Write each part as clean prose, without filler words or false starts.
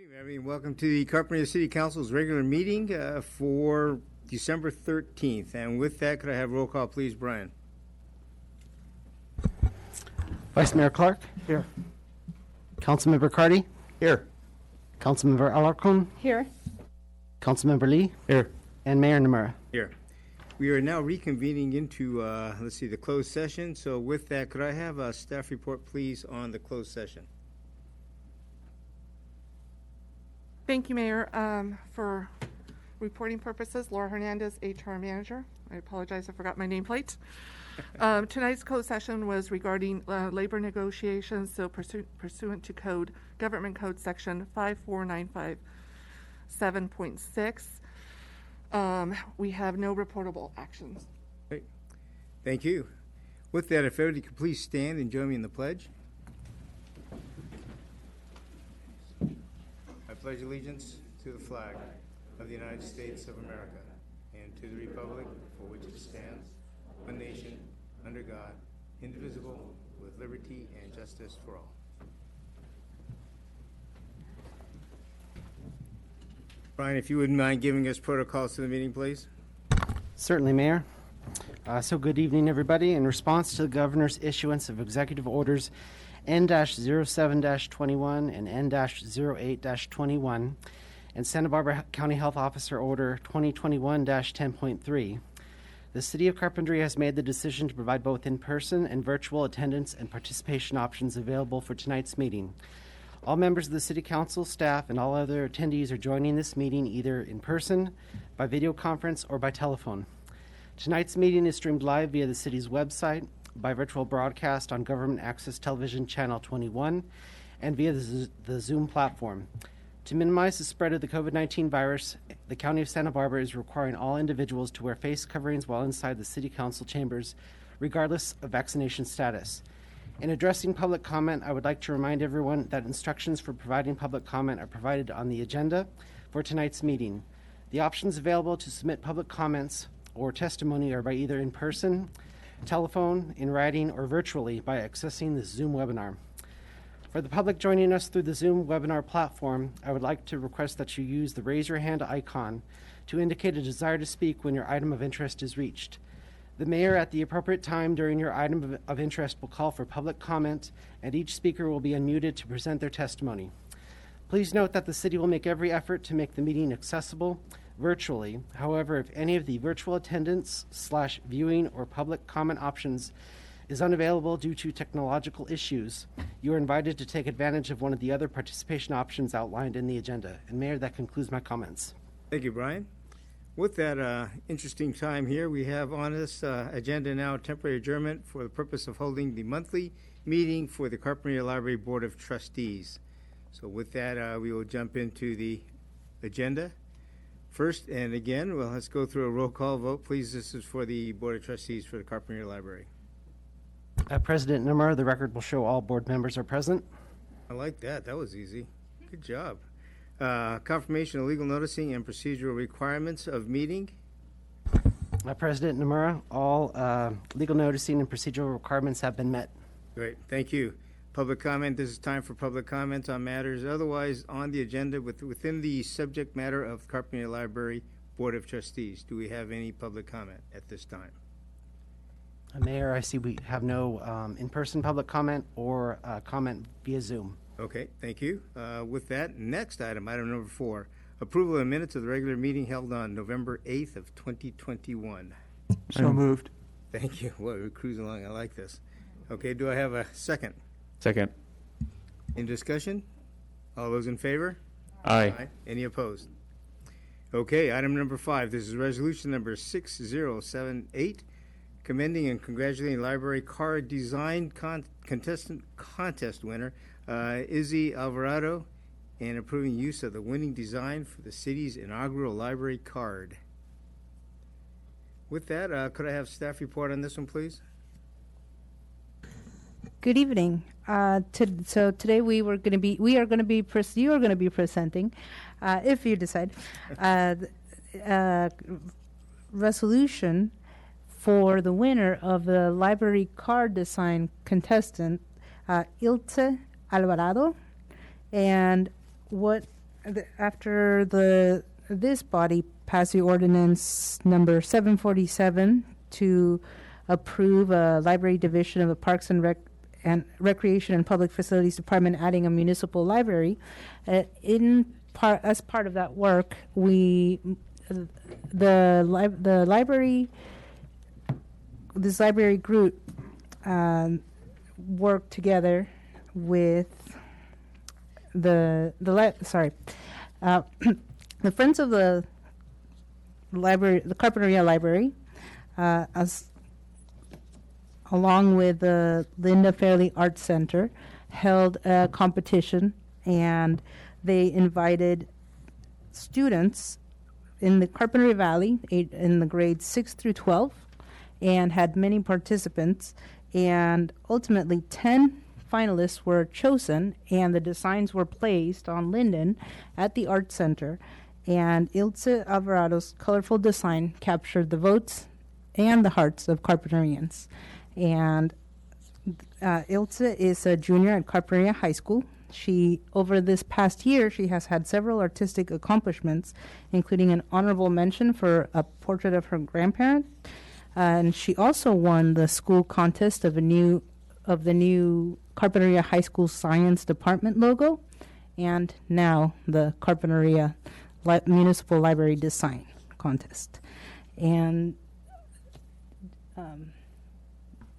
evening, everybody. Welcome to the Carpenter City Council's regular meeting for December 13th. And with that, could I have roll call, please, Brian? Vice Mayor Clark. Here. Councilmember Cardy. Here. Councilmember Alarcon. Here. Councilmember Lee. Here. And Mayor Namura. Here. We are now reconvening into, the closed session. So with that, could I have a staff report, please, on the closed session? Thank you, Mayor. For reporting purposes, Laura Hernandez, HR Manager. I apologize, I forgot my nameplate. Tonight's closed session was regarding labor negotiations, so pursuant to Government Code Section 54957.6. We have no reportable actions. Great. Thank you. With that, if everybody could please stand and join me in the pledge. I pledge allegiance to the flag of the United States of America and to the republic for which it stands, one nation, under God, indivisible, with liberty and justice for all. Brian, if you wouldn't mind giving us protocols to the meeting, please. Certainly, Mayor. So good evening, everybody. In response to the Governor's issuance of Executive Orders N-07-21 and N-08-21 and Santa Barbara County Health Officer Order 2021-10.3, the City of Carpinteria has made the decision to provide both in-person and virtual attendance and participation options available for tonight's meeting. All members of the City Council, staff, and all other attendees are joining this meeting either in person, by video conference, or by telephone. Tonight's meeting is streamed live via the City's website, by virtual broadcast on Government Access Television Channel 21, and via the Zoom platform. To minimize the spread of the COVID-19 virus, the County of Santa Barbara is requiring all individuals to wear face coverings while inside the City Council chambers, regardless of vaccination status. In addressing public comment, I would like to remind everyone that instructions for providing public comment are provided on the agenda for tonight's meeting. The options available to submit public comments or testimony are by either in person, telephone, in writing, or virtually by accessing the Zoom webinar. For the public joining us through the Zoom webinar platform, I would like to request that you use the raise your hand icon to indicate a desire to speak when your item of interest is reached. The mayor, at the appropriate time during your item of interest, will call for public comment, and each speaker will be unmuted to present their testimony. Please note that the city will make every effort to make the meeting accessible virtually. However, if any of the virtual attendance / viewing or public comment options is unavailable due to technological issues, you are invited to take advantage of one of the other participation options outlined in the agenda. And Mayor, that concludes my comments. Thank you, Brian. With that interesting time here, we have on this agenda now temporary adjournment for the purpose of holding the monthly meeting for the Carpinteria Library Board of Trustees. So with that, we will jump into the agenda. First, and again, well, let's go through a roll call vote, please. This is for the Board of Trustees for the Carpinteria Library. President Namura, the record will show all board members are present. I like that. That was easy. Good job. Confirmation of legal noticing and procedural requirements of meeting. President Namura, all legal noticing and procedural requirements have been met. Great. Thank you. Public comment. This is time for public comments on matters otherwise on the agenda within the subject matter of Carpinteria Library Board of Trustees. Do we have any public comment at this time? Mayor, I see we have no in-person public comment or comment via Zoom. Okay, thank you. With that, next item number 4, approval of minutes of the regular meeting held on November 8th of 2021. So moved. Thank you. Well, we're cruising along. I like this. Okay, do I have a second? Second. In discussion? All those in favor? Aye. Any opposed? Okay, item number 5. This is resolution number 6078, commending and congratulating library card design contest winner Izzy Alvarado and approving use of the winning design for the city's inaugural library card. With that, could I have staff report on this one, please? Good evening. So today you are going to be presenting, if you decide, resolution for the winner of the library card design contestant, Ilse Alvarado, and what after this body passed the ordinance number 747 to approve a library division of the Parks and Recreation and Public Facilities Department adding a municipal library, as part of that work, this library group worked together with the Friends of the Library, the Carpinteria Library, along with the Linda Fairley Arts Center, held a competition, and they invited students in the Carpinteria Valley in the grades 6 through 12, and had many participants, and ultimately 10 finalists were chosen, and the designs were placed on Linden at the Art Center, and Ilse Alvarado's colorful design captured the votes and the hearts of Carpinterians. And Ilse is a junior at Carpinteria High School. Over this past year, she has had several artistic accomplishments, including an honorable mention for a portrait of her grandparent. And she also won the school contest of the new Carpinteria High School Science Department logo, and now the Carpinteria Municipal Library Design Contest. And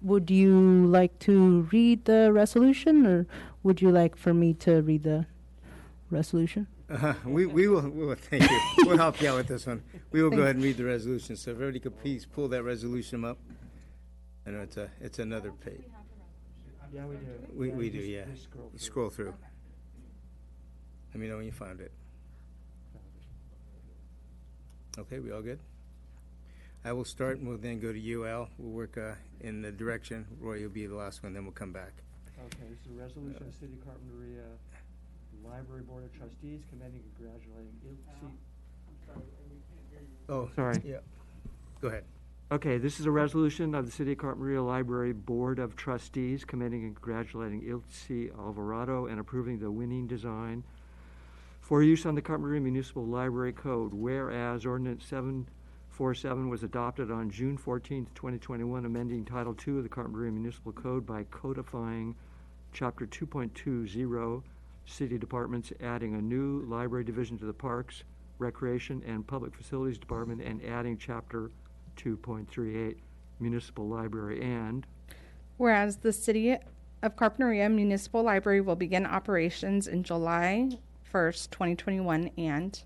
would you like to read the resolution, or would you like for me to read the resolution? We will, thank you. We'll help you out with this one. We will go ahead and read the resolution. So if everybody could please pull that resolution up. I know it's another page. Yeah, we do. We do, yeah. You scroll through. Let me know when you found it. Okay, we all good? I will start, and we'll then go to UL. We'll work in the direction. Roy, you'll be the last one, then we'll come back. Okay, this is a resolution of City of Carpinteria Library Board of Trustees commending and congratulating Oh, Sorry. Yeah. Go ahead. Okay, this is a resolution of the City of Carpinteria Library Board of Trustees commending and congratulating Ilse Alvarado and approving the winning design for use on the Carpinteria Municipal Library Code, whereas Ordinance 747 was adopted on June 14th, 2021, amending Title II of the Carpinteria Municipal Code by codifying Chapter 2.20, City Departments, adding a new library division to the Parks, Recreation, and Public Facilities Department, and adding Chapter 2.38, Municipal Library, and whereas the City of Carpinteria Municipal Library will begin operations in July 1st, 2021, and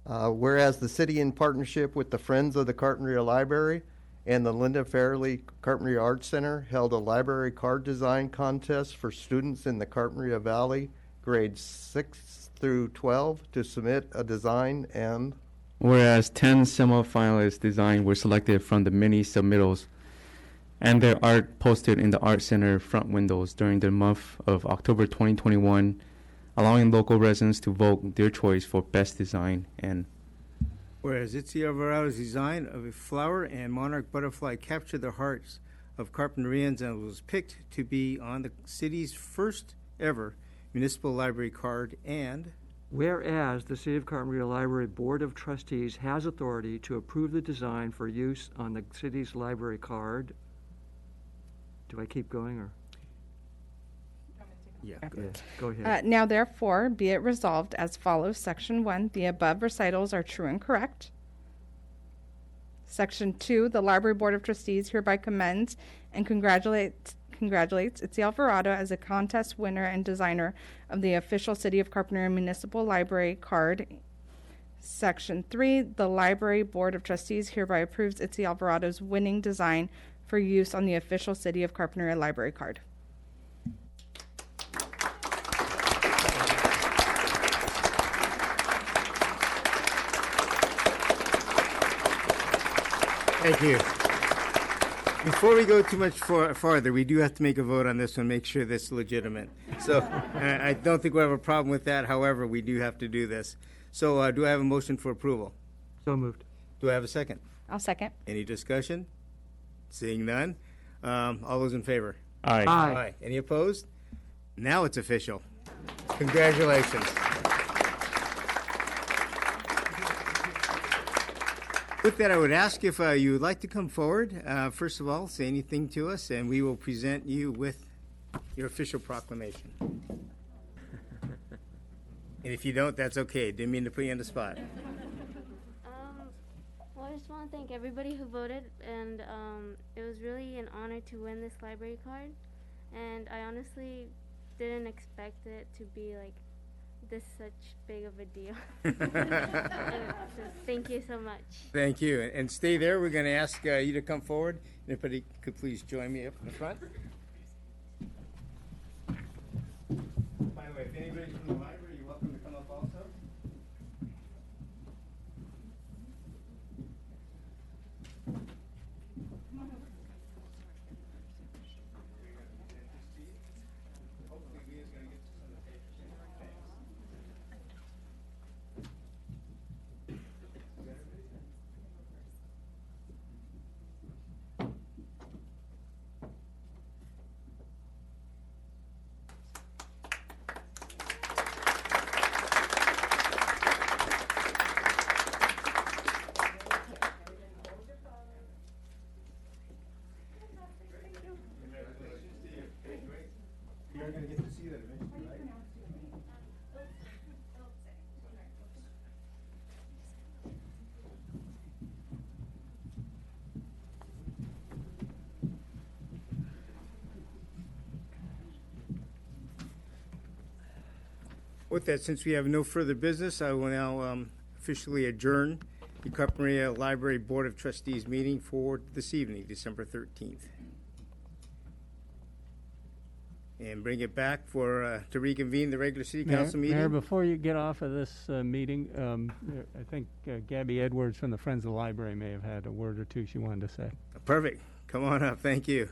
whereas the city, in partnership with the Friends of the Carpinteria Library and the Linda Fairley Carpinteria Arts Center, held a library card design contest for students in the Carpinteria Valley, grades 6 through 12, to submit a design, and whereas 10 semi-finalist designs were selected from the many submittals and their art posted in the Art Center front windows during the month of October 2021, allowing local residents to vote their choice for best design, and whereas Itzi Alvarado's design of a flower and monarch butterfly captured the hearts of Carpinterians and was picked to be on the city's first ever municipal library card, and whereas the City of Carpinteria Library Board of Trustees has authority to approve the design for use on the city's library card. Do I keep going, or? yeah, go ahead. Go ahead. now therefore be it resolved as follows. Section 1, the above recitals are true and correct. Section 2, the Library Board of Trustees hereby commends and congratulates Itzi Alvarado as a contest winner and designer of the official City of Carpinteria Municipal Library card. Section 3, the Library Board of Trustees hereby approves Itzi Alvarado's winning design for use on the official City of Carpinteria Library card. Thank you. Before we go too much farther, we do have to make a vote on this one, make sure that's legitimate. So I don't think we'll have a problem with that. However, we do have to do this. So do I have a motion for approval? So moved. Do I have a second? I'll second. Any discussion? Seeing none. All those in favor? Aye. Aye. Any opposed? Now it's official. Congratulations. With that, I would ask if you would like to come forward. First of all, say anything to us, and we will present you with your official proclamation. And if you don't, that's okay. Didn't mean to put you on the spot. Well, I just want to thank everybody who voted, and it was really an honor to win this library card. And I honestly didn't expect it to be like this such big of a deal. So thank you so much. Thank you. And stay there. We're going to ask you to come forward. And if anybody could please join me up in the front. By the way, if anybody's from the library, you're welcome to come up also. You're going to get to see that eventually, right? With that, since we have no further business, I will now officially adjourn the Carpinteria Library Board of Trustees meeting for this evening, December 13th. And bring it back for to reconvene the regular city council meeting. Mayor, before you get off of this meeting, I think Gabby Edwards from the Friends of the Library may have had a word or two she wanted to say. Perfect. Come on up. Thank you.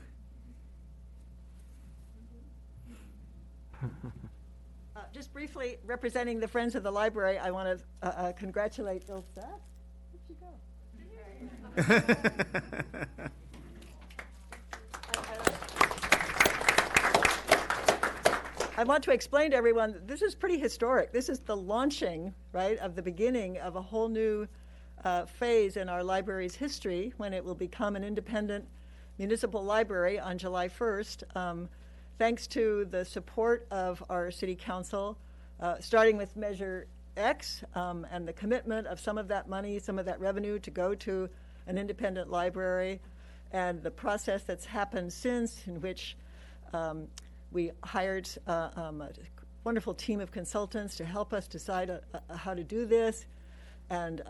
Just briefly, representing the Friends of the Library, I want to congratulate Ilsa. Where'd she go? I want to explain to everyone that this is pretty historic. This is the launching, right, of the beginning of a whole new phase in our library's history when it will become an independent municipal library on July 1st. Thanks to the support of our city council, starting with Measure X and the commitment of some of that money, some of that revenue to go to an independent library, and the process that's happened since, in which we hired a wonderful team of consultants to help us decide how to do this, and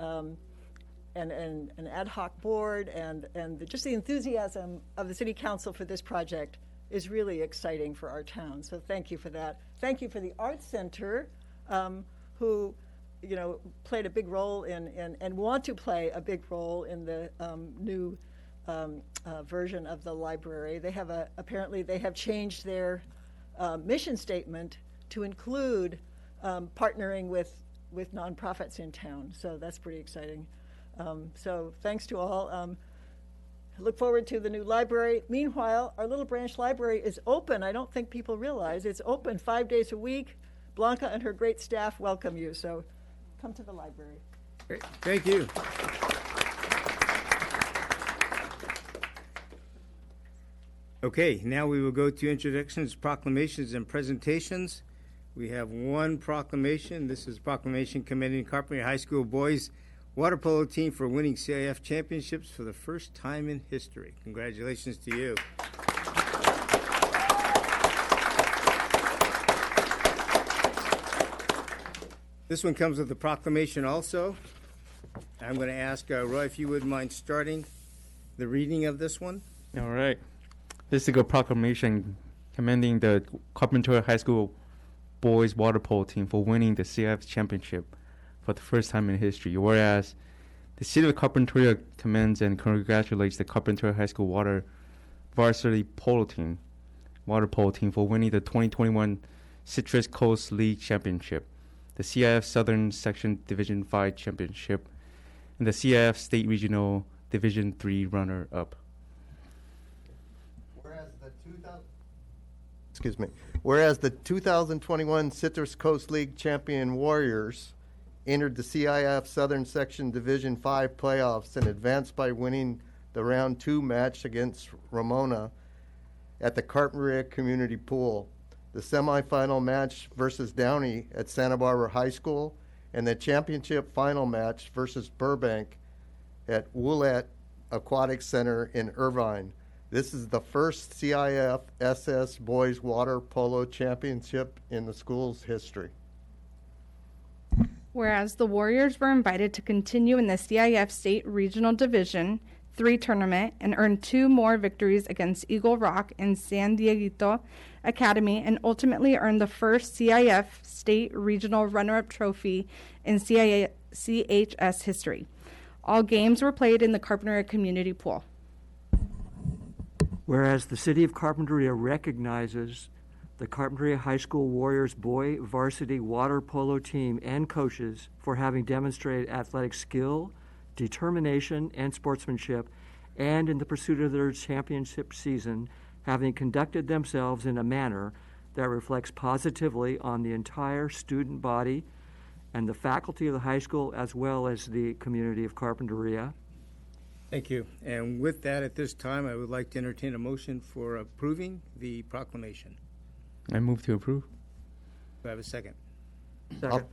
an ad hoc board, and just the enthusiasm of the city council for this project is really exciting for our town. So thank you for that. Thank you for the Arts Center, who, you know, played a big role in and want to play a big role in the new version of the library. They have apparently they have changed their mission statement to include partnering with nonprofits in town. So that's pretty exciting. So thanks to all. Look forward to the new library. Meanwhile, our Little Branch Library is open. I don't think people realize it's open 5 days a week. Blanca and her great staff welcome you. So come to the library. Great. Thank you. Okay, now we will go to introductions, proclamations, and presentations. We have one proclamation. This is proclamation commending Carpinteria High School boys water polo team for winning CIF championships for the first time in history. Congratulations to you. This one comes with a proclamation also. I'm going to ask Roy if you wouldn't mind starting the reading of this one. All right. This is a proclamation commending the Carpinteria High School boys water polo team for winning the CIF championship for the first time in history. Whereas the city of Carpinteria commends and congratulates the Carpinteria High School varsity water polo team for winning the 2021 Citrus Coast League championship, the CIF Southern Section Division 5 championship, and the CIF State Regional Division 3 runner-up. Whereas the 2021 Citrus Coast League champion Warriors entered the CIF Southern Section Division 5 playoffs and advanced by winning the round 2 match against Ramona at the Carpinteria Community Pool, the semifinal match versus Downey at Santa Barbara High School, and the championship final match versus Burbank at Woolette Aquatic Center in Irvine. This is the first CIF SS Boys Water Polo Championship in the school's history. Whereas the Warriors were invited to continue in the CIF State Regional Division 3 tournament and earn 2 more victories against Eagle Rock and San Dieguito Academy, and ultimately earned the first CIF State Regional Runner-Up Trophy in CHS history. All games were played in the Carpinteria Community Pool. Whereas the City of Carpinteria recognizes the Carpinteria High School Warriors boy varsity water polo team and coaches for having demonstrated athletic skill, determination, and sportsmanship, and in the pursuit of their championship season, having conducted themselves in a manner that reflects positively on the entire student body and the faculty of the high school, as well as the community of Carpinteria. Thank you. And with that, at this time, I would like to entertain a motion for approving the proclamation. I move to approve. Do I have a second? Second.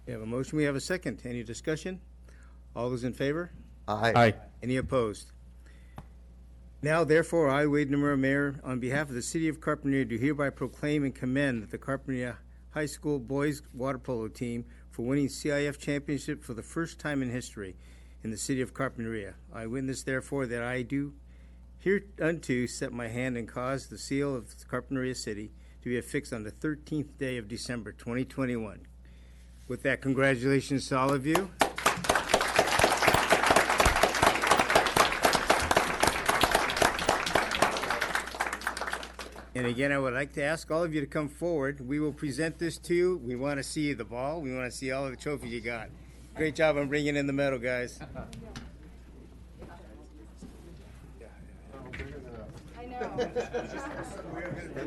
We have a motion, we have a second. Any discussion? All those in favor? Aye. Any opposed? Now, therefore, I, Wade Nomura, Mayor, on behalf of the City of Carpinteria, do hereby proclaim and commend the Carpinteria High School Boys Water Polo Team for winning CIF Championship for the first time in history in the City of Carpinteria. I witness, therefore, that I do hereunto set my hand and cause the seal of Carpinteria City to be affixed on the 13th day of December, 2021. With that, congratulations to all of you. And again, I would like to ask all of you to come forward. We will present this to you. We want to see the ball. We want to see all of the trophies you got. Great job on bringing in the medal, guys. I know.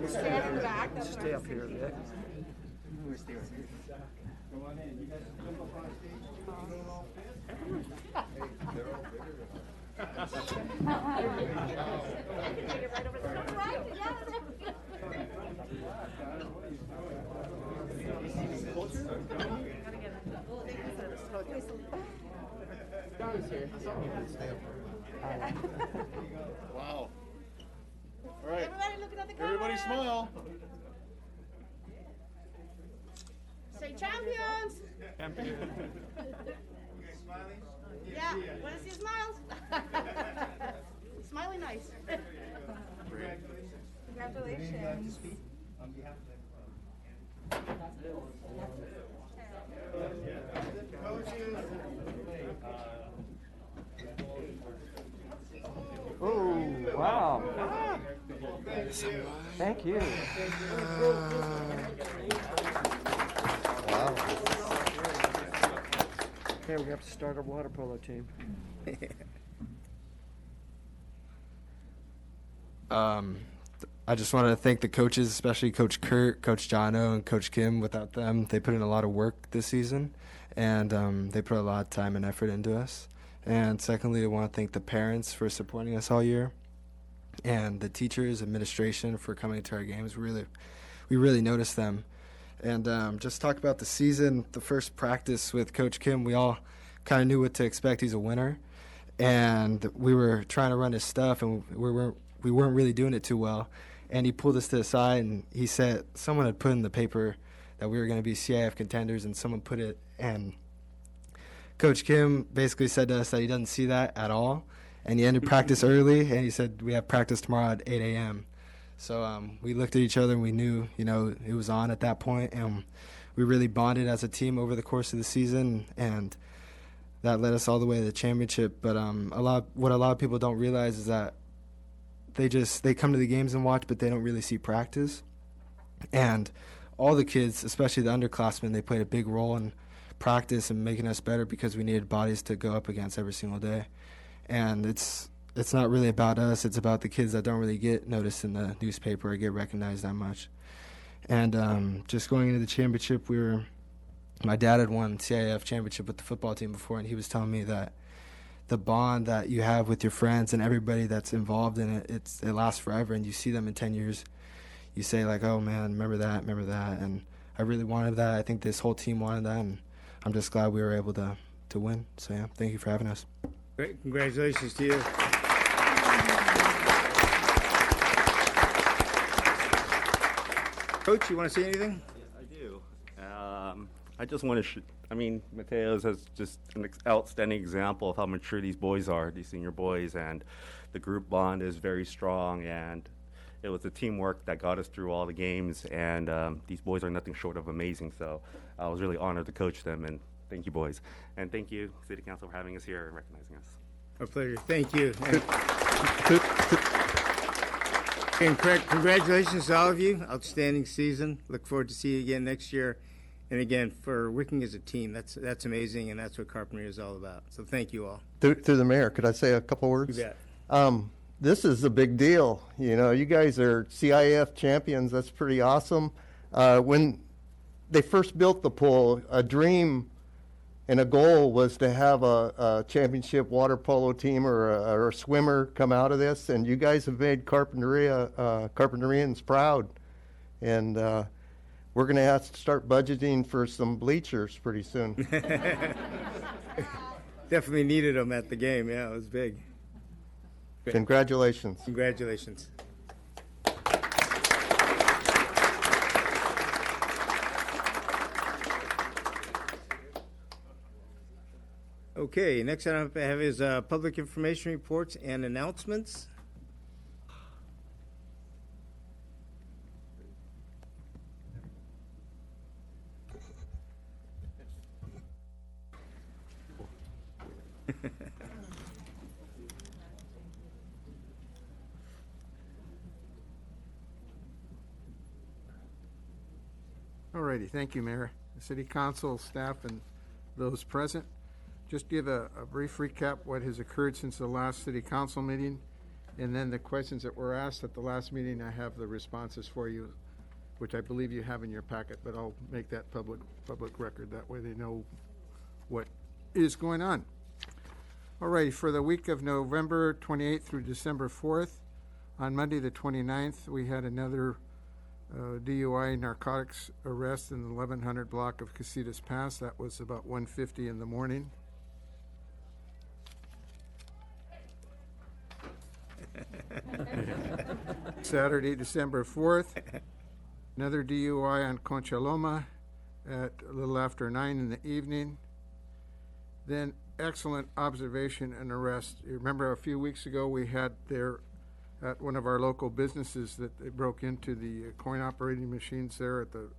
Stand in the back. That's Stay up here a bit. Come on in. You guys jump up on Wow. All right. Everybody looking at the camera. Everybody smile. Say champions. Yeah, want to see smiles? Smiling nice. Congratulations. On behalf of Oh, wow. Thank you. Wow. Okay, we have to start our water polo team. I just wanted to thank the coaches, especially Coach Kurt, Coach Jono, and Coach Kim. Without them, they put in a lot of work this season, and they put a lot of time and effort into us. And secondly, I want to thank the parents for supporting us all year, and the teachers, administration for coming to our games. We really noticed them. And just talk about the season, the first practice with Coach Kim, we all kind of knew what to expect. He's a winner, and we were trying to run his stuff, and we weren't really doing it too well. And he pulled us to the side, and he said someone had put in the paper that we were going to be CIF contenders, and someone put it, and Coach Kim basically said to us that he doesn't see that at all, and he ended practice early, and he said we have practice tomorrow at 8 a.m. So we looked at each other, and we knew, it was on at that point, and we really bonded as a team over the course of the season, and that led us all the way to the championship. But what a lot of people don't realize is that they come to the games and watch, but they don't really see practice. And all the kids, especially the underclassmen, they played a big role in practice and making us better because we needed bodies to go up against every single day. And it's not really about us. It's about the kids that don't really get noticed in the newspaper or get recognized that much. And just going into the championship, we were my dad had won CIF championship with the football team before, and he was telling me that the bond that you have with your friends and everybody that's involved in it, it lasts forever, and you see them in 10 years. You say, like, oh, man, remember that, and I really wanted that. I think this whole team wanted that, and I'm just glad we were able to win. So, yeah, thank you for having us. Great. Congratulations to you. Coach, you want to say anything? Yes, I do. I just want to, Mateos is just an outstanding example of how mature these boys are, these senior boys, and the group bond is very strong, and it was the teamwork that got us through all the games, and these boys are nothing short of amazing, so I was really honored to coach them, and thank you, boys. And thank you, City Council, for having us here and recognizing us. Our pleasure. Thank you. And Craig, congratulations to all of you. Outstanding season. Look forward to see you again next year. And again, for working as a team, that's amazing, and that's what carpentry is all about. So thank you all. Through the mayor, could I say a couple words? You bet. This is a big deal. You know, you guys are CIF champions. That's pretty awesome. When they first built the pool, a dream and a goal was to have a championship water polo team or a swimmer come out of this. And you guys have made Carpinterians proud. And we're going to have to start budgeting for some bleachers pretty soon. Definitely needed them at the game. Yeah, it was big. Congratulations. Congratulations. Okay, next item I have is public information reports and announcements. All righty, thank you, Mayor, the City Council, staff, and those present. Just give a brief recap what has occurred since the last City Council meeting, and then the questions that were asked at the last meeting. I have the responses for you, which I believe you have in your packet, but I'll make that public record. That way they know what is going on. All right, for the week of November 28th through December 4th, on Monday the 29th, we had another DUI narcotics arrest in the 1100 block of Casitas Pass. That was about 1:50 in the morning. Saturday, December 4th, another DUI on Concha Loma at a little after 9 in the evening. Then excellent observation and arrest. You remember a few weeks ago we had there at one of our local businesses that they broke into the coin operating machines there at the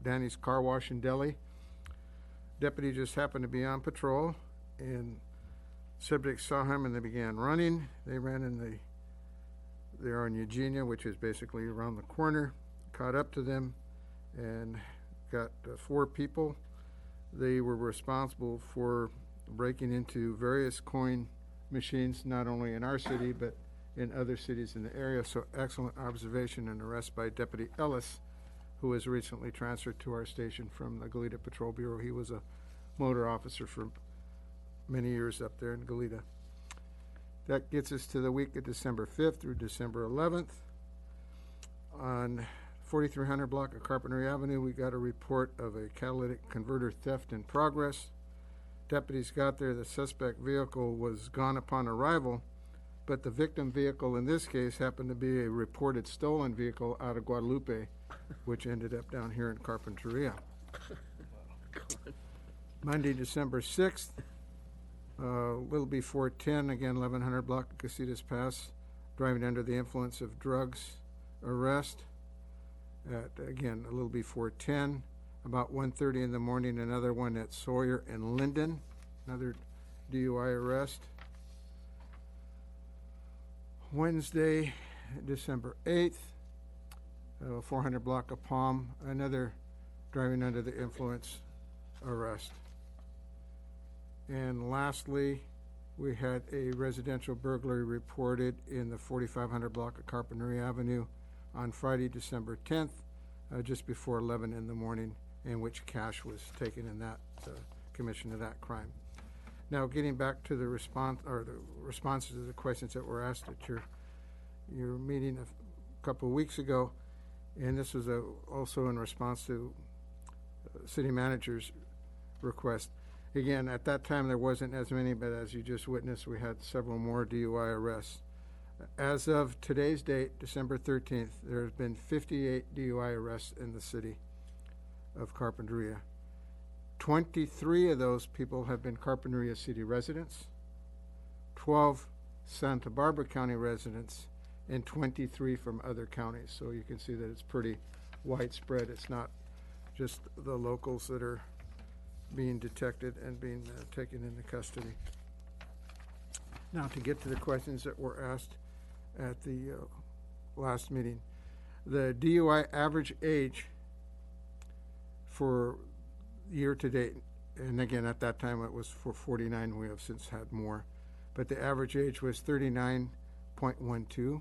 Danny's Car Wash in Delhi. Deputy just happened to be on patrol, and subjects saw him and they began running. They ran in they're on Eugenia, which is basically around the corner, caught up to them and got 4 people. They were responsible for breaking into various coin machines, not only in our city, but in other cities in the area. So excellent observation and arrest by Deputy Ellis, who was recently transferred to our station from the Goleta Patrol Bureau. He was a motor officer for many years up there in Goleta. That gets us to the week of December 5th through December 11th. On 4300 block of Carpentry Avenue, we got a report of a catalytic converter theft in progress. Deputies got there. The suspect vehicle was gone upon arrival, but the victim vehicle in this case happened to be a reported stolen vehicle out of Guadalupe, which ended up down here in Carpinteria. Monday, December 6th, a little before 10, again, 1100 block of Casitas Pass, driving under the influence of drugs, arrest. At, again, a little before 10, about 1:30 in the morning, another one at Sawyer and Linden, another DUI arrest. Wednesday, December 8th, 400 block of Palm, another driving under the influence arrest. And lastly, we had a residential burglary reported in the 4500 block of Carpentry Avenue on Friday, December 10th, just before 11 in the morning. in which cash was taken in that commission of that crime. Now, getting back to the responses to the questions that were asked at your meeting a couple of weeks ago, and this was also in response to city manager's request. Again, at that time there wasn't as many, but as you just witnessed, we had several more DUI arrests. As of today's date, December 13th, there have been 58 DUI arrests in the city of Carpinteria. 23 of those people have been Carpinteria City residents, 12 Santa Barbara County residents, and 23 from other counties. So you can see that it's pretty widespread. It's not just the locals that are being detected and being taken into custody. Now, to get to the questions that were asked at the last meeting, the DUI average age for year to date, and again, at that time it was for 49, we have since had more, but the average age was 39.12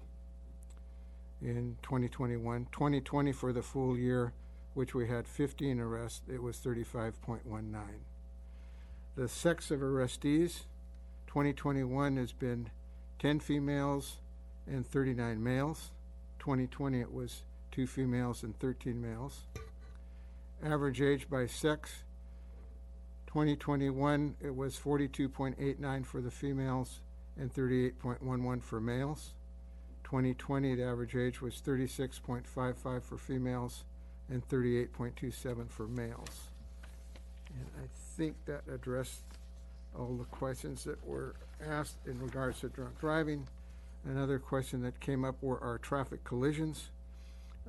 in 2021. 2020 for the full year, which we had 15 arrests, it was 35.19. The sex of arrestees, 2021 has been 10 females and 39 males. 2020 it was 2 females and 13 males. Average age by sex, 2021 it was 42.89 for the females and 38.11 for males. 2020 the average age was 36.55 for females and 38.27 for males. And I think that addressed all the questions that were asked in regards to drunk driving. Another question that came up were our traffic collisions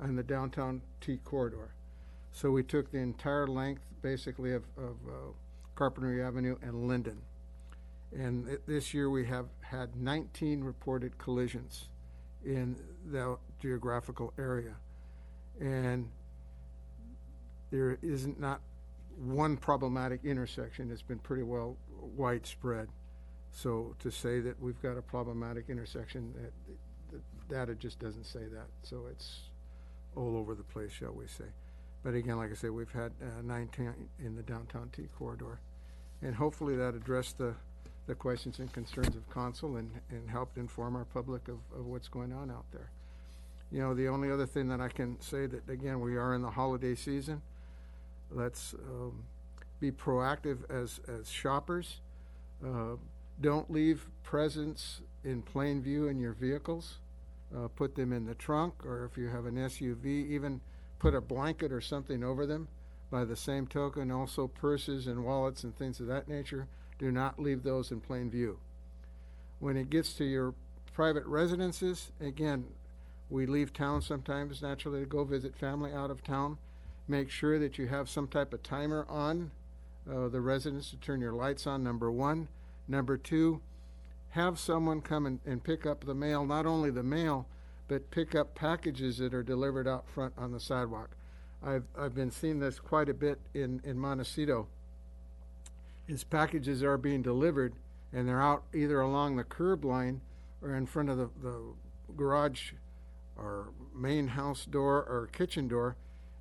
on the downtown T corridor. So we took the entire length basically of Carpinteria Avenue and Linden. And this year we have had 19 reported collisions in the geographical area. And there isn't not one problematic intersection. It's been pretty well widespread. So to say that we've got a problematic intersection, the data just doesn't say that. So it's all over the place, shall we say. But again, like I say, we've had 19 in the downtown T corridor. And hopefully that addressed the questions and concerns of council and helped inform our public of what's going on out there. You know, the only other thing that I can say that, again, we are in the holiday season. Let's be proactive as shoppers. Don't leave presents in plain view in your vehicles. Put them in the trunk, or if you have an SUV, even put a blanket or something over them. By the same token, also purses and wallets and things of that nature, do not leave those in plain view. When it gets to your private residences, again, we leave town sometimes naturally to go visit family out of town. Make sure that you have some type of timer on the residence to turn your lights on, number one. Number two, have someone come and pick up the mail, not only the mail, but pick up packages that are delivered out front on the sidewalk. I've been seeing this quite a bit in Montecito. Is packages are being delivered and they're out either along the curb line or in front of the garage or main house door or kitchen door,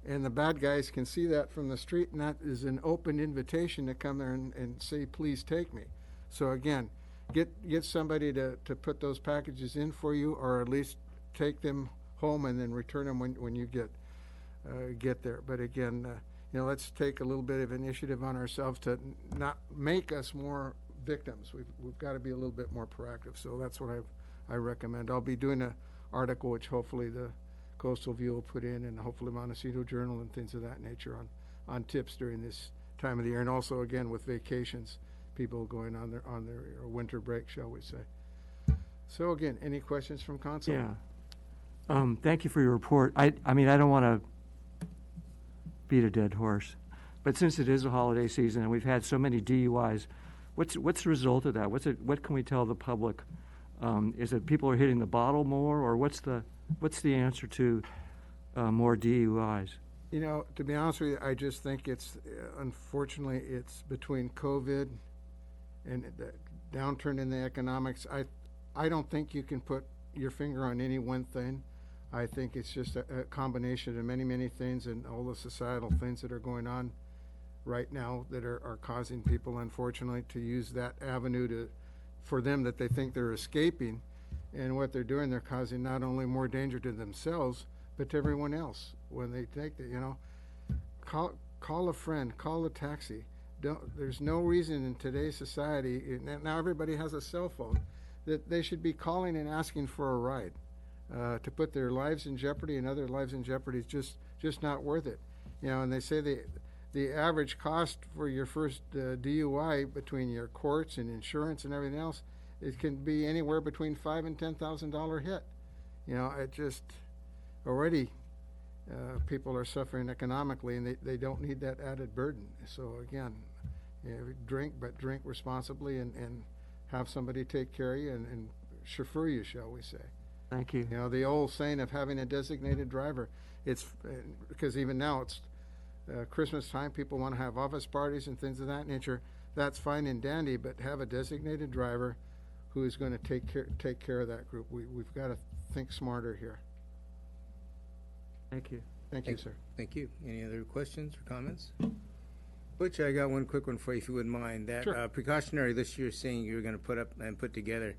and the bad guys can see that from the street, and that is an open invitation to come there and say, please take me. So again, get somebody to put those packages in for you, or at least take them home and then return them when you get there. But again, you know, let's take a little bit of initiative on ourselves to not make us more victims. We've got to be a little bit more proactive. So that's what I recommend. I'll be doing an article which hopefully the Coastal View will put in, and hopefully Montecito Journal and things of that nature on tips during this time of the year, and also again with vacations, people going on their winter break, shall we say. So again, any questions from council? Yeah. Thank you for your report. I mean, I don't want to beat a dead horse, but since it is a holiday season and we've had so many DUIs, what's the result of that? What can we tell the public? Is it people are hitting the bottle more, or what's the answer to more DUIs? You know, to be honest with you, I just think it's unfortunately it's between COVID and the downturn in the economics. I don't think you can put your finger on any one thing. I think it's just a combination of many, many things and all the societal things that are going on right now that are causing people, unfortunately, to use that avenue for them that they think they're escaping. And what they're doing, they're causing not only more danger to themselves, but to everyone else when they take the, call a friend, call a taxi. There's no reason in today's society, and now everybody has a cell phone, that they should be calling and asking for a ride. To put their lives in jeopardy and other lives in jeopardy is just not worth it. And they say the average cost for your first DUI between your courts and insurance and everything else, it can be anywhere between $5,000 and $10,000 hit. It just already people are suffering economically, and they don't need that added burden. So again, drink, but drink responsibly and have somebody take care of you and chauffeur you, shall we say. Thank you. The old saying of having a designated driver, it's because even now it's Christmas time, people want to have office parties and things of that nature. That's fine and dandy, but have a designated driver who is going to take care of that group. We've got to think smarter here. Thank you. Thank you, sir. Thank you. Any other questions or comments? Butch, I got one quick one for you, if you wouldn't mind. That Sure. Precautionary list you're saying you're going to put up and put together,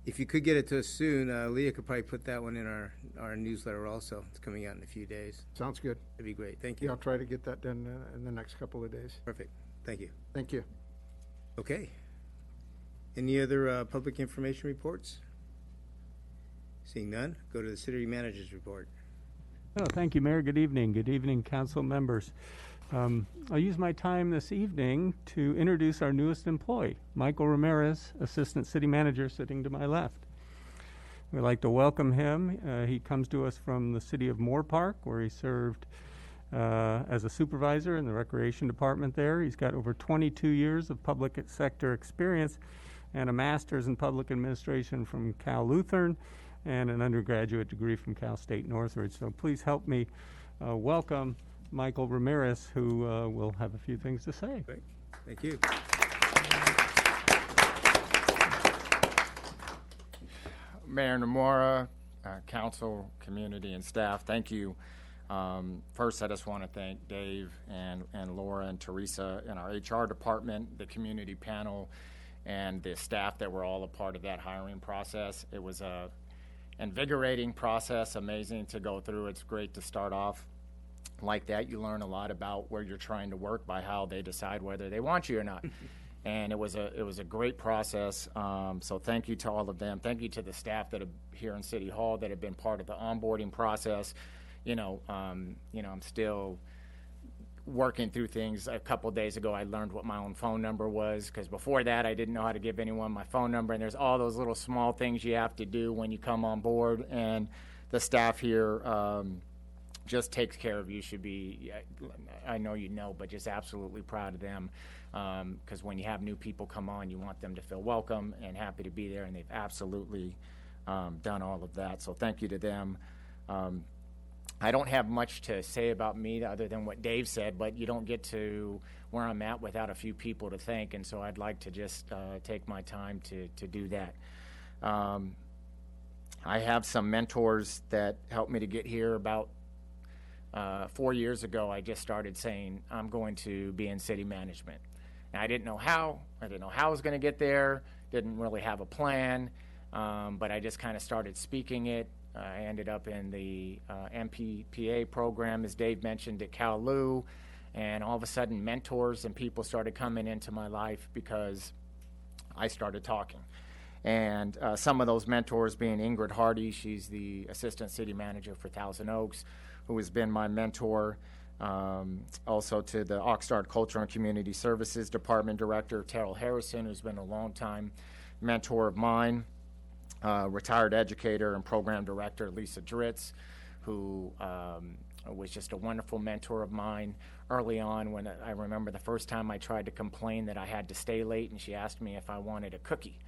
if you could get it to us soon, Leah could probably put that one in our newsletter also. It's coming out in a few days. Sounds good. That'd be great. Thank you. Yeah, I'll try to get that done in the next couple of days. Perfect. Thank you. Thank you. Okay. Any other public information reports? Seeing none, go to the city manager's report. Oh, thank you, Mayor. Good evening. Good evening, council members. I'll use my time this evening to introduce our newest employee, Michael Ramirez, Assistant City Manager, sitting to my left. We'd like to welcome him. He comes to us from the city of Moore Park, where he served as a supervisor in the recreation department there. He's got over 22 years of public sector experience and a master's in public administration from Cal Lutheran and an undergraduate degree from Cal State Northridge. So please help me welcome Michael Ramirez, who will have a few things to say. Great. Thank you. Mayor Nomura, council, community, and staff, thank you. First, I just want to thank Dave and Laura and Teresa in our HR department, the community panel, and the staff that were all a part of that hiring process. It was a invigorating process, amazing to go through. It's great to start off like that. You learn a lot about where you're trying to work by how they decide whether they want you or not. And it was a great process. So thank you to all of them. Thank you to the staff that are here in City Hall that have been part of the onboarding process. I'm still working through things. A couple days ago, I learned what my own phone number was, because before that, I didn't know how to give anyone my phone number. And there's all those little small things you have to do when you come on board. And the staff here just takes care of you. Should be, I know you know, but just absolutely proud of them, because when you have new people come on, you want them to feel welcome and happy to be there, and they've absolutely done all of that. So thank you to them. I don't have much to say about me other than what Dave said, but you don't get to where I'm at without a few people to thank, and so I'd like to just take my time to do that. I have some mentors that helped me to get here. About 4 years ago, I just started saying, I'm going to be in city management. And I didn't know how. I didn't know how I was going to get there. Didn't really have a plan. But I just kind of started speaking it. I ended up in the MPPA program, as Dave mentioned, at Cal Lu. And all of a sudden, mentors and people started coming into my life because I started talking. And some of those mentors being Ingrid Hardy, she's the assistant city manager for Thousand Oaks, who has been my mentor. Also to the Oxnard Culture and Community Services Department Director, Terrell Harrison, who's been a longtime mentor of mine. Retired educator and program director, Lisa Dritz, who was just a wonderful mentor of mine early on. When I remember the first time I tried to complain that I had to stay late, and she asked me if I wanted a cookie.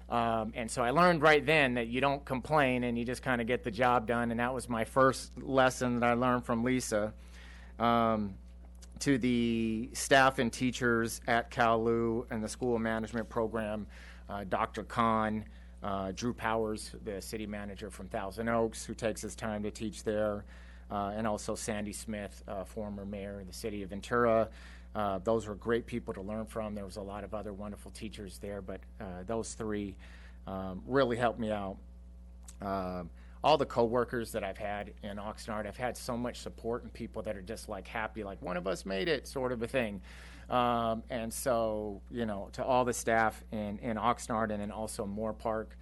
And so I learned right then that you don't complain and you just kind of get the job done. And that was my first lesson that I learned from Lisa. To the staff and teachers at Cal Lu and the School of Management program, Dr. Khan, Drew Powers, the city manager from Thousand Oaks, who takes his time to teach there, and also Sandy Smith, former mayor of the city of Ventura. Those were great people to learn from. There was a lot of other wonderful teachers there, but those three really helped me out. All the coworkers that I've had in Oxnard, I've had so much support and people that are just like happy, like one of us made it, sort of a thing. And so, you know, to all the staff in Oxnard and then also Moore Park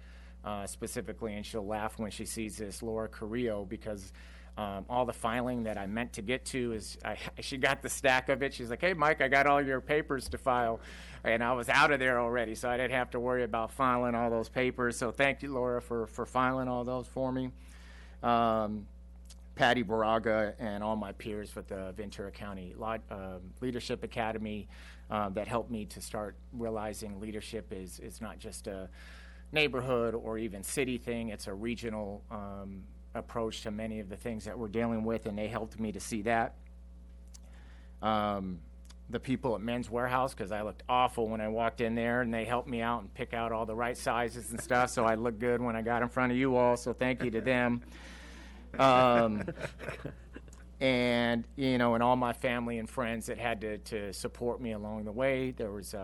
specifically, and she'll laugh when she sees this, Laura Carrillo, because all the filing that I meant to get to is, she got the stack of it. She's like, hey, Mike, I got all your papers to file. And I was out of there already, so I didn't have to worry about filing all those papers. So thank you, Laura, for filing all those for me. Patty Baraga and all my peers with the Ventura County Leadership Academy that helped me to start realizing leadership is not just a neighborhood or even city thing. It's a regional approach to many of the things that we're dealing with, and they helped me to see that. The people at Men's Warehouse, because I looked awful when I walked in there, and they helped me out and pick out all the right sizes and stuff, so I looked good when I got in front of you all, so thank you to them. And, you know, and all my family and friends that had to support me along the way. There was, you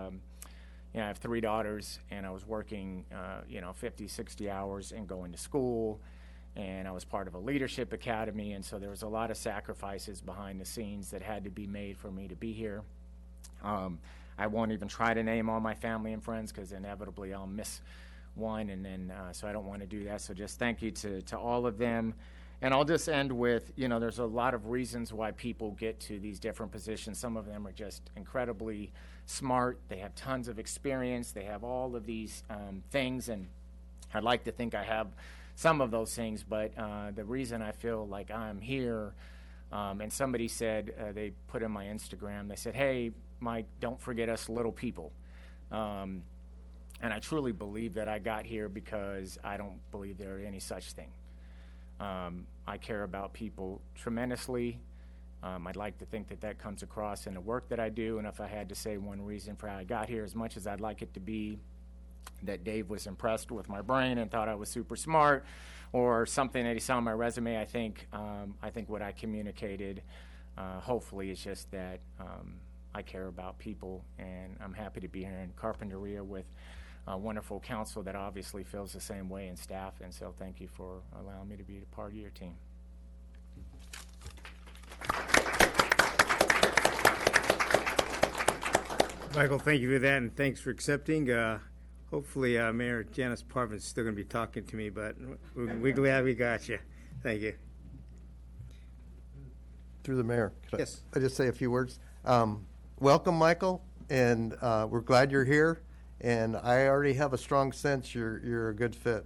know, I have 3 daughters, and I was working, you know, 50, 60 hours and going to school, and I was part of a leadership academy, and so there was a lot of sacrifices behind the scenes that had to be made for me to be here. I won't even try to name all my family and friends because inevitably I'll miss one, and then so I don't want to do that. So just thank you to all of them. And I'll just end with, you know, there's a lot of reasons why people get to these different positions. Some of them are just incredibly smart. They have tons of experience. They have all of these things, and I'd like to think I have some of those things, but the reason I feel like I'm here, and somebody said, they put in my Instagram, they said, hey, Mike, don't forget us little people. And I truly believe that I got here because I don't believe there are any such thing. I care about people tremendously. I'd like to think that that comes across in the work that I do, and if I had to say one reason for how I got here, as much as I'd like it to be that Dave was impressed with my brain and thought I was super smart, or something that he saw on my resume, I think what I communicated, hopefully, is just that I care about people, and I'm happy to be here in Carpinteria with a wonderful council that obviously feels the same way, and staff, and so thank you for allowing me to be a part of your team. Michael, thank you for that, and thanks for accepting. Hopefully, Mayor Janice Parvin's still going to be talking to me, but we're glad we got you. Thank you. Through the mayor. Yes. I just say a few words? Welcome, Michael, and we're glad you're here. And I already have a strong sense you're a good fit.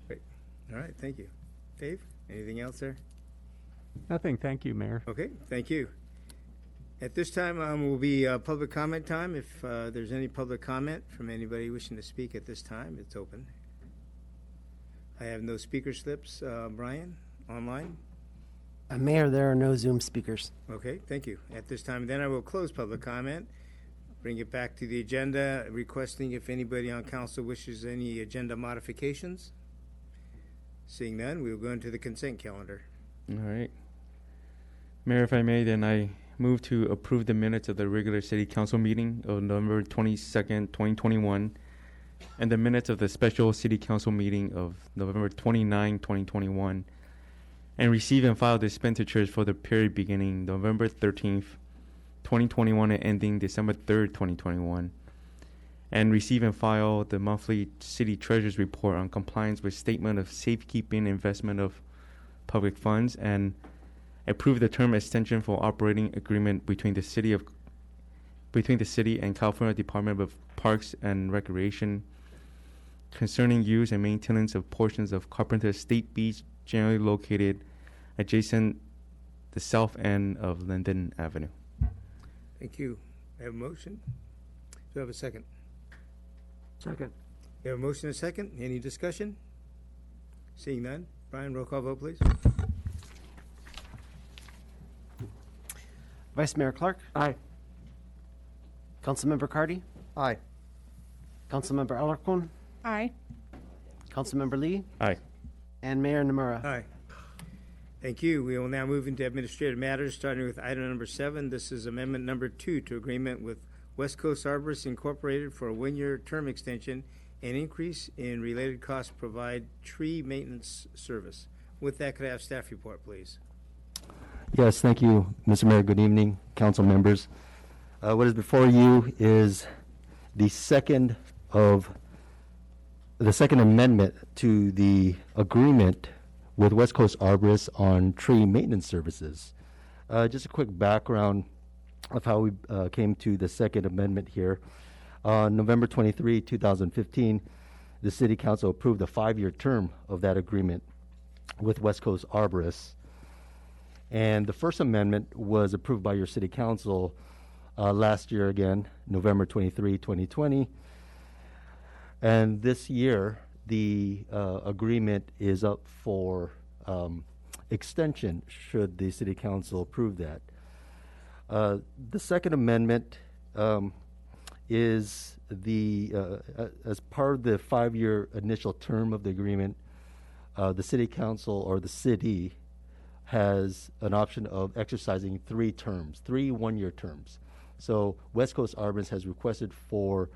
Great. All right, thank you. Dave, anything else there? Nothing. Thank you, Mayor. Okay, thank you. At this time will be public comment time. If there's any public comment from anybody wishing to speak at this time, it's open. I have no speaker slips. Brian, online? Mayor, there are no Zoom speakers. Okay, thank you. At this time, then I will close public comment, bring it back to the agenda, requesting if anybody on council wishes any agenda modifications. Seeing none, we will go into the consent calendar. All right. Mayor, if I may, then I move to approve the minutes of the regular city council meeting of November 22nd, 2021, and the minutes of the special city council meeting of November 29, 2021, and receive and file the expenditures for the period beginning November 13th, 2021 and ending December 3rd, 2021, and receive and file the monthly city treasurer's report on compliance with statement of safekeeping investment of public funds, and approve the term extension for operating agreement between the city and California Department of Parks and Recreation concerning use and maintenance of portions of Carpenter State Beach generally located adjacent the south end of Linden Avenue. Thank you. I have a motion. Do I have a second? Second. We have a motion and a second. Any discussion? Seeing none. Brian, roll call vote, please. Vice Mayor Clark? Aye. Councilmember Cardy? Aye. Councilmember Alarcon, Aye. Councilmember Lee, Aye. and Mayor Nomura. Aye. Thank you. We will now move into administrative matters, starting with item number 7. This is amendment number 2 to agreement with West Coast Arborists Incorporated for a 1-year term extension and increase in related costs provide tree maintenance service. With that, could I have staff report, please? Yes, thank you, Mr. Mayor. Good evening, council members. What is before you is the second amendment to the agreement with West Coast Arborists on tree maintenance services. Just a quick background of how we came to the second amendment here. On November 23, 2015, the City Council approved a 5-year term of that agreement with West Coast Arborists. And the first amendment was approved by your City Council last year again, November 23, 2020. And this year, the agreement is up for extension should the City Council approve that. The second amendment is as part of the 5-year initial term of the agreement, the City Council or the city has an option of exercising 3 terms, 3 1-year terms. So West Coast Arborists has requested for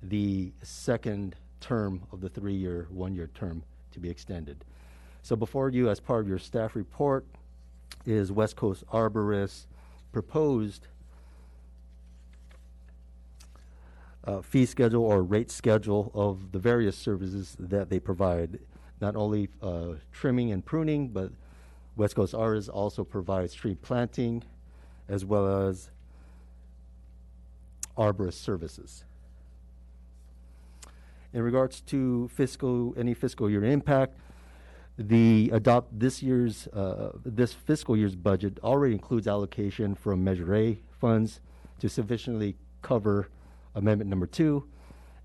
the second term of the 3-year, 1-year term to be extended. So before you, as part of your staff report, is West Coast Arborists' proposed fee schedule or rate schedule of the various services that they provide. Not only trimming and pruning, but West Coast Arborists also provides tree planting as well as arborist services. In regards to any fiscal year impact, this fiscal year's budget already includes allocation from Measure A funds to sufficiently cover Amendment number 2.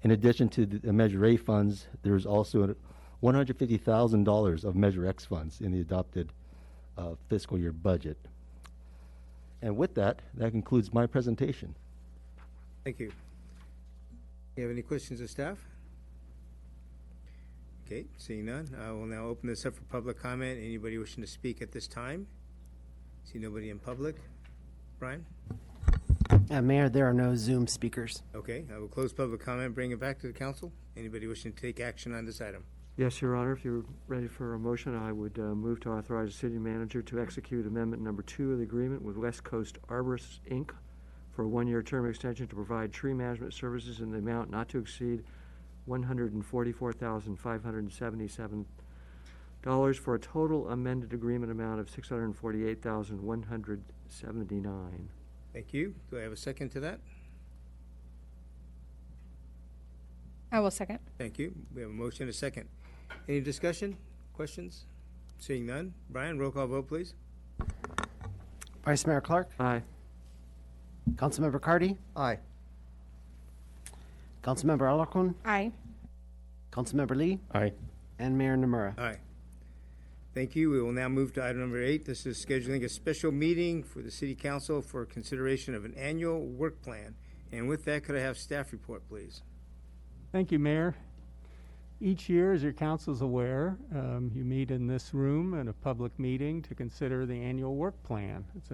In addition to the Measure A funds, there's also $150,000 of Measure X funds in the adopted fiscal year budget. And with that, that concludes my presentation. Thank you. You have any questions of staff? Okay, seeing none, I will now open this up for public comment. Anybody wishing to speak at this time? See nobody in public. Brian? Mayor, there are no Zoom speakers. Okay, I will close public comment and bring it back to the council. Anybody wishing to take action on this item? Yes, Your Honor, if you're ready for a motion, I would move to authorize the city manager to execute amendment number 2 of the agreement with West Coast Arborists, Inc. for a 1-year term extension to provide tree management services in the amount not to exceed $144,577 for a total amended agreement amount of $648,179. Thank you. Do I have a second to that? I will second. Thank you. We have a motion and a second. Any discussion? Questions? Seeing none. Brian, roll call vote, please. Vice Mayor Clark, Aye. Councilmember Cardy, Aye. Councilmember Alarcon, Aye. Councilmember Lee, Aye. and Mayor Nomura. Aye. Thank you. We will now move to item number 8. This is scheduling a special meeting for the City Council for consideration of an annual work plan. And with that, could I have staff report, please? Thank you, Mayor. Each year, as your council's aware, you meet in this room in a public meeting to consider the annual work plan. It's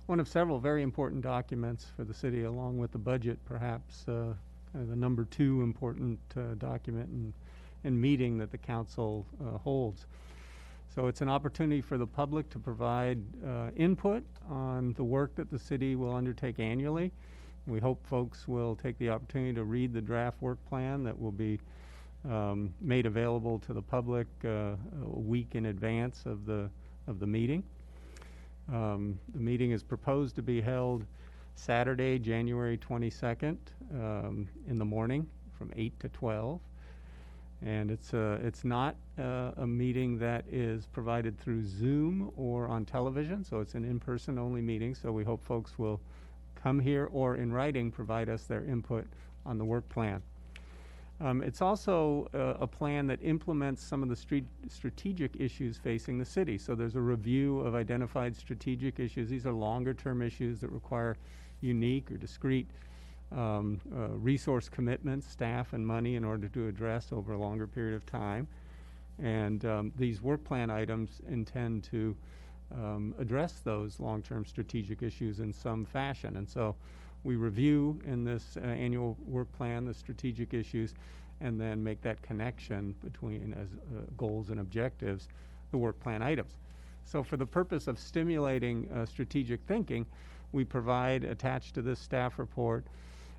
one of several very important documents for the city, along with the budget, perhaps kind of the number 2 important document and meeting that the council holds. So it's an opportunity for the public to provide input on the work that the city will undertake annually. We hope folks will take the opportunity to read the draft work plan that will be made available to the public a week in advance of the meeting. The meeting is proposed to be held Saturday, January 22nd, in the morning from 8 to 12. And it's not a meeting that is provided through Zoom or on television, so it's an in-person only meeting. So we hope folks will come here or in writing provide us their input on the work plan. It's also a plan that implements some of the strategic issues facing the city. So there's a review of identified strategic issues. These are longer term issues that require unique or discrete resource commitments, staff and money in order to address over a longer period of time. And these work plan items intend to address those long-term strategic issues in some fashion. And so we review in this annual work plan the strategic issues and then make that connection between as goals and objectives, the work plan items. So for the purpose of stimulating strategic thinking, we provide, attached to this staff report,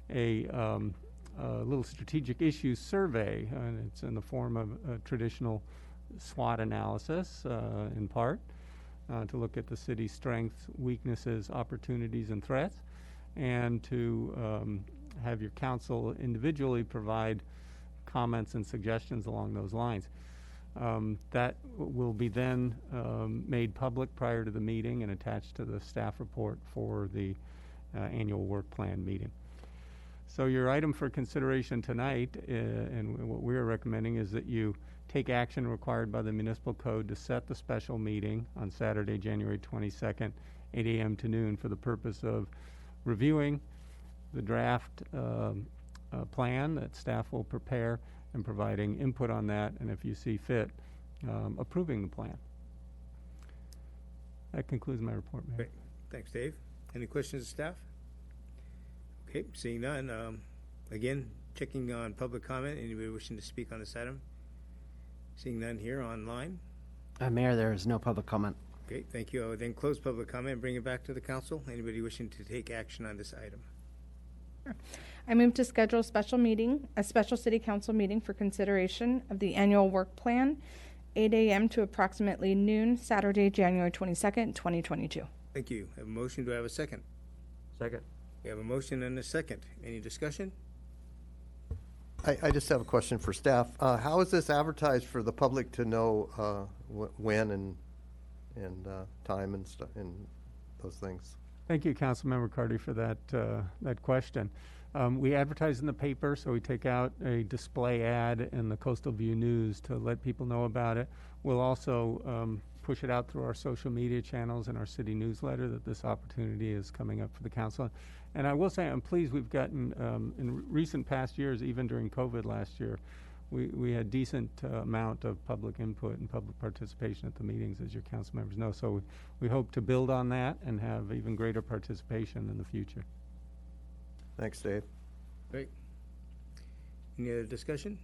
a little strategic issues survey, and it's in the form of a traditional SWOT analysis in part, to look at the city's strengths, weaknesses, opportunities, and threats, and to have your council individually provide comments and suggestions along those lines. That will be then made public prior to the meeting and attached to the staff report for the annual work plan meeting. So your item for consideration tonight, and what we're recommending, is that you take action required by the municipal code to set the special meeting on Saturday, January 22nd, 8 a.m. to noon, for the purpose of reviewing the draft plan that staff will prepare and providing input on that, and if you see fit, approving the plan. That concludes my report, Mayor. Great. Thanks, Dave. Any questions of staff? Okay, seeing none. Again, checking on public comment. Anybody wishing to speak on this item? Seeing none here online. Mayor, there is no public comment. Okay, thank you. I will then close public comment and bring it back to the council. Anybody wishing to take action on this item? I move to schedule a special city council meeting for consideration of the annual work plan, 8 a.m. to approximately noon, Saturday, January 22nd, 2022. Thank you. I have a motion. Do I have a second? Second. We have a motion and a second. Any discussion? I just have a question for staff. How is this advertised for the public to know when and time and stuff and those things? Thank you, Councilmember Cardy, for that question. We advertise in the paper, so we take out a display ad in the Coastal View News to let people know about it. We'll also push it out through our social media channels and our city newsletter that this opportunity is coming up for the council. And I will say I'm pleased we've gotten, in recent past years, even during COVID last year, we had decent amount of public input and public participation at the meetings, as your council members know. So we hope to build on that and have even greater participation in the future. Thanks, Dave. Great. Any other discussion?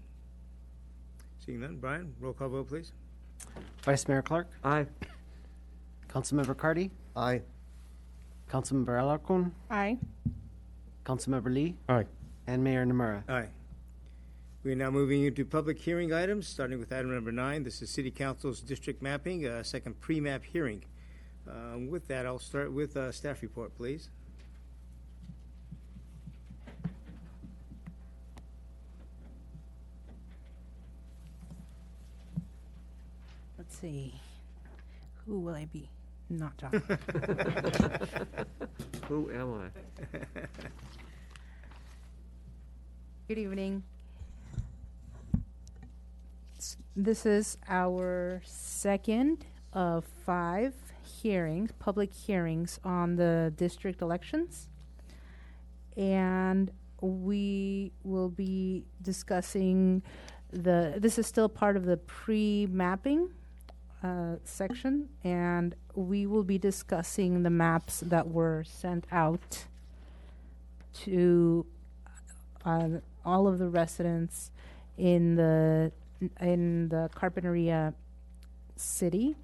Seeing none. Brian, roll call vote, please. Vice Mayor Clark? Aye. Councilmember Cardy? Aye. Councilmember Alarcon? Aye. Councilmember Lee? Aye. And Mayor Nomura. Aye. We are now moving into public hearing items, starting with item number 9. This is City Council's district mapping, second pre-map hearing. With that, I'll start with staff report, please. Let's see. Who will I be? Not John. Who am I? Good evening. This is our second of 5 hearings, public hearings on the district elections. And we will be discussing this is still part of the pre-mapping section, and we will be discussing the maps that were sent out to all of the residents in the Carpinteria city.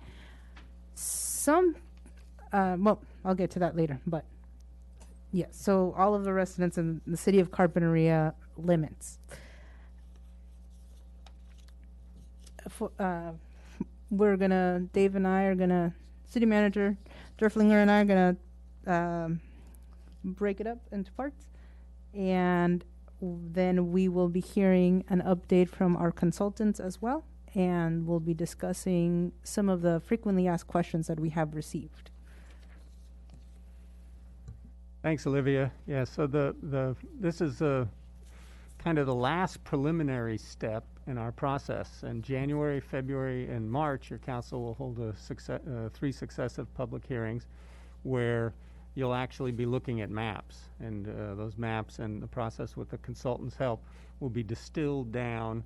Some, well, I'll get to that later, but yes, so all of the residents in the city of Carpinteria limits. Dave and I are gonna, city manager Derflinger and I are gonna break it up into parts, and then we will be hearing an update from our consultants as well, and we'll be discussing some of the frequently asked questions that we have received. Thanks, Olivia. Yeah, so this is kind of the last preliminary step in our process. In January, February, and March, your council will hold 3 successive public hearings where you'll actually be looking at maps. And those maps and the process with the consultant's help will be distilled down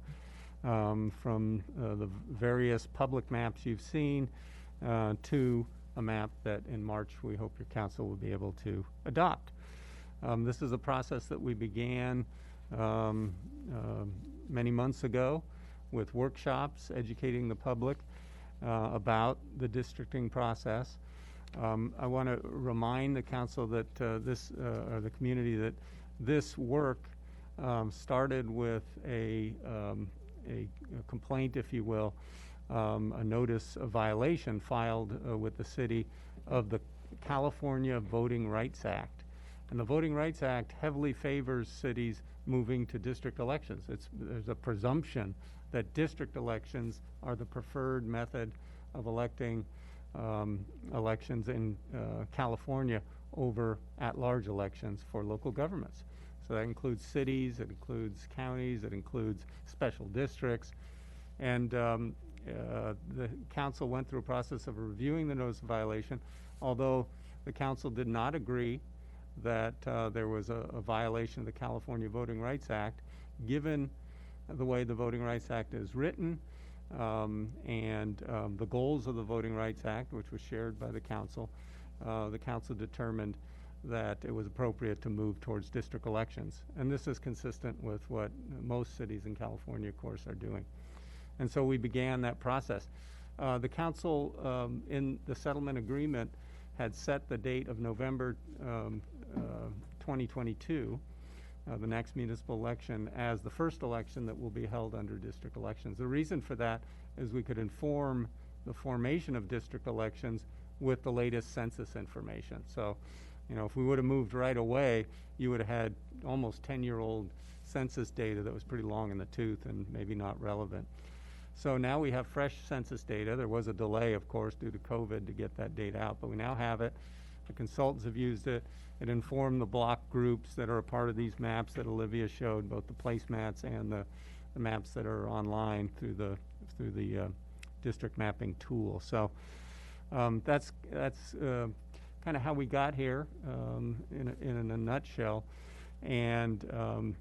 from the various public maps you've seen to a map that in March we hope your council will be able to adopt. This is a process that we began many months ago with workshops educating the public about the districting process. I want to remind the council that or the community that this work started with a complaint, if you will, a notice of violation filed with the city of the California Voting Rights Act. And the Voting Rights Act heavily favors cities moving to district elections. There's a presumption that district elections are the preferred method of electing elections in California over at-large elections for local governments. So that includes cities, it includes counties, it includes special districts. And the council went through a process of reviewing the notice of violation, although the council did not agree that there was a violation of the California Voting Rights Act, given the way the Voting Rights Act is written and the goals of the Voting Rights Act, which was shared by the council determined that it was appropriate to move towards district elections. And this is consistent with what most cities in California, of course, are doing. And so we began that process. The council in the settlement agreement had set the date of November 2022, the next municipal election, as the first election that will be held under district elections. The reason for that is we could inform the formation of district elections with the latest census information. So, you know, if we would have moved right away, you would have had almost 10-year-old census data that was pretty long in the tooth and maybe not relevant. So now we have fresh census data. There was a delay, of course, due to COVID to get that data out, but we now have it. The consultants have used it. It informed the block groups that are a part of these maps that Olivia showed, both the placemats and the maps that are online through the district mapping tool. So that's kind of how we got here in a nutshell. And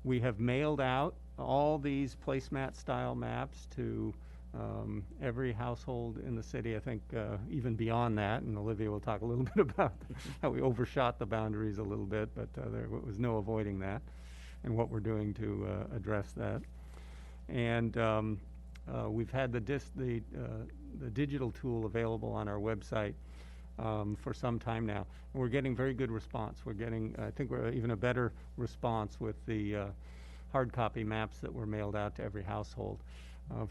we have mailed out all these placemat style maps to every household in the city, I think even beyond that, and Olivia will talk a little bit about how we overshot the boundaries a little bit, but there was no avoiding that and what we're doing to address that. And we've had the digital tool available on our website for some time now. And we're getting very good response. We're getting, I think we're even a better response with the hard copy maps that were mailed out to every household.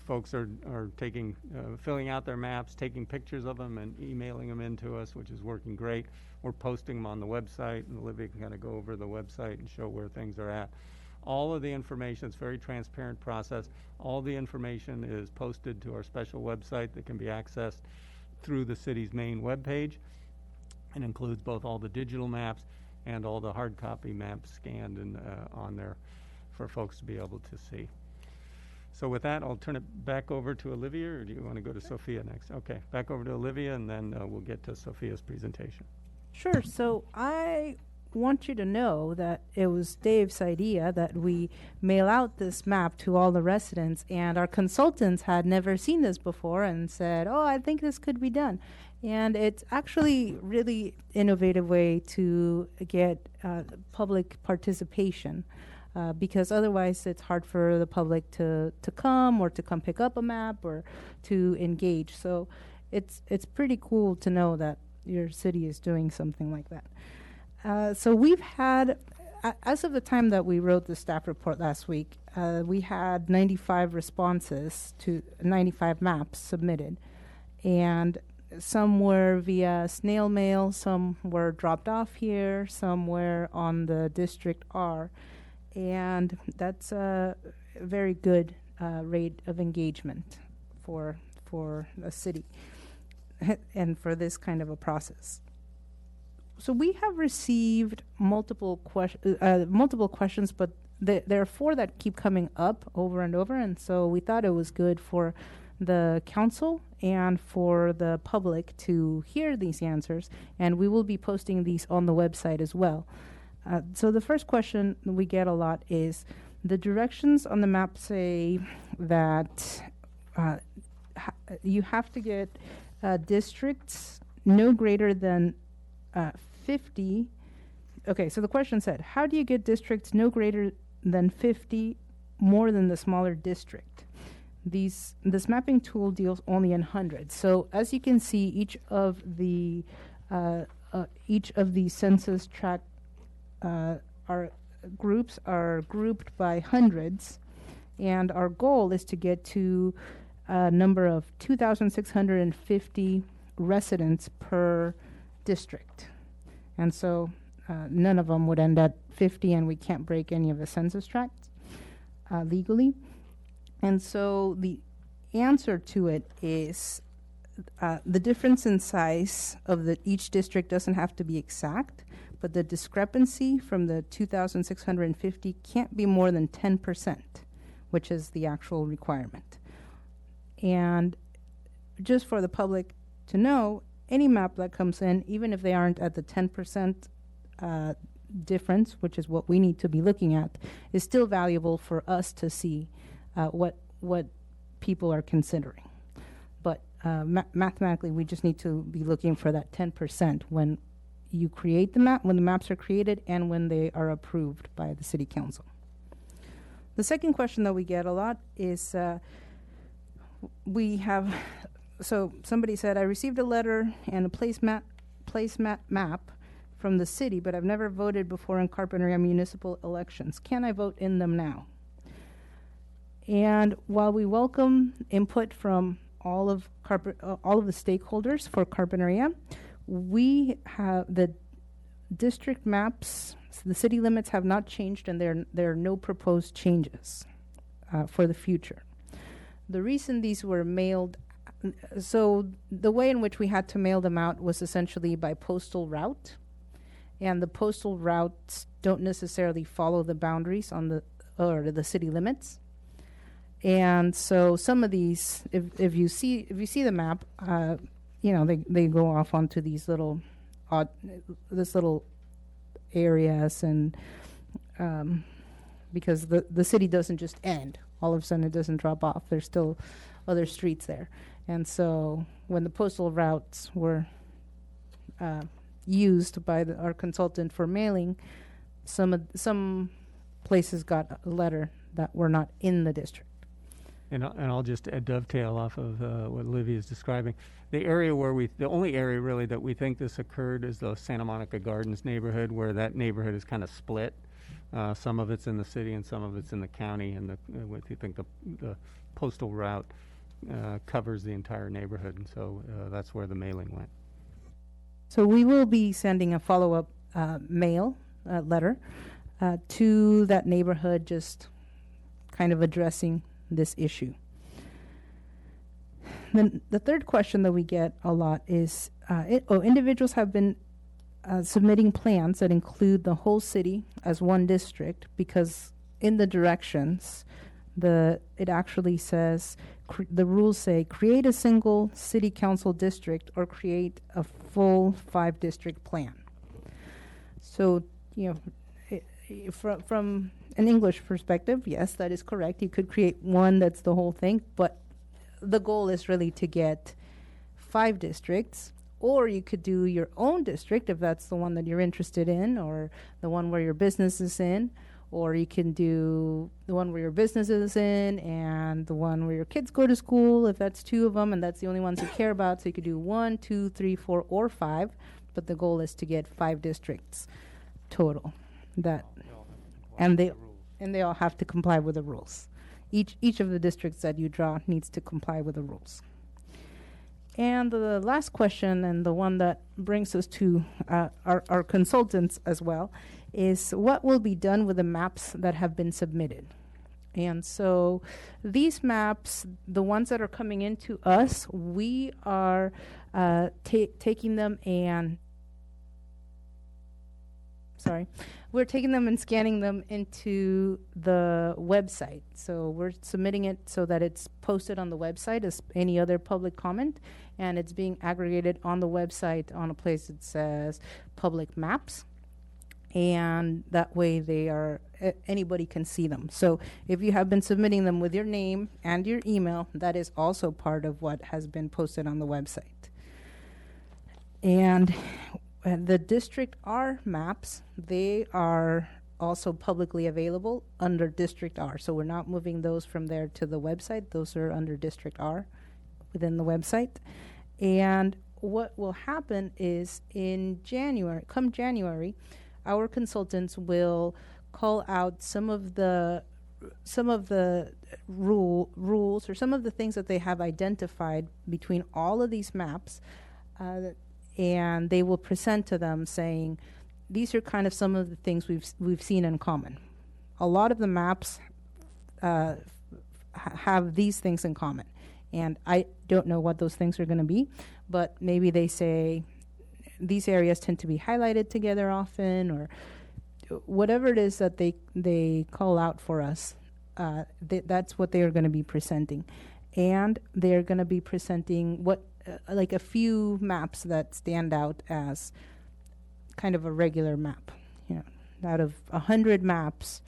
Folks are taking, filling out their maps, taking pictures of them and emailing them in to us, which is working great. We're posting them on the website, and Olivia can kind of go over the website and show where things are at. All of the information, it's a very transparent process. All the information is posted to our special website that can be accessed through the city's main webpage, and includes both all the digital maps and all the hard copy maps scanned and on there for folks to be able to see. So with that, I'll turn it back over to Olivia, or do you want to go to Sophia next? Okay, back over to Olivia, and then we'll get to Sophia's presentation. Sure. So I want you to know that it was Dave's idea that we mail out this map to all the residents, and our consultants had never seen this before and said, oh, I think this could be done. And it's actually really innovative way to get public participation. Because otherwise it's hard for the public to come or to come pick up a map or to engage. So it's pretty cool to know that your city is doing something like that. So we've had, as of the time that we wrote the staff report last week, we had 95 responses to 95 maps submitted. And some were via snail mail, some were dropped off here, some were on the District R. And that's a very good rate of engagement for a city and for this kind of a process. So we have received multiple questions, but there are 4 that keep coming up over and over, and so we thought it was good for the council and for the public to hear these answers, and we will be posting these on the website as well. So the first question we get a lot is, the directions on the map say that you have to get districts no greater than 50. Okay, so the question said, how do you get districts no greater than 50 more than the smaller district? This mapping tool deals only in hundreds. So as you can see, each of the census tract our groups are grouped by hundreds, and our goal is to get to a number of 2,650 residents per district. And so none of them would end at 50, and we can't break any of the census tracts legally. And so the answer to it is the difference in size of each district doesn't have to be exact, but the discrepancy from the 2,650 can't be more than 10%, which is the actual requirement. And just for the public to know, any map that comes in, even if they aren't at the 10% difference, which is what we need to be looking at, is still valuable for us to see what people are considering. But mathematically, we just need to be looking for that 10% when you create the map, when the maps are created, and when they are approved by the City Council. The second question that we get a lot is so somebody said, I received a letter and a placemat map from the city, but I've never voted before in Carpinteria municipal elections. Can I vote in them now? And while we welcome input from all of the stakeholders for Carpinteria, we have the district maps, the city limits have not changed, and there are no proposed changes for the future. The reason these were mailed, so the way in which we had to mail them out was essentially by postal route, and the postal routes don't necessarily follow the boundaries on the city limits. And so some of these, if you see the map, they go off onto these little areas, and because the city doesn't just end all of a sudden, it doesn't drop off. There's still other streets there, and so when the postal routes were used by our consultant for mailing, some places got a letter that were not in the district. And I'll just dovetail off of what Olivia is describing. The only area really that we think this occurred is the Santa Monica Gardens neighborhood, where that neighborhood is kind of split. Some of it's in the city and some of it's in the county, and we think the postal route covers the entire neighborhood, and so that's where the mailing went. So we will be sending a follow-up mail letter to that neighborhood, just kind of addressing this issue. Then the third question that we get a lot is, individuals have been submitting plans that include the whole city as one district, because in the directions, it actually says, the rules say, create a single city council district or create a full 5-district plan. So, from an English perspective, yes, that is correct. You could create one that's the whole thing, but the goal is really to get 5 districts, or you could do your own district if that's the one that you're interested in, or the one where your business is in, or you can do the one where your business is in and the one where your kids go to school, if that's 2 of them and that's the only ones you care about. So you could do 1, 2, 3, 4, or 5, but the goal is to get 5 districts total. And they all have to comply with the rules. Each of the districts that you draw needs to comply with the rules. And the last question, and the one that brings us to our consultants as well, is what will be done with the maps that have been submitted? And so these maps, the ones that are coming into us, we are taking them and sorry, we're taking them and scanning them into the website. So we're submitting it so that it's posted on the website as any other public comment, and it's being aggregated on the website on a place that says public maps. And that way they are, anybody can see them. So if you have been submitting them with your name and your email, that is also part of what has been posted on the website. And the District R maps, they are also publicly available under District R. So we're not moving those from there to the website. Those are under District R within the website. And what will happen is in January, come January, our consultants will call out some of the rules or some of the things that they have identified between all of these maps, and they will present to them saying, these are kind of some of the things we've seen in common. A lot of the maps have these things in common, and I don't know what those things are going to be, but maybe they say these areas tend to be highlighted together often, or whatever it is that they call out for us. That's what they are going to be presenting, and they're going to be presenting what like a few maps that stand out as kind of a regular map. You know, out of 100 maps,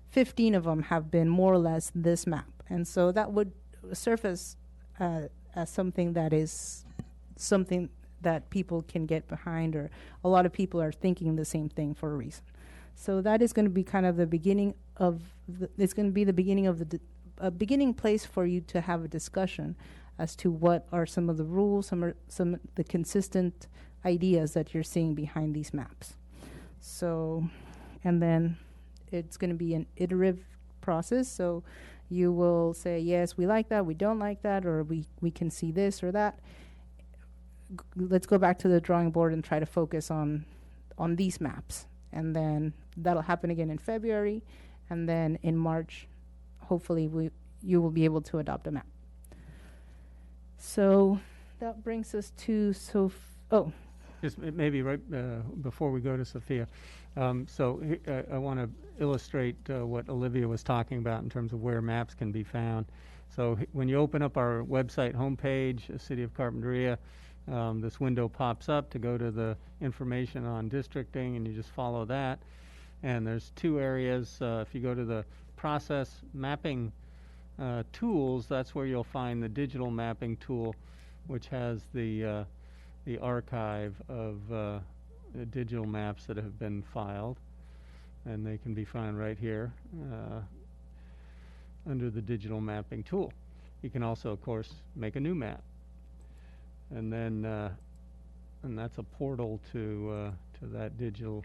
15 of them have been more or less this map, and so that would surface as something that is something that people can get behind, or a lot of people are thinking the same thing for a reason. So that is going to be kind of the beginning of it's going to be the beginning of a beginning place for you to have a discussion as to what are some of the rules, some of the consistent ideas that you're seeing behind these maps. So, and then it's going to be an iterative process. So you will say, yes, we like that, we don't like that, or we can see this or that. Let's go back to the drawing board and try to focus on these maps. And then that'll happen again in February. And then in March, hopefully you will be able to adopt a map. So that brings us to Just maybe right before we go to Sophia. I want to illustrate what Olivia was talking about in terms of where maps can be found. So when you open up our website homepage, City of Carpinteria, this window pops up to go to the information on districting, and you just follow that. And there's two areas. If you go to the process mapping tools, that's where you'll find the digital mapping tool, which has the archive of the digital maps that have been filed, and they can be found right here under the digital mapping tool. You can also, of course, make a new map, and then and that's a portal to that digital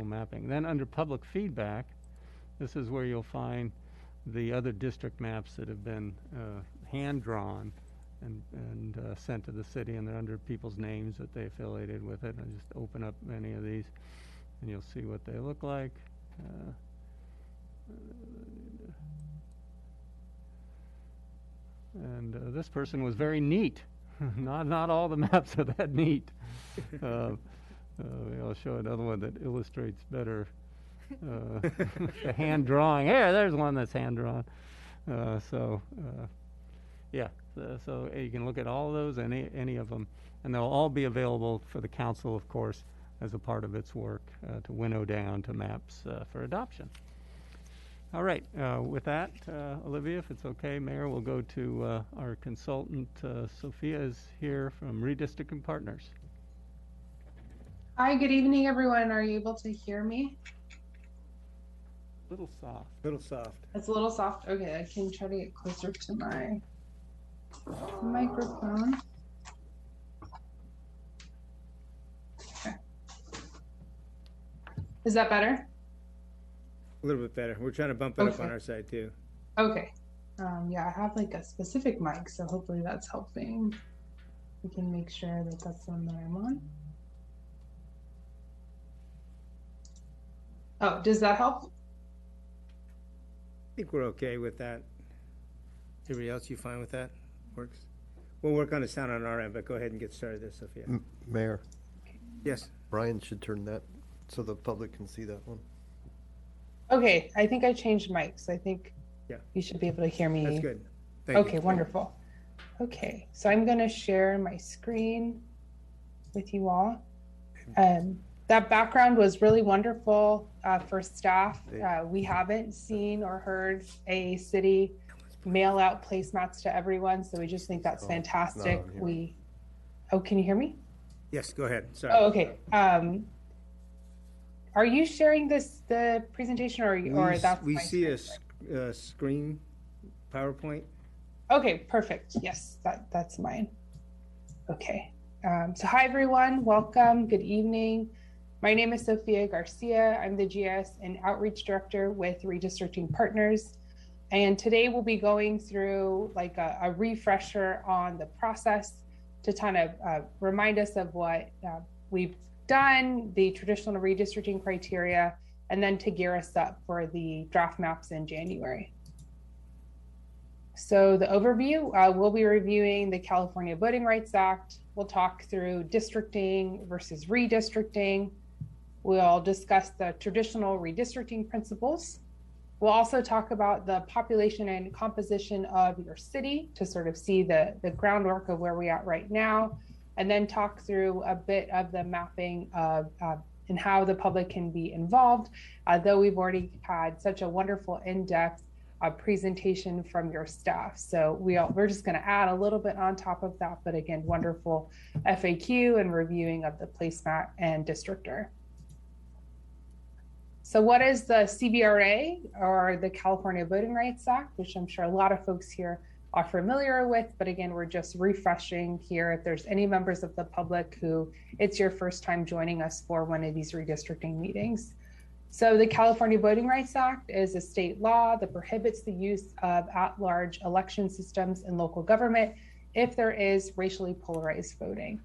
mapping. Then under public feedback, this is where you'll find the other district maps that have been hand drawn and sent to the city, and they're under people's names that they affiliated with it. I just open up any of these, and you'll see what they look like. And this person was very neat. Not all the maps are that neat. I'll show another one that illustrates better the hand drawing. Here, there's one that's hand drawn. Yeah. So you can look at all of those, any of them, and they'll all be available for the council, of course, as a part of its work to winnow down to maps for adoption. All right. With that, Olivia, if it's okay, Mayor, we'll go to our consultant. Sophia is here from Redistricting Partners. Hi, good evening, everyone. Are you able to hear me? Little soft. Little soft. It's a little soft. Okay, I can try to get closer to my microphone. Okay. Is that better? A little bit better. We're trying to bump it up on our side too. Okay. Yeah, I have like a specific mic, so hopefully that's helping. We can make sure that that's the one that I'm on. Oh, does that help? I think we're okay with that. Everybody else, you fine with that? Works? We'll work on the sound on our end, but go ahead and get started there, Sophia. Mayor. Yes. Brian should turn that so the public can see that one. Okay, I think I changed mics. I think Yeah. you should be able to hear me. That's good. Thank you. Okay, wonderful. Okay, so I'm going to share my screen with you all. That background was really wonderful for staff. We haven't seen or heard a city mail out placemats to everyone, so we just think that's fantastic. Can you hear me? Yes, go ahead. Sorry. Oh, okay. Are you sharing the presentation, or that's we my see screen? a screen PowerPoint. Okay, perfect. Yes, that's mine. Okay. So hi, everyone. Welcome. Good evening. My name is Sophia Garcia. I'm the GS and Outreach Director with Redistricting Partners. And today we'll be going through like a refresher on the process to kind of remind us of what we've done, the traditional redistricting criteria, and then to gear us up for the draft maps in January. So the overview, we'll be reviewing the California Voting Rights Act. We'll talk through districting versus redistricting. We'll discuss the traditional redistricting principles. We'll also talk about the population and composition of your city to sort of see the groundwork of where we're at right now, and then talk through a bit of the mapping of and how the public can be involved, though we've already had such a wonderful in-depth presentation from your staff. So we're just going to add a little bit on top of that, but again, wonderful FAQ and reviewing of the placemat and districtor. So what is the CVRA, or the California Voting Rights Act, which I'm sure a lot of folks here are familiar with, but again, we're just refreshing here if there's any members of the public who it's your first time joining us for one of these redistricting meetings. So the California Voting Rights Act is a state law that prohibits the use of at-large election systems in local government if there is racially polarized voting.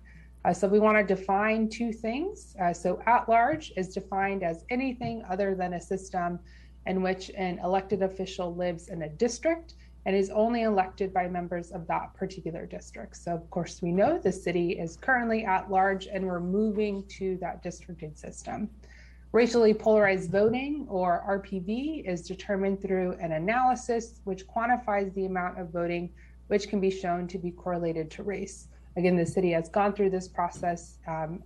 So we want to define two things. So at-large is defined as anything other than a system in which an elected official lives in a district and is only elected by members of that particular district. So of course we know the city is currently at large and we're moving to that districted system. Racially polarized voting, or RPV, is determined through an analysis which quantifies the amount of voting which can be shown to be correlated to race. Again, the city has gone through this process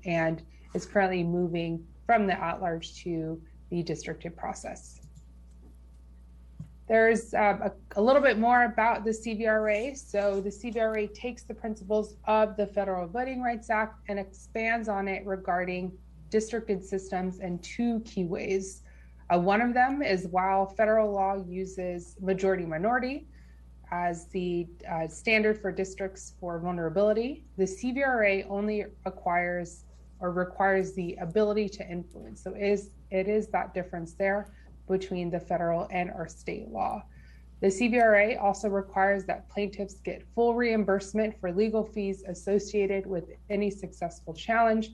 and is currently moving from the at-large to the districted process. There's a little bit more about the CVRA. So the CVRA takes the principles of the Federal Voting Rights Act and expands on it regarding districted systems in two key ways. One of them is while federal law uses majority-minority as the standard for districts for vulnerability, the CVRA only requires the ability to influence. So it is that difference there between the federal and our state law. The CVRA also requires that plaintiffs get full reimbursement for legal fees associated with any successful challenge.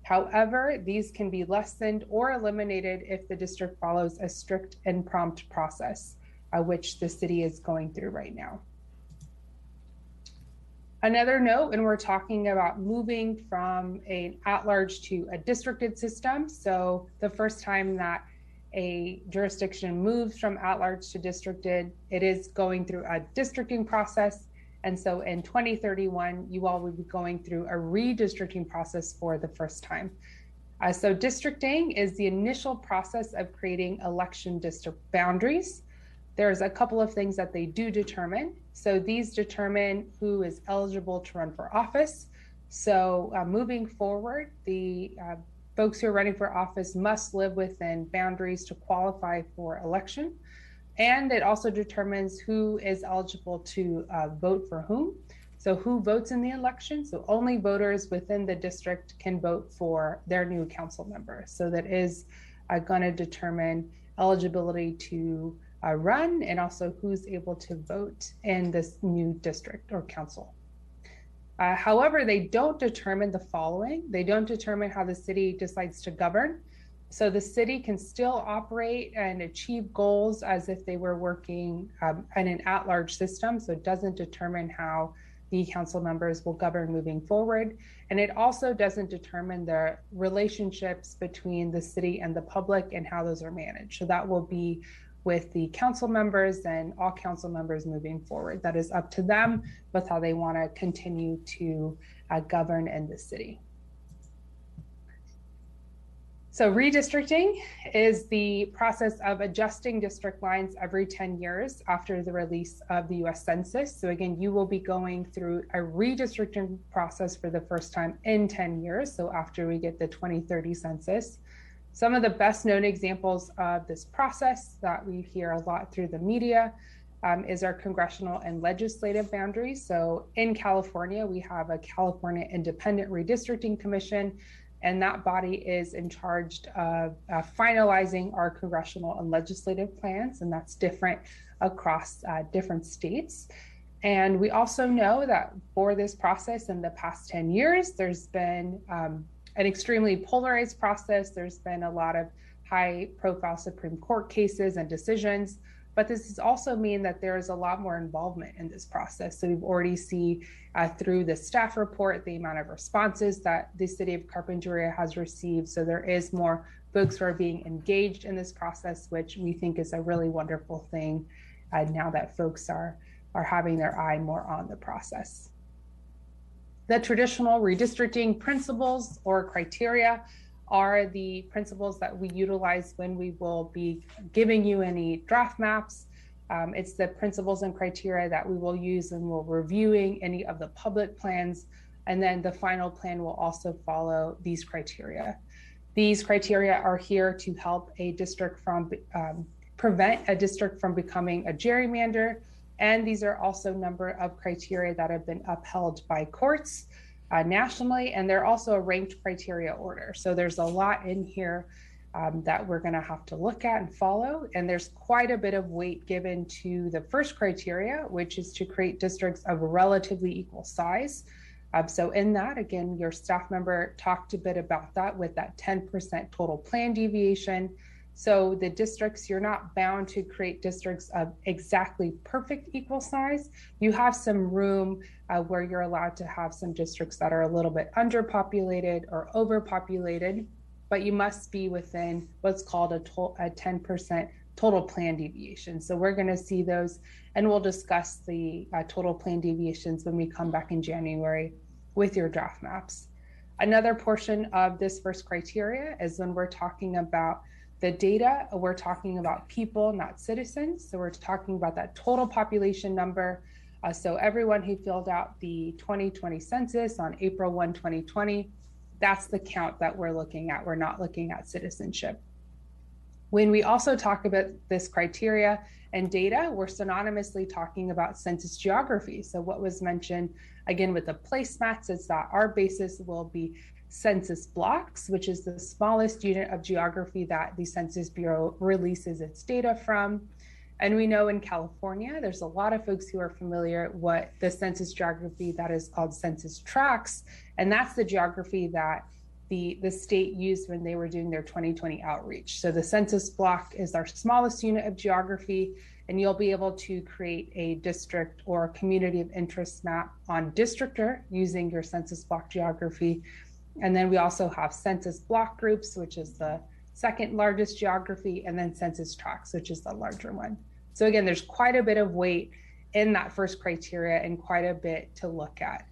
However, these can be lessened or eliminated if the district follows a strict and prompt process, which the city is going through right now. Another note, and we're talking about moving from an at-large to a districted system. So the first time that a jurisdiction moves from at-large to districted, it is going through a districting process. And so in 2031, you all will be going through a redistricting process for the first time. So districting is the initial process of creating election district boundaries. There's a couple of things that they do determine. So these determine who is eligible to run for office. So moving forward, the folks who are running for office must live within boundaries to qualify for election. And it also determines who is eligible to vote for whom. So who votes in the election? So only voters within the district can vote for their new council member. So that is going to determine eligibility to run and also who's able to vote in this new district or council. However, they don't determine the following. They don't determine how the city decides to govern. So the city can still operate and achieve goals as if they were working in an at-large system. So it doesn't determine how the council members will govern moving forward. And it also doesn't determine the relationships between the city and the public and how those are managed. So that will be with the council members and all council members moving forward. That is up to them with how they want to continue to govern in the city. So redistricting is the process of adjusting district lines every 10 years after the release of the US Census. So again, you will be going through a redistricting process for the first time in 10 years. So after we get the 2030 census. Some of the best known examples of this process that we hear a lot through the media is our congressional and legislative boundaries. So in California, we have a California Independent Redistricting Commission, and that body is in charge of finalizing our congressional and legislative plans, and that's different across different states. And we also know that for this process in the past 10 years, there's been an extremely polarized process. There's been a lot of high-profile Supreme Court cases and decisions, but this has also mean that there is a lot more involvement in this process. So we've already seen through the staff report, the amount of responses that the city of Carpinteria has received. So there is more folks who are being engaged in this process, which we think is a really wonderful thing now that folks are having their eye more on the process. The traditional redistricting principles or criteria are the principles that we utilize when we will be giving you any draft maps. It's the principles and criteria that we will use when we're reviewing any of the public plans. And then the final plan will also follow these criteria. These criteria are here to help a district from prevent a district from becoming a gerrymander. And these are also a number of criteria that have been upheld by courts nationally, and they're also a ranked criteria order. So there's a lot in here that we're going to have to look at and follow. And there's quite a bit of weight given to the first criteria, which is to create districts of a relatively equal size. So in that, again, your staff member talked a bit about that with that 10% total plan deviation. So the districts, you're not bound to create districts of exactly perfect equal size. You have some room where you're allowed to have some districts that are a little bit underpopulated or overpopulated, but you must be within what's called a 10% total plan deviation. So we're going to see those, and we'll discuss the total plan deviations when we come back in January with your draft maps. Another portion of this first criteria is when we're talking about the data, we're talking about people, not citizens. So we're talking about that total population number. So everyone who filled out the 2020 census on April 1, 2020, that's the count that we're looking at. We're not looking at citizenship. When we also talk about this criteria and data, we're synonymously talking about census geography. So what was mentioned again with the placemats is that our basis will be census blocks, which is the smallest unit of geography that the Census Bureau releases its data from. And we know in California, there's a lot of folks who are familiar with the census geography that is called census tracts. And that's the geography that the state used when they were doing their 2020 outreach. So the census block is our smallest unit of geography, and you'll be able to create a district or a community of interest map on Districtr using your census block geography. And then we also have census block groups, which is the second largest geography, and then census tracts, which is the larger one. So again, there's quite a bit of weight in that first criteria and quite a bit to look at.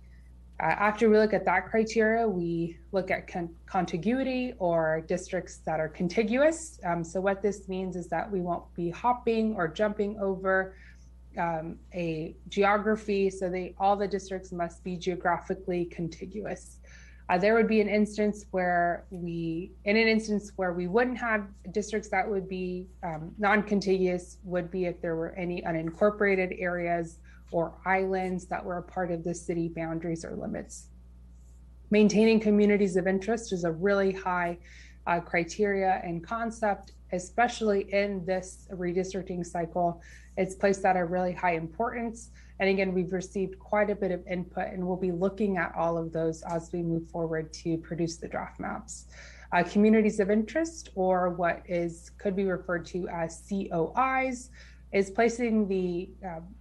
After we look at that criteria, we look at contiguity or districts that are contiguous. So what this means is that we won't be hopping or jumping over a geography. So all the districts must be geographically contiguous. There would be an instance where we wouldn't have districts that would be non-contiguous would be if there were any unincorporated areas or islands that were a part of the city boundaries or limits. Maintaining communities of interest is a really high criteria and concept, especially in this redistricting cycle. It's placed at a really high importance. And again, we've received quite a bit of input, and we'll be looking at all of those as we move forward to produce the draft maps. Communities of interest, or what could be referred to as COIs, is placing the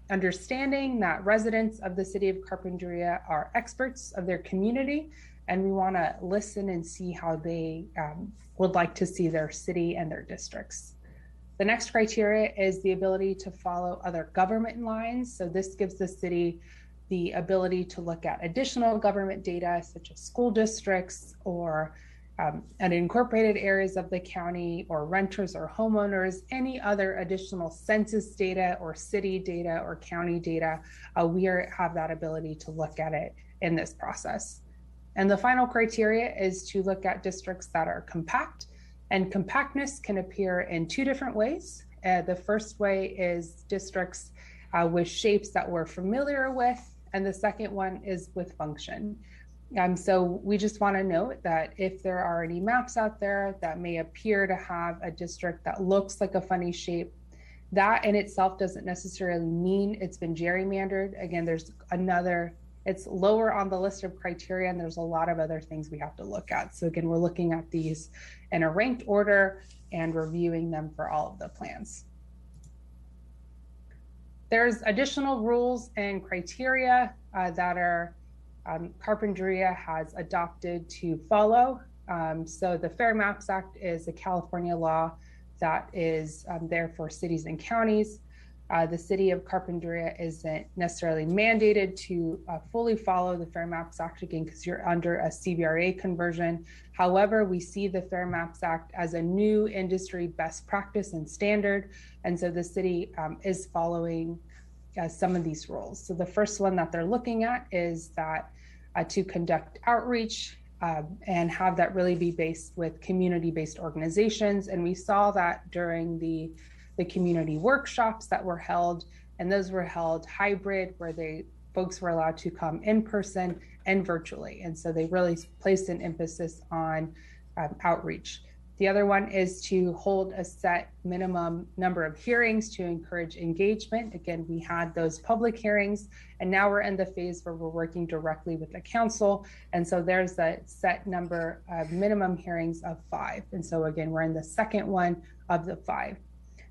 understanding that residents of the city of Carpinteria are experts of their community, and we want to listen and see how they would like to see their city and their districts. The next criteria is the ability to follow other government lines. So this gives the city the ability to look at additional government data, such as school districts or unincorporated areas of the county, or renters or homeowners, any other additional census data or city data or county data. We have that ability to look at it in this process. And the final criteria is to look at districts that are compact, and compactness can appear in two different ways. The first way is districts with shapes that we're familiar with, and the second one is with function. So we just want to note that if there are any maps out there that may appear to have a district that looks like a funny shape, that in itself doesn't necessarily mean it's been gerrymandered. Again, there's another, it's lower on the list of criteria, and there's a lot of other things we have to look at. So again, we're looking at these in a ranked order and reviewing them for all of the plans. There's additional rules and criteria that are Carpinteria has adopted to follow. So the Fair Maps Act is a California law that is there for cities and counties. The city of Carpinteria isn't necessarily mandated to fully follow the Fair Maps Act, again, because you're under a CVRA conversion. However, we see the Fair Maps Act as a new industry best practice and standard. And so the city is following some of these rules. So the first one that they're looking at is that to conduct outreach and have that really be based with community-based organizations. And we saw that during the community workshops that were held, and those were held hybrid, where folks were allowed to come in person and virtually. And so they really placed an emphasis on outreach. The other one is to hold a set minimum number of hearings to encourage engagement. Again, we had those public hearings, and now we're in the phase where we're working directly with the council. And so there's a set number of minimum hearings of 5. And so again, we're in the second one of the 5.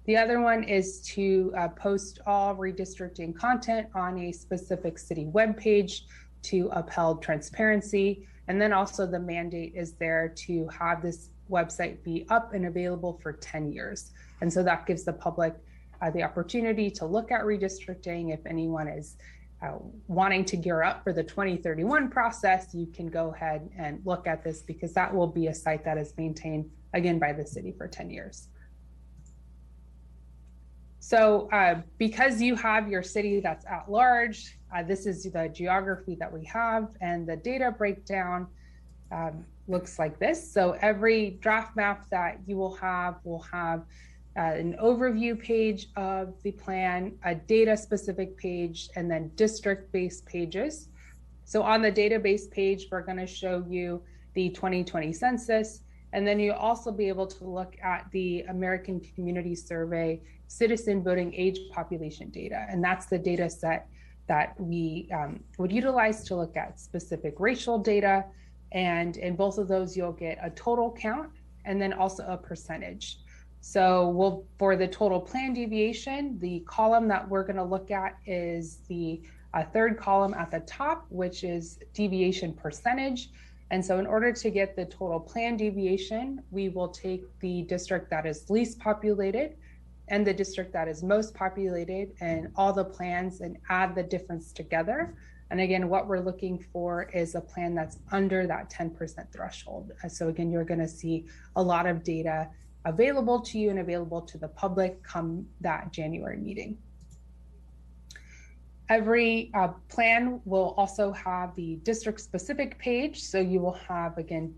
The other one is to post all redistricting content on a specific city webpage to uphold transparency. And then also the mandate is there to have this website be up and available for 10 years. And so that gives the public the opportunity to look at redistricting. If anyone is wanting to gear up for the 2031 process, you can go ahead and look at this, because that will be a site that is maintained, again, by the city for 10 years. So because you have your city that's at large, this is the geography that we have, and the data breakdown looks like this. So every draft map that you will have an overview page of the plan, a data specific page, and then district-based pages. So on the database page, we're going to show you the 2020 census, and then you'll also be able to look at the American Community Survey citizen voting age population data. And that's the data set that we would utilize to look at specific racial data. And in both of those, you'll get a total count and then also a percentage. So for the total plan deviation, the column that we're going to look at is the third column at the top, which is deviation percentage. And so in order to get the total plan deviation, we will take the district that is least populated and the district that is most populated and all the plans, and add the difference together. And again, what we're looking for is a plan that's under that 10% threshold. So again, you're going to see a lot of data available to you and available to the public come that January meeting. Every plan will also have the district specific page. So you will have, again,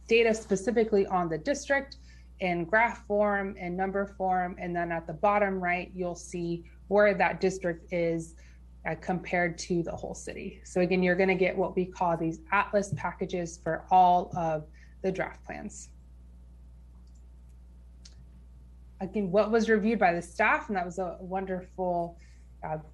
data specifically on the district in graph form and number form. And then at the bottom right, you'll see where that district is compared to the whole city. So again, you're going to get what we call these atlas packages for all of the draft plans. Again, what was reviewed by the staff, and that was a wonderful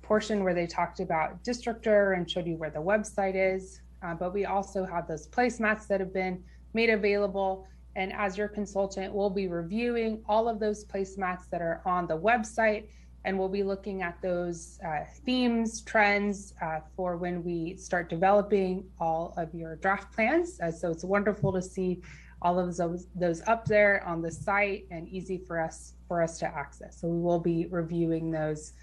portion where they talked about Districtor and showed you where the website is. But we also have those placemats that have been made available. And as your consultant, we'll be reviewing all of those placemats that are on the website, and we'll be looking at those themes, trends for when we start developing all of your draft plans. So it's wonderful to see all of those up there on the site and easy for us to access. So we will be reviewing those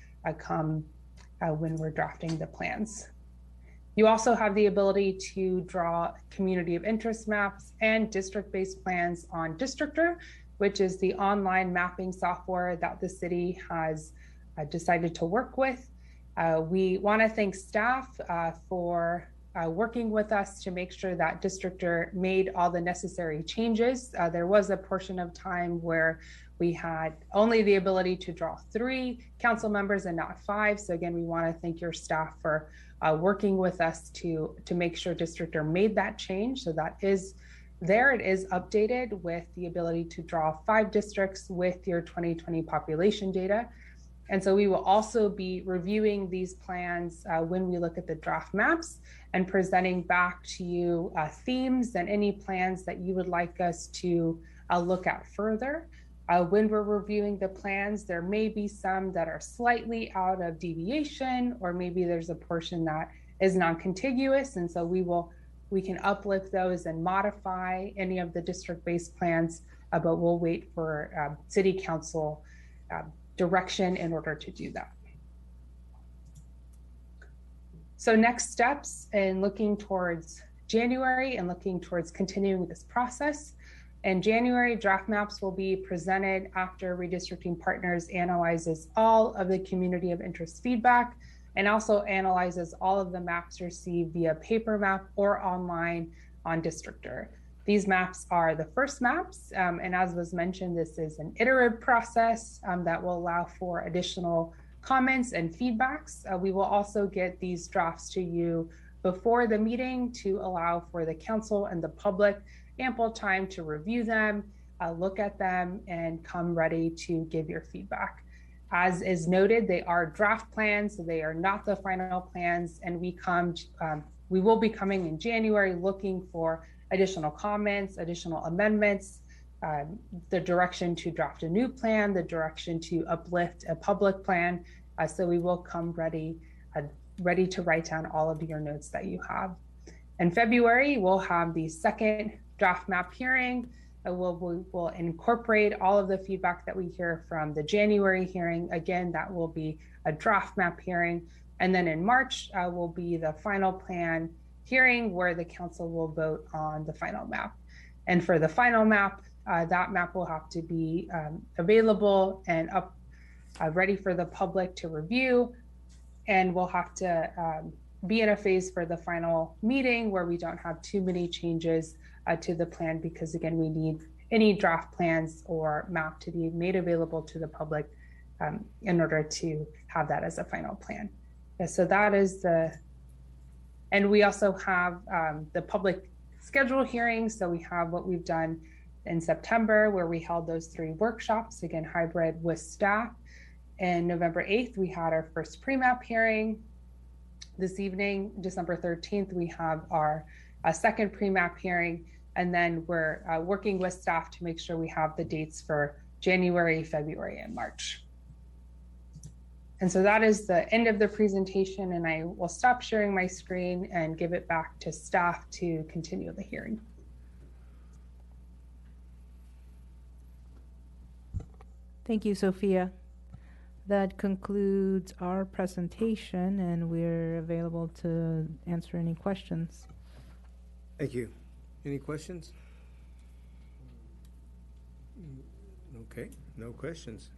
when we're drafting the plans. You also have the ability to draw community of interest maps and district-based plans on Districtr, which is the online mapping software that the city has decided to work with. We want to thank staff for working with us to make sure that Districtr made all the necessary changes. There was a portion of time where we had only the ability to draw 3 council members and not 5. So again, we want to thank your staff for working with us to make sure Districtr made that change. So that is there. It is updated with the ability to draw 5 districts with your 2020 population data. And so we will also be reviewing these plans when we look at the draft maps and presenting back to you themes and any plans that you would like us to look at further. When we're reviewing the plans, there may be some that are slightly out of deviation, or maybe there's a portion that is non-contiguous. And so we can uplift those and modify any of the district-based plans, but we'll wait for city council direction in order to do that. So next steps in looking towards January and looking towards continuing this process. In January, draft maps will be presented after Redistricting Partners analyzes all of the community of interest feedback and also analyzes all of the maps received via paper map or online on Districtr. These maps are the first maps, and as was mentioned, this is an iterative process that will allow for additional comments and feedbacks. We will also get these drafts to you before the meeting to allow for the council and the public ample time to review them, look at them, and come ready to give your feedback. As is noted, they are draft plans, so they are not the final plans, and we will be coming in January looking for additional comments, additional amendments, the direction to draft a new plan, the direction to uplift a public plan. So we will come ready to write down all of your notes that you have. In February, we'll have the second draft map hearing. We'll incorporate all of the feedback that we hear from the January hearing. Again, that will be a draft map hearing. And then in March will be the final plan hearing where the council will vote on the final map. And for the final map, that map will have to be available and up ready for the public to review. And we'll have to be in a phase for the final meeting where we don't have too many changes to the plan, because again, we need any draft plans or map to be made available to the public in order to have that as a final plan. Yeah, so that is and we also have the public schedule hearings. So we have what we've done in September, where we held those 3 workshops, again, hybrid with staff. And November 8th, we had our first pre-map hearing. This evening, December 13th, we have our second pre-map hearing. And then we're working with staff to make sure we have the dates for January, February, and March. And so that is the end of the presentation, and I will stop sharing my screen and give it back to staff to continue the hearing. Thank you, Sophia. That concludes our presentation, and we're available to answer any questions. Thank you. Any questions? Okay, no questions.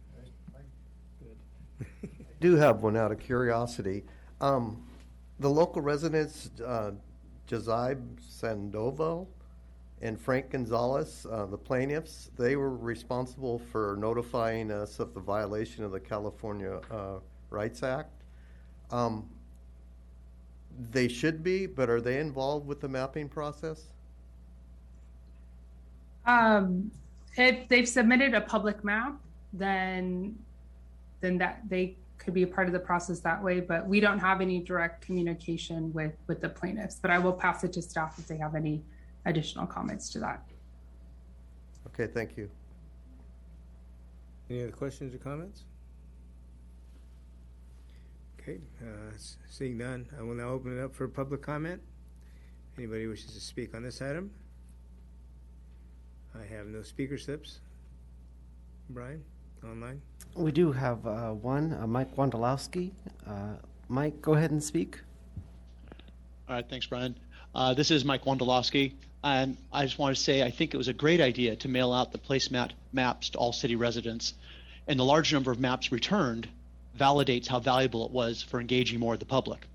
Good. Do have one out of curiosity. The local residents, Josiah Sandoval and Frank Gonzalez, the plaintiffs, they were responsible for notifying us of the violation of the California Rights Act. They should be, but are they involved with the mapping process? If they've submitted a public map, then that they could be a part of the process that way, but we don't have any direct communication with the plaintiffs. But I will pass it to staff if they have any additional comments to that. Okay, thank you. Any other questions or comments? Okay, seeing none, I will now open it up for public comment. Anybody wishes to speak on this item? I have no speaker slips. Brian, online? We do have one, Mike Wondolowski. Mike, go ahead and speak. All right, thanks, Brian. This is Mike Wondolowski, and I just want to say I think it was a great idea to mail out the placemat maps to all city residents, and the large number of maps returned validates how valuable it was for engaging more of the public.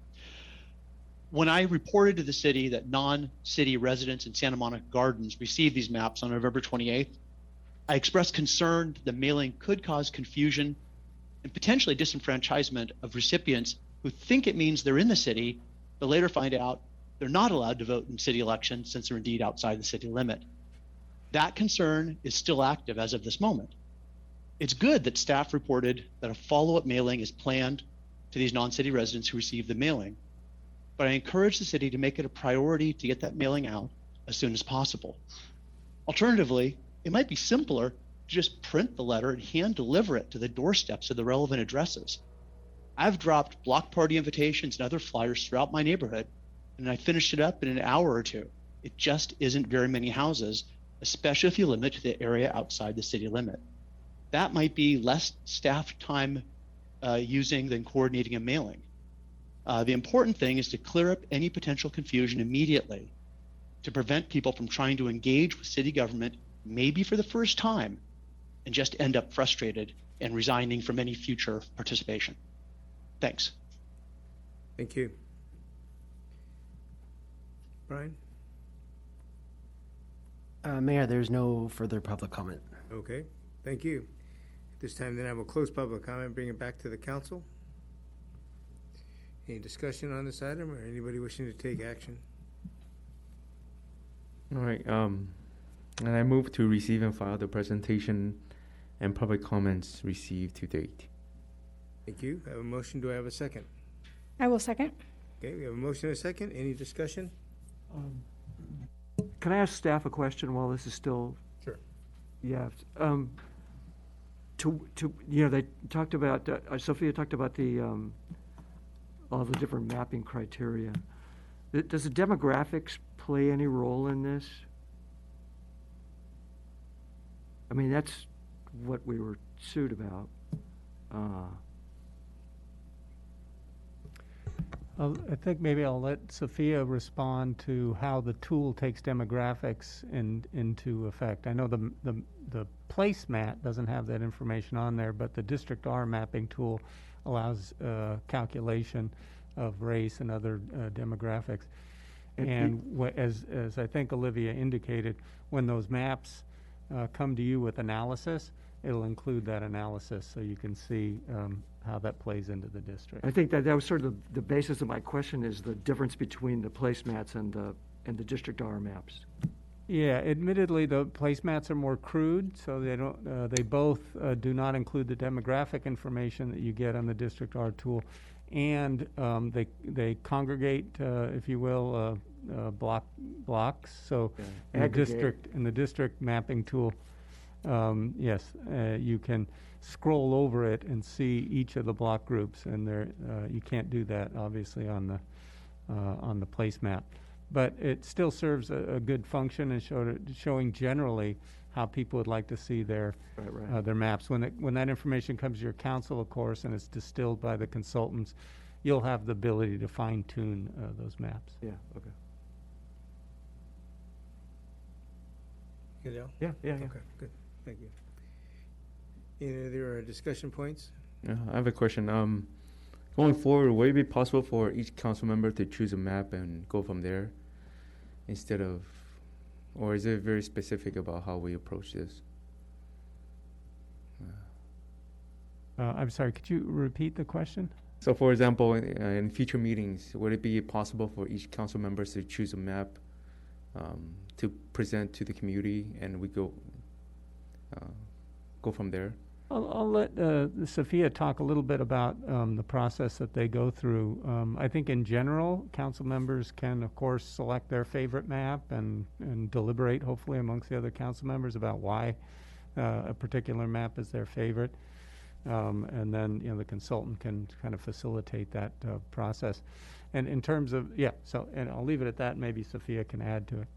When I reported to the city that non-city residents in Santa Monica Gardens received these maps on November 28th, I expressed concern that the mailing could cause confusion and potentially disenfranchisement of recipients who think it means they're in the city, but later find out they're not allowed to vote in city elections since they're indeed outside the city limit. That concern is still active as of this moment. It's good that staff reported that a follow-up mailing is planned to these non-city residents who received the mailing, but I encourage the city to make it a priority to get that mailing out as soon as possible. Alternatively, it might be simpler to just print the letter and hand deliver it to the doorsteps of the relevant addresses. I've dropped block party invitations and other flyers throughout my neighborhood, and I finished it up in an hour or two. It just isn't very many houses, especially if you limit to the area outside the city limit. That might be less staff time using than coordinating a mailing. The important thing is to clear up any potential confusion immediately to prevent people from trying to engage with city government, maybe for the first time, and just end up frustrated and resigning from any future participation. Thanks. Thank you. Brian? Mayor, there's no further public comment. Okay, thank you. At this time, then I will close public comment, bring it back to the council. Any discussion on this item or anybody wishing to take action? All right, and I move to receive and file the presentation and public comments received to date. Thank you. I have a motion. Do I have a second? I will second. Okay, we have a motion and a second. Any discussion? Can I ask staff a question while this is still? Sure. Yeah. They talked about, Sophia talked about all the different mapping criteria. Does the demographics play any role in this? I mean, that's what we were sued about. I think maybe I'll let Sophia respond to how the tool takes demographics into effect. I know the placemat doesn't have that information on there, but the District R mapping tool allows calculation of race and other demographics. And as I think Olivia indicated, when those maps come to you with analysis, it'll include that analysis so you can see how that plays into the district. I think that was sort of the basis of my question, is the difference between the placemats and the District R maps. Yeah, admittedly, the placemats are more crude, so they don't. They both do not include the demographic information that you get on the District R tool, and they congregate, if you will, blocks. So in the district mapping tool, yes, you can scroll over it and see each of the block groups, and you can't do that obviously on the placemat. But it still serves a good function in showing generally how people would like to see their maps. When that information comes to your council, of course, and it's distilled by the consultants, you'll have the ability to fine-tune those maps. Yeah, okay. Good, Al? Yeah. Okay, good. Thank you. Any other discussion points? I have a question. Going forward, would it be possible for each council member to choose a map and go from there instead of, or is it very specific about how we approach this? I'm sorry, could you repeat the question? So, for example, in future meetings, would it be possible for each council member to choose a map to present to the community, and we go from there? I'll let Sophia talk a little bit about the process that they go through. I think in general, council members can, of course, select their favorite map and deliberate, hopefully, amongst the other council members about why a particular map is their favorite. And then, the consultant can kind of facilitate that process. And in terms of, and I'll leave it at that. Maybe Sophia can add to it.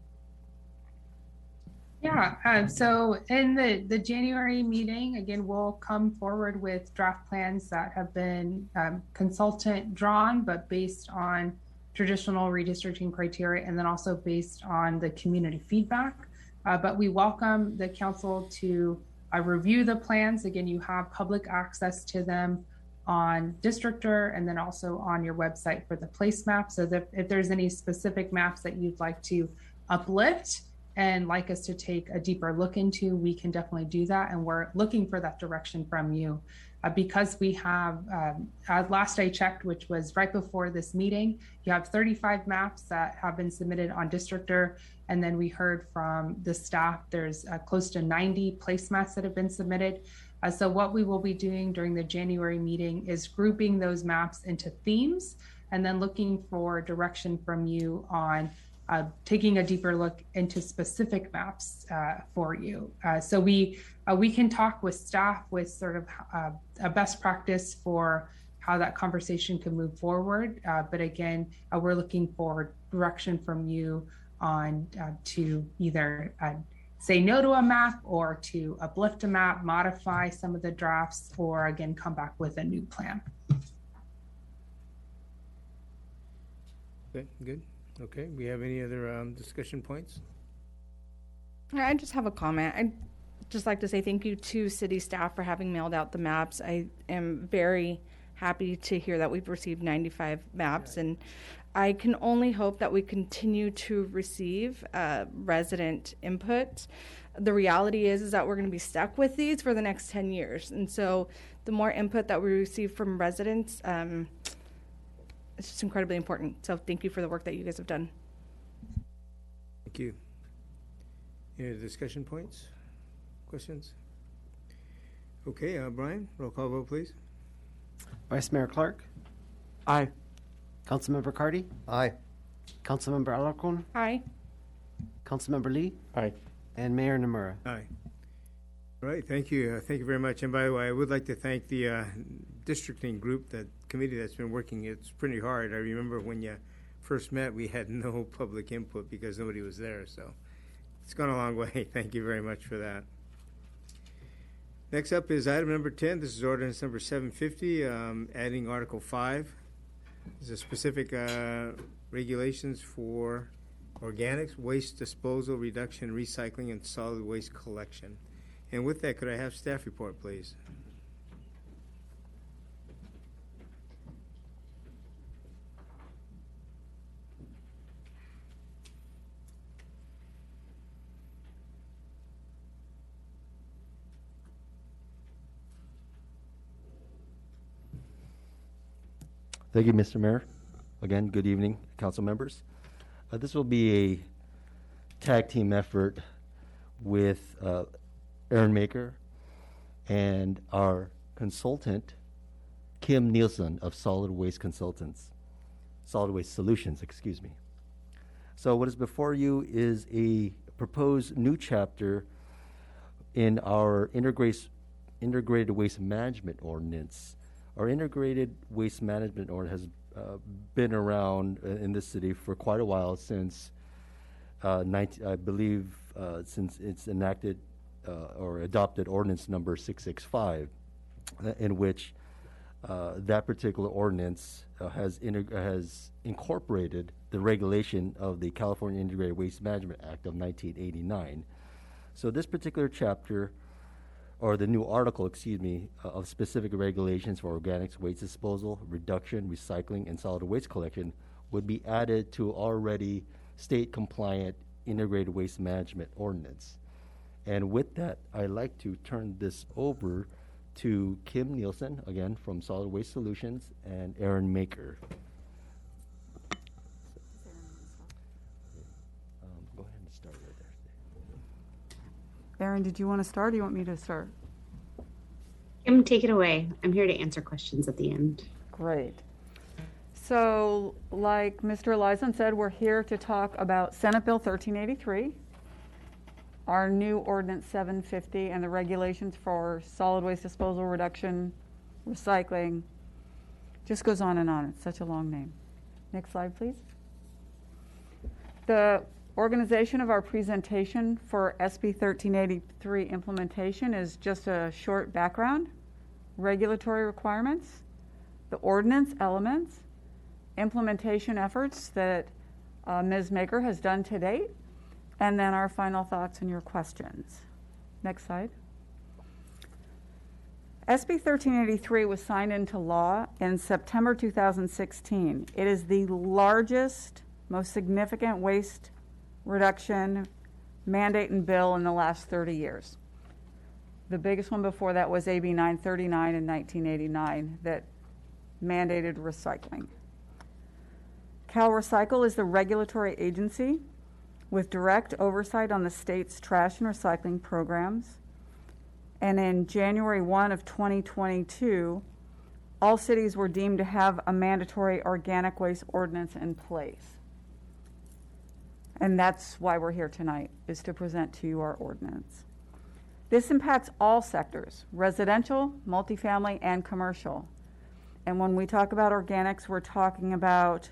Yeah, so in the January meeting, again, we'll come forward with draft plans that have been consultant drawn, but based on traditional redistricting criteria, and then also based on the community feedback. But we welcome the council to review the plans. Again, you have public access to them on Districtor and then also on your website for the place map. So that if there's any specific maps that you'd like to uplift and like us to take a deeper look into, we can definitely do that. And we're looking for that direction from you. Because we have, last I checked, which was right before this meeting, you have 35 maps that have been submitted on Districtor. And then we heard from the staff, there's close to 90 placemats that have been submitted. So what we will be doing during the January meeting is grouping those maps into themes and then looking for direction from you on taking a deeper look into specific maps for you. So we can talk with staff with sort of a best practice for how that conversation can move forward. But again, we're looking for direction from you on to either say no to a map or to uplift a map, modify some of the drafts, or again, come back with a new plan. Okay, good. Okay, we have any other discussion points? I just have a comment. I'd just like to say thank you to city staff for having mailed out the maps. I am very happy to hear that we've received 95 maps, and I can only hope that we continue to receive resident input. The reality is that we're going to be stuck with these for the next 10 years. And so the more input that we receive from residents, it's just incredibly important. So thank you for the work that you guys have done. Thank you. Any other discussion points? Questions? Okay, Brian, roll call vote, please. Vice Mayor Clark. Aye. Councilmember Cardy. Aye. Councilmember Alarcon. Aye. Councilmember Lee. Aye. And Mayor Nomura. Aye. All right, thank you. Thank you very much. And by the way, I would like to thank the districting group, that committee that's been working. It's pretty hard. I remember when you first met, we had no public input because nobody was there. So it's gone a long way. Thank you very much for that. Next up is item number 10. This is ordinance number 750, adding Article 5. This is specific regulations for organics, waste disposal, reduction, recycling, and solid waste collection. And with that, could I have staff report, please? Thank you, Mr. Mayor. Again, good evening, council members. This will be a tag team effort with Aaron Maker and our consultant, Kim Nielsen of Solid Waste Solutions, excuse me. So what is before you is a proposed new chapter in our integrated waste management ordinance. Our integrated waste management ordinance has been around in this city for quite a while, since I believe since it's enacted or adopted ordinance number 665, in which that particular ordinance has incorporated the regulation of the California Integrated Waste Management Act of 1989. So this particular chapter, or the new article, excuse me, of specific regulations for organics, waste disposal, reduction, recycling, and solid waste collection would be added to already state-compliant integrated waste management ordinance. And with that, I'd like to turn this over to Kim Nielsen, again, from Solid Waste Solutions, and Aaron Maker. Go ahead and start right there. Aaron, did you want to start or do you want me to start? Kim, take it away. I'm here to answer questions at the end. Great. So, like Mr. Elizen said, we're here to talk about Senate Bill 1383, our new Ordinance 750, and the regulations for solid waste disposal, reduction, recycling. Just goes on and on. It's such a long name. Next slide, please. The organization of our presentation for SB 1383 implementation is just a short background, regulatory requirements, the ordinance elements, implementation efforts that Ms. Maker has done to date, and then our final thoughts and your questions. Next slide. SB 1383 was signed into law in September 2016. It is the largest, most significant waste reduction mandate and bill in the last 30 years. The biggest one before that was AB 939 in 1989 that mandated recycling. CalRecycle is the regulatory agency with direct oversight on the state's trash and recycling programs. And in January 1 of 2022, all cities were deemed to have a mandatory organic waste ordinance in place. And that's why we're here tonight, is to present to you our ordinance. This impacts all sectors, residential, multifamily, and commercial. And when we talk about organics, we're talking about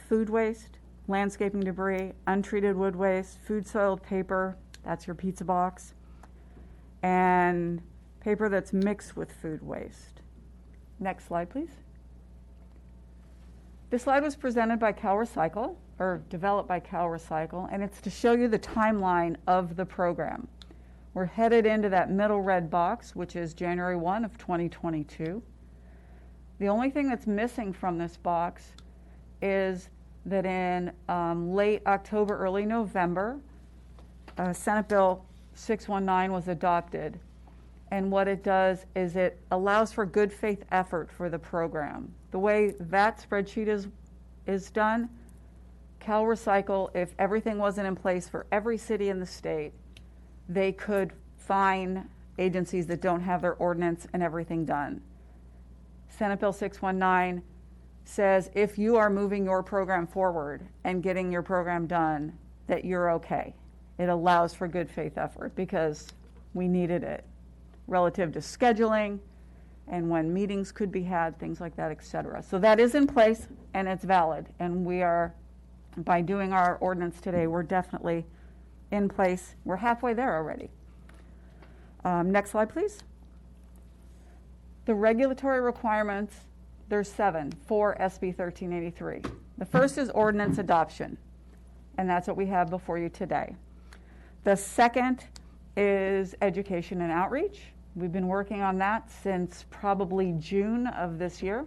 food waste, landscaping debris, untreated wood waste, food soiled paper, that's your pizza box, and paper that's mixed with food waste. Next slide, please. This slide was presented by CalRecycle, or developed by CalRecycle, and it's to show you the timeline of the program. We're headed into that middle red box, which is January 1 of 2022. The only thing that's missing from this box is that in late October, early November, Senate Bill 619 was adopted. And what it does is it allows for good faith effort for the program. The way that spreadsheet is done, CalRecycle, if everything wasn't in place for every city in the state, they could fine agencies that don't have their ordinance and everything done. Senate Bill 619 says if you are moving your program forward and getting your program done, that you're okay. It allows for good faith effort because we needed it relative to scheduling and when meetings could be had, things like that, et cetera. So that is in place and it's valid. And we are, by doing our ordinance today, we're definitely in place. We're halfway there already. Next slide, please. The regulatory requirements, there's 7 for SB 1383. The first is ordinance adoption, and that's what we have before you today. The second is education and outreach. We've been working on that since probably June of this year,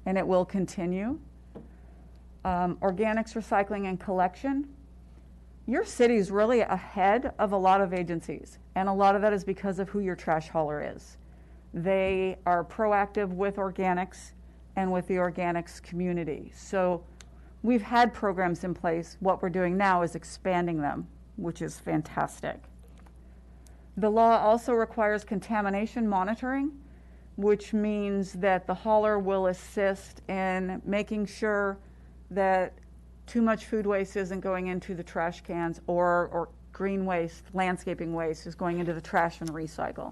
and it will continue. Organics, recycling, and collection. Your city is really ahead of a lot of agencies, and a lot of that is because of who your trash hauler is. They are proactive with organics and with the organics community. So we've had programs in place. What we're doing now is expanding them, which is fantastic. The law also requires contamination monitoring, which means that the hauler will assist in making sure that too much food waste isn't going into the trash cans or green waste, landscaping waste is going into the trash and recycle.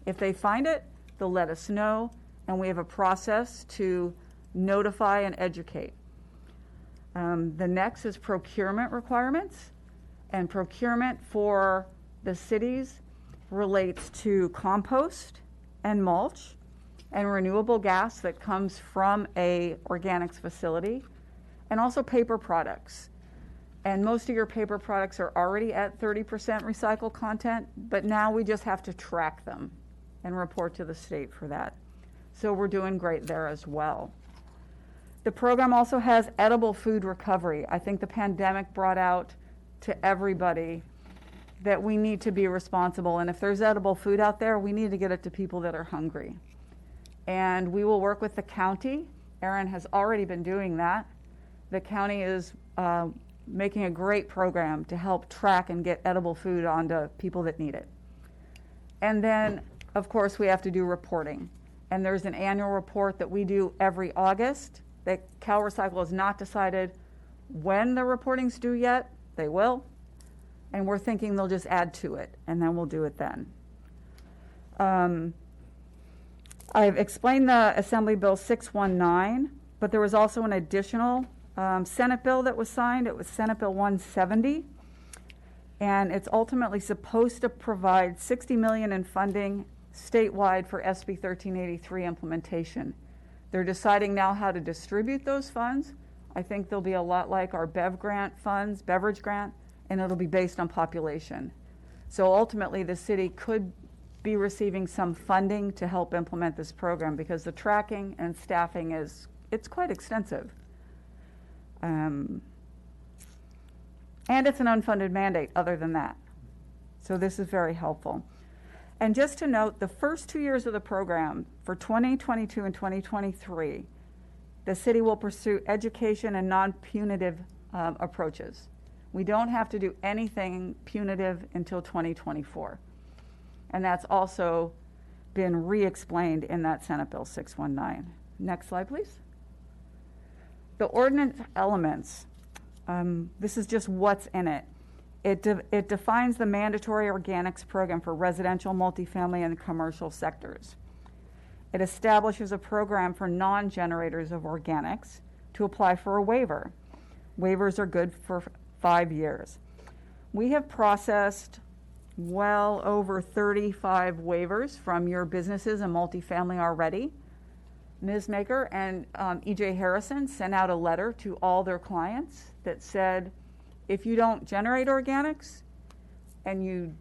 If they find it, they'll let us know, and we have a process to notify and educate. The next is procurement requirements, and procurement for the cities relates to compost and mulch and renewable gas that comes from a organics facility, and also paper products. And most of your paper products are already at 30% recycled content, but now we just have to track them and report to the state for that. So we're doing great there as well. The program also has edible food recovery. I think the pandemic brought out to everybody that we need to be responsible, and if there's edible food out there, we need to get it to people that are hungry. And we will work with the county. Erin has already been doing that. The county is making a great program to help track and get edible food onto people that need it. And then of course, we have to do reporting. And there's an annual report that we do every August that Cal Recycle has not decided when the reporting's due yet. They will. And we're thinking they'll just add to it, and then we'll do it then. I've explained the Assembly Bill 619, but there was also an additional Senate bill that was signed. It was Senate Bill 170. And it's ultimately supposed to provide $60 million in funding statewide for SB 1383 implementation. They're deciding now how to distribute those funds. I think they'll be a lot like our BEV grant funds, beverage grant, and it'll be based on population. So ultimately, the city could be receiving some funding to help implement this program because the tracking and staffing it's quite extensive. And it's an unfunded mandate other than that. So this is very helpful. And just to note, the first 2 years of the program for 2022 and 2023, the city will pursue education and non-punitive approaches. We don't have to do anything punitive until 2024. And that's also been re-explained in that Senate Bill 619. Next slide, please. The ordinance elements, this is just what's in it. It defines the mandatory organics program for residential, multifamily, and commercial sectors. It establishes a program for non-generators of organics to apply for a waiver. Waivers are good for 5 years. We have processed well over 35 waivers from your businesses and multifamily already. Ms. Maker and EJ Harrison sent out a letter to all their clients that said, if you don't generate organics and you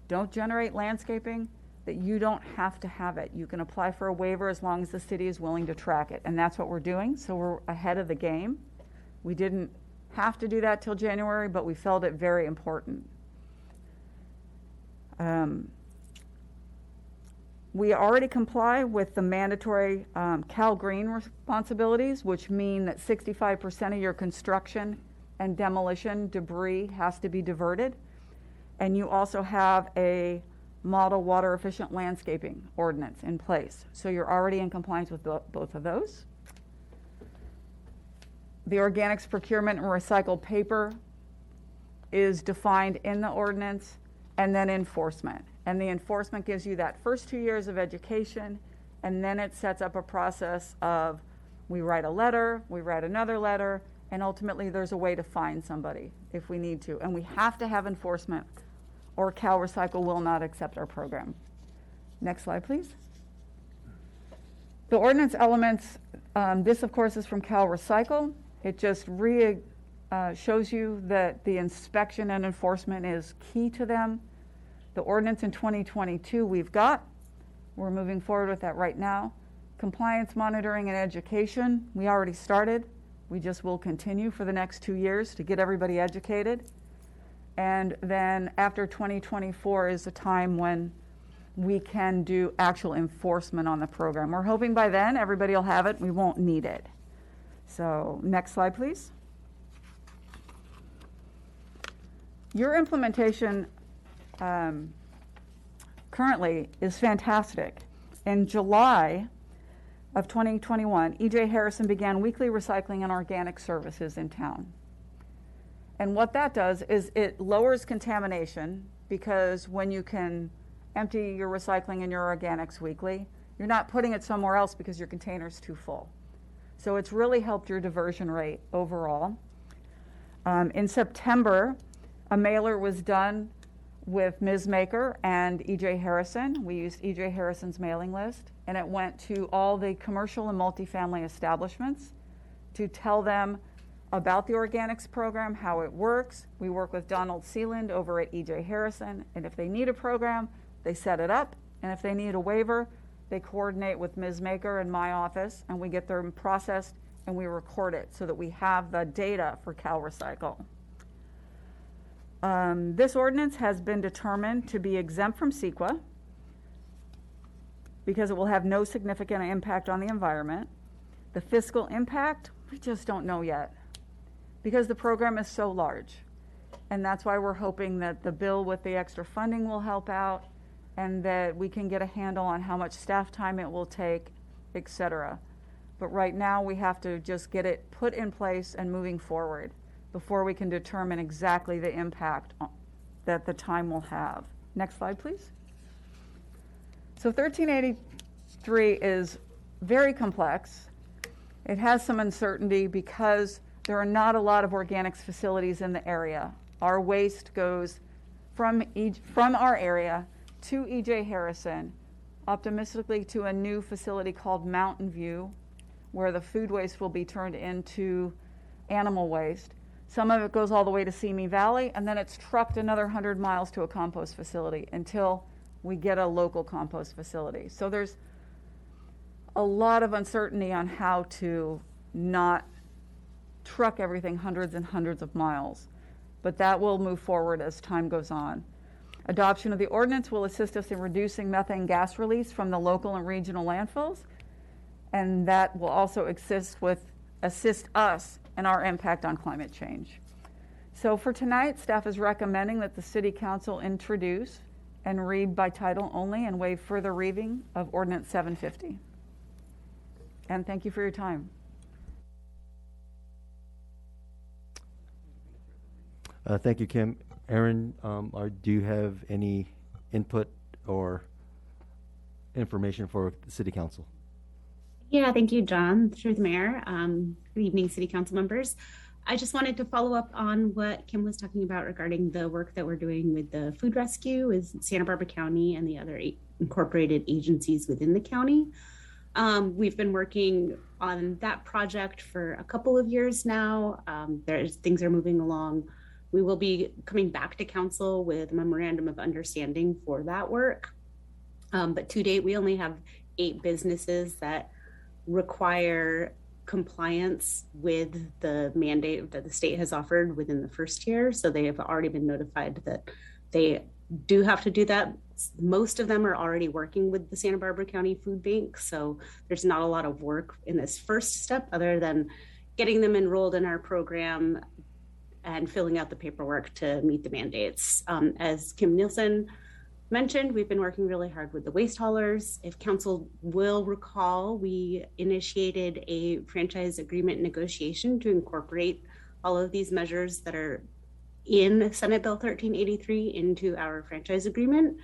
don't generate landscaping, that you don't have to have it. You can apply for a waiver as long as the city is willing to track it. And that's what we're doing, so we're ahead of the game. We didn't have to do that till January, but we felt it very important. We already comply with the mandatory Cal Green responsibilities, which mean that 65% of your construction and demolition debris has to be diverted. And you also have a model water efficient landscaping ordinance in place. So you're already in compliance with both of those. The organics procurement and recycled paper is defined in the ordinance, and then enforcement. And the enforcement gives you that first 2 years of education, and then it sets up a process of we write a letter, we write another letter, and ultimately there's a way to fine somebody if we need to. And we have to have enforcement or Cal Recycle will not accept our program. Next slide, please. The ordinance elements, this of course is from Cal Recycle. It just shows you that the inspection and enforcement is key to them. The ordinance in 2022 we're moving forward with that right now. Compliance monitoring and education, we already started. We just will continue for the next 2 years to get everybody educated. And then after 2024 is the time when we can do actual enforcement on the program. We're hoping by then everybody will have it, we won't need it. So next slide, please. Your implementation currently is fantastic. In July of 2021, EJ Harrison began weekly recycling and organic services in town. And what that does is it lowers contamination because when you can empty your recycling and your organics weekly, you're not putting it somewhere else because your container's too full. So it's really helped your diversion rate overall. In September, a mailer was done with Ms. Maker and EJ Harrison. We used EJ Harrison's mailing list, and it went to all the commercial and multifamily establishments to tell them about the organics program, how it works. We work with Donald Sealand over at EJ Harrison, and if they need a program, they set it up, and if they need a waiver, they coordinate with Ms. Maker in my office, and we get them processed and we record it so that we have the data for Cal Recycle. This ordinance has been determined to be exempt from CEQA because it will have no significant impact on the environment. The fiscal impact, we just don't know yet because the program is so large. And that's why we're hoping that the bill with the extra funding will help out. and that we can get a handle on how much staff time it will take, et cetera. But right now, we have to just get it put in place and moving forward before we can determine exactly the impact that the time will have. Next slide, please. So 1383 is very complex. It has some uncertainty because there are not a lot of organics facilities in the area. Our waste goes from our area to E.J. Harrison, optimistically to a new facility called Mountain View, where the food waste will be turned into animal waste. Some of it goes all the way to Simi Valley, and then it's trucked another 100 miles to a compost facility until we get a local compost facility. So there's a lot of uncertainty on how to not truck everything hundreds and hundreds of miles. But that will move forward as time goes on. Adoption of the ordinance will assist us in reducing methane gas release from the local and regional landfills, and that will also assist us in our impact on climate change. So for tonight, staff is recommending that the City Council introduce and read by title only and waive further reading of Ordinance 750. And thank you for your time. Thank you, Kim. Aaron, do you have any input or information for the City Council? Yeah, thank you, John, through the mayor. Good evening, City Council members. I just wanted to follow up on what Kim was talking about regarding the work that we're doing with the food rescue with Santa Barbara County and the other incorporated agencies within the county. We've been working on that project for a couple of years now. Things are moving along. We will be coming back to council with a memorandum of understanding for that work. But to date, we only have 8 businesses that require compliance with the mandate that the state has offered within the first year. So they have already been notified that they do have to do that. Most of them are already working with the Santa Barbara County Food Bank. So there's not a lot of work in this first step other than getting them enrolled in our program and filling out the paperwork to meet the mandates. As Kim Nielsen mentioned, we've been working really hard with the waste haulers. If council will recall, we initiated a franchise agreement negotiation to incorporate all of these measures that are in Senate Bill 1383 into our franchise agreement.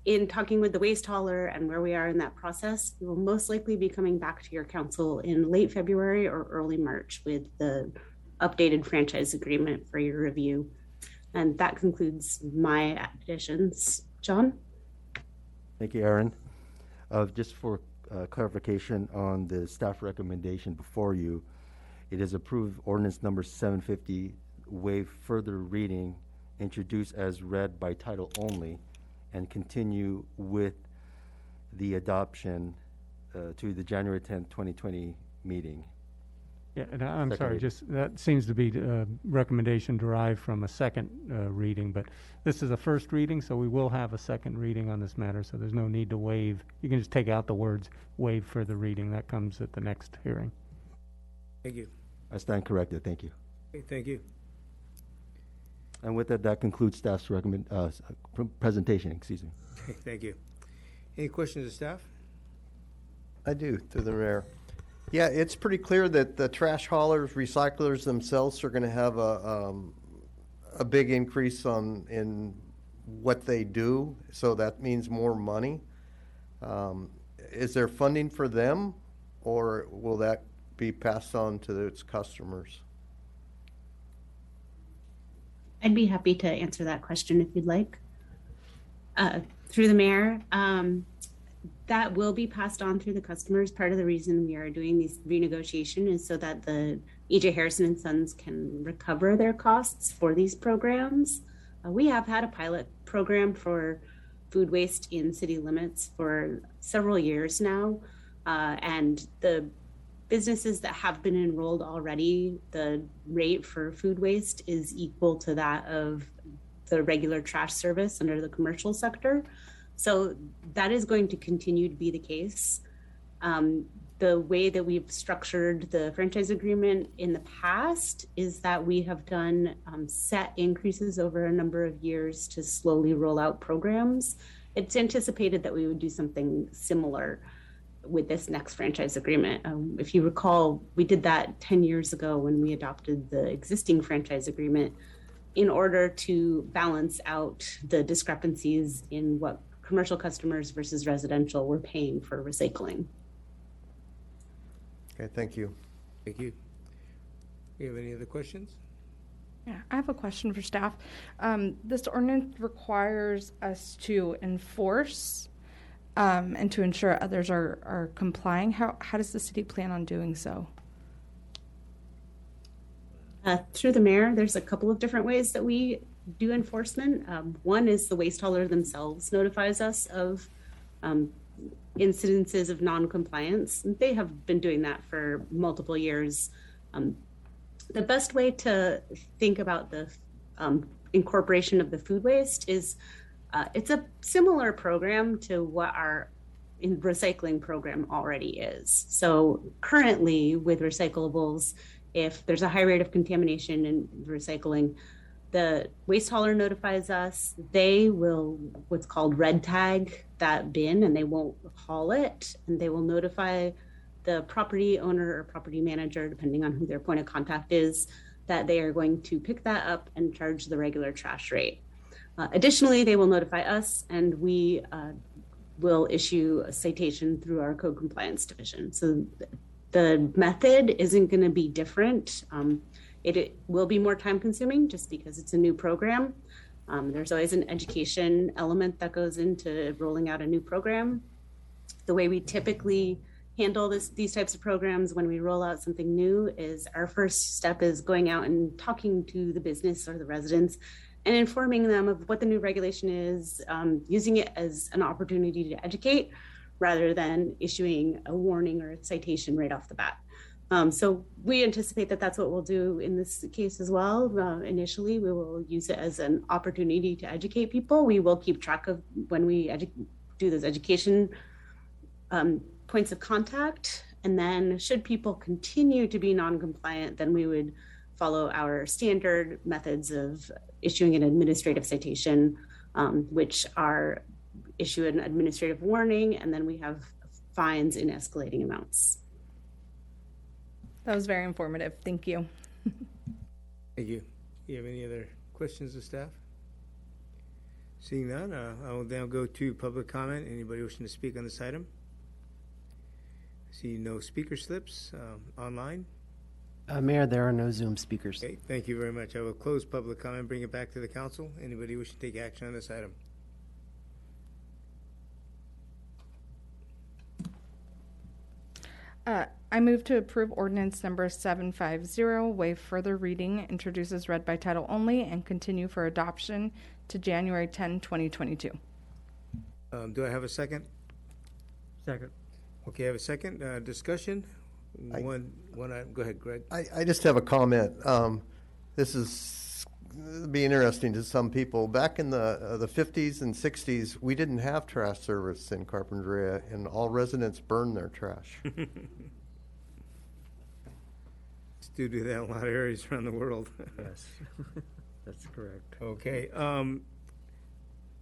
In talking with the waste hauler and where we are in that process, we will most likely be coming back to your council in late February or early March with the updated franchise agreement for your review. And that concludes my additions. John? Thank you, Aaron. Just for clarification on the staff recommendation before you, it is approved ordinance number 750, waive further reading, introduce as read by title only, and continue with the adoption to the January 10th, 2020 meeting. Yeah, and I'm Second sorry, reading. just that seems to be a recommendation derived from a second reading, but this is a first reading, so we will have a second reading on this matter, so there's no need to waive. You can just take out the words waive further reading. That comes at the next hearing. Thank you. I stand corrected. Thank you. Okay, thank you. And with that, that concludes staff's presentation. Excuse me. Okay, thank you. Any questions of staff? I do, through the mayor. Yeah, it's pretty clear that the trash haulers, recyclers themselves are going to have a big increase in what they do, so that means more money. Is there funding for them, or will that be passed on to its customers? I'd be happy to answer that question if you'd like. Through the mayor, that will be passed on through the customers. Part of the reason we are doing these renegotiation is so that the E.J. Harrison and Sons can recover their costs for these programs. We have had a pilot program for food waste in city limits for several years now, and the businesses that have been enrolled already, the rate for food waste is equal to that of the regular trash service under the commercial sector. So that is going to continue to be the case. the way that we've structured the franchise agreement in the past is that we have done set increases over a number of years to slowly roll out programs. It's anticipated that we would do something similar with this next franchise agreement. If you recall, we did that 10 years ago when we adopted the existing franchise agreement in order to balance out the discrepancies in what commercial customers versus residential were paying for recycling. Okay, thank you. Thank you. Do you have any other questions? Yeah, I have a question for staff. This ordinance requires us to enforce and to ensure others are complying. How does the city plan on doing so? Through the mayor, there's a couple of different ways that we do enforcement. One is the waste hauler themselves notifies us of incidences of non-compliance. They have been doing that for multiple years. The best way to think about the incorporation of the food waste is it's a similar program to what our recycling program already is. So currently with recyclables, if there's a high rate of contamination in recycling, the waste hauler notifies us. They will what's called red tag that bin, and they won't haul it, and they will notify the property owner or property manager, depending on who their point of contact is, that they are going to pick that up and charge the regular trash rate. Additionally, they will notify us, and we will issue a citation through our code compliance division. So the method isn't going to be different. It will be more time consuming just because it's a new program. There's always an education element that goes into rolling out a new program. The way we typically handle these types of programs when we roll out something new is our first step is going out and talking to the business or the residents and informing them of what the new regulation is, using it as an opportunity to educate rather than issuing a warning or a citation right off the bat. So we anticipate that that's what we'll do in this case as well. Initially, we will use it as an opportunity to educate people. We will keep track of when we do those education points of contact. And then should people continue to be non-compliant, then we would follow our standard methods of issuing an administrative citation, which are issue an administrative warning, and then we have fines in escalating amounts. That was very informative. Thank you. Thank you. Do you have any other questions of staff? Seeing none, I will now go to public comment. Anybody wishing to speak on this item? See no speaker slips online. Mayor, there are no Zoom speakers. Okay, thank you very much. I will close public comment, bring it back to the council. Anybody wishing to take action on this item? I move to approve ordinance number 750, waive further reading, introduces read by title only, and continue for adoption to January 10, 2022. Do I have a second? Second. Okay, I have a second. Discussion? Go ahead, Greg. I just have a comment. This is be interesting to some people. Back in the 50s and 60s, we didn't have trash service in Carpinteria, and all residents burned their trash. Still do that in a lot of areas around the world. Yes, that's correct. Okay.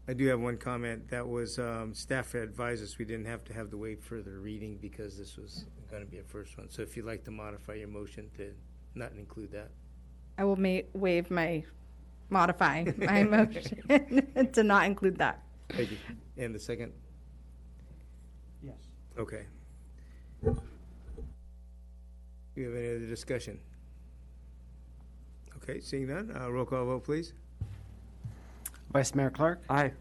I do have one comment. That was staff advised us we didn't have to have the waive further reading because this was going to be a first one. So if you'd like to modify your motion to not include that. I will modify my motion to not include that. Thank you. And the second? Yes. Okay. Do you have any other discussion? Okay, seeing none, roll call vote, please. Vice Mayor Clark? Aye.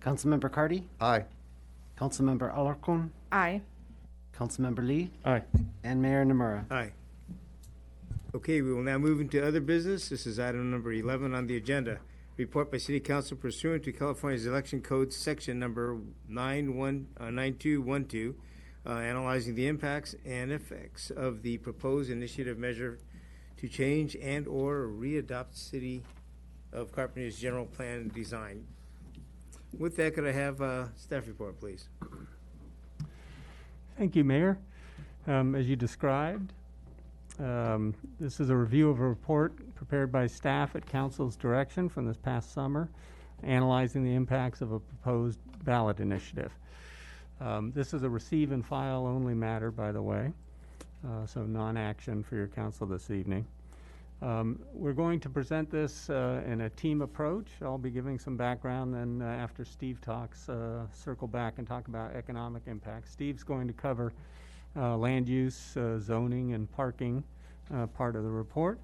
Councilmember Cardy? Aye. Councilmember Alarcon? Aye. Councilmember Lee? Aye. And Mayor Nomura. Aye. Okay, we will now move into other business. This is item number 11 on the agenda. Report by City Council pursuant to California's Election Code Section number 9212, analyzing the impacts and effects of the proposed initiative measure to change and or readopt City of Carpenter's general plan and design. With that, could I have a staff report, please? Thank you, Mayor. As you described, this is a review of a report prepared by staff at council's direction from this past summer, analyzing the impacts of a proposed ballot initiative. This is a receive and file only matter, by the way, so non-action for your council this evening. We're going to present this in a team approach. I'll be giving some background, then after Steve talks, circle back and talk about economic impact. Steve's going to cover land use, zoning, and parking part of the report.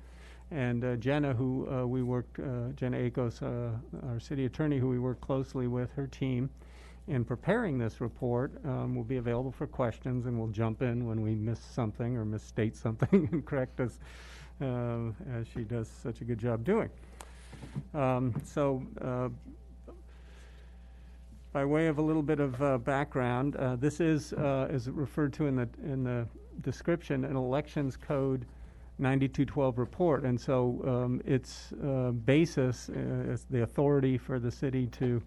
And Jenna, who we worked, Jenna Akos, our city attorney, who we work closely with, her team, in preparing this report, will be available for questions, and we'll jump in when we miss something or misstate something and correct us, as she does such a good job doing. By way of a little bit of background, this is referred to in the description, an Elections Code 9212 report, and so its basis is the authority for the city to